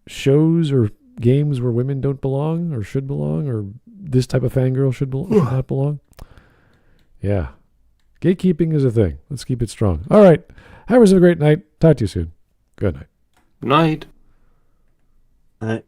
shows or games where women don't belong or should belong, or this type of fangirl should not belong. Yeah. Gatekeeping is a thing. Let's keep it strong. All right. Have a great night. Talk to you soon. Good night. Night. Right.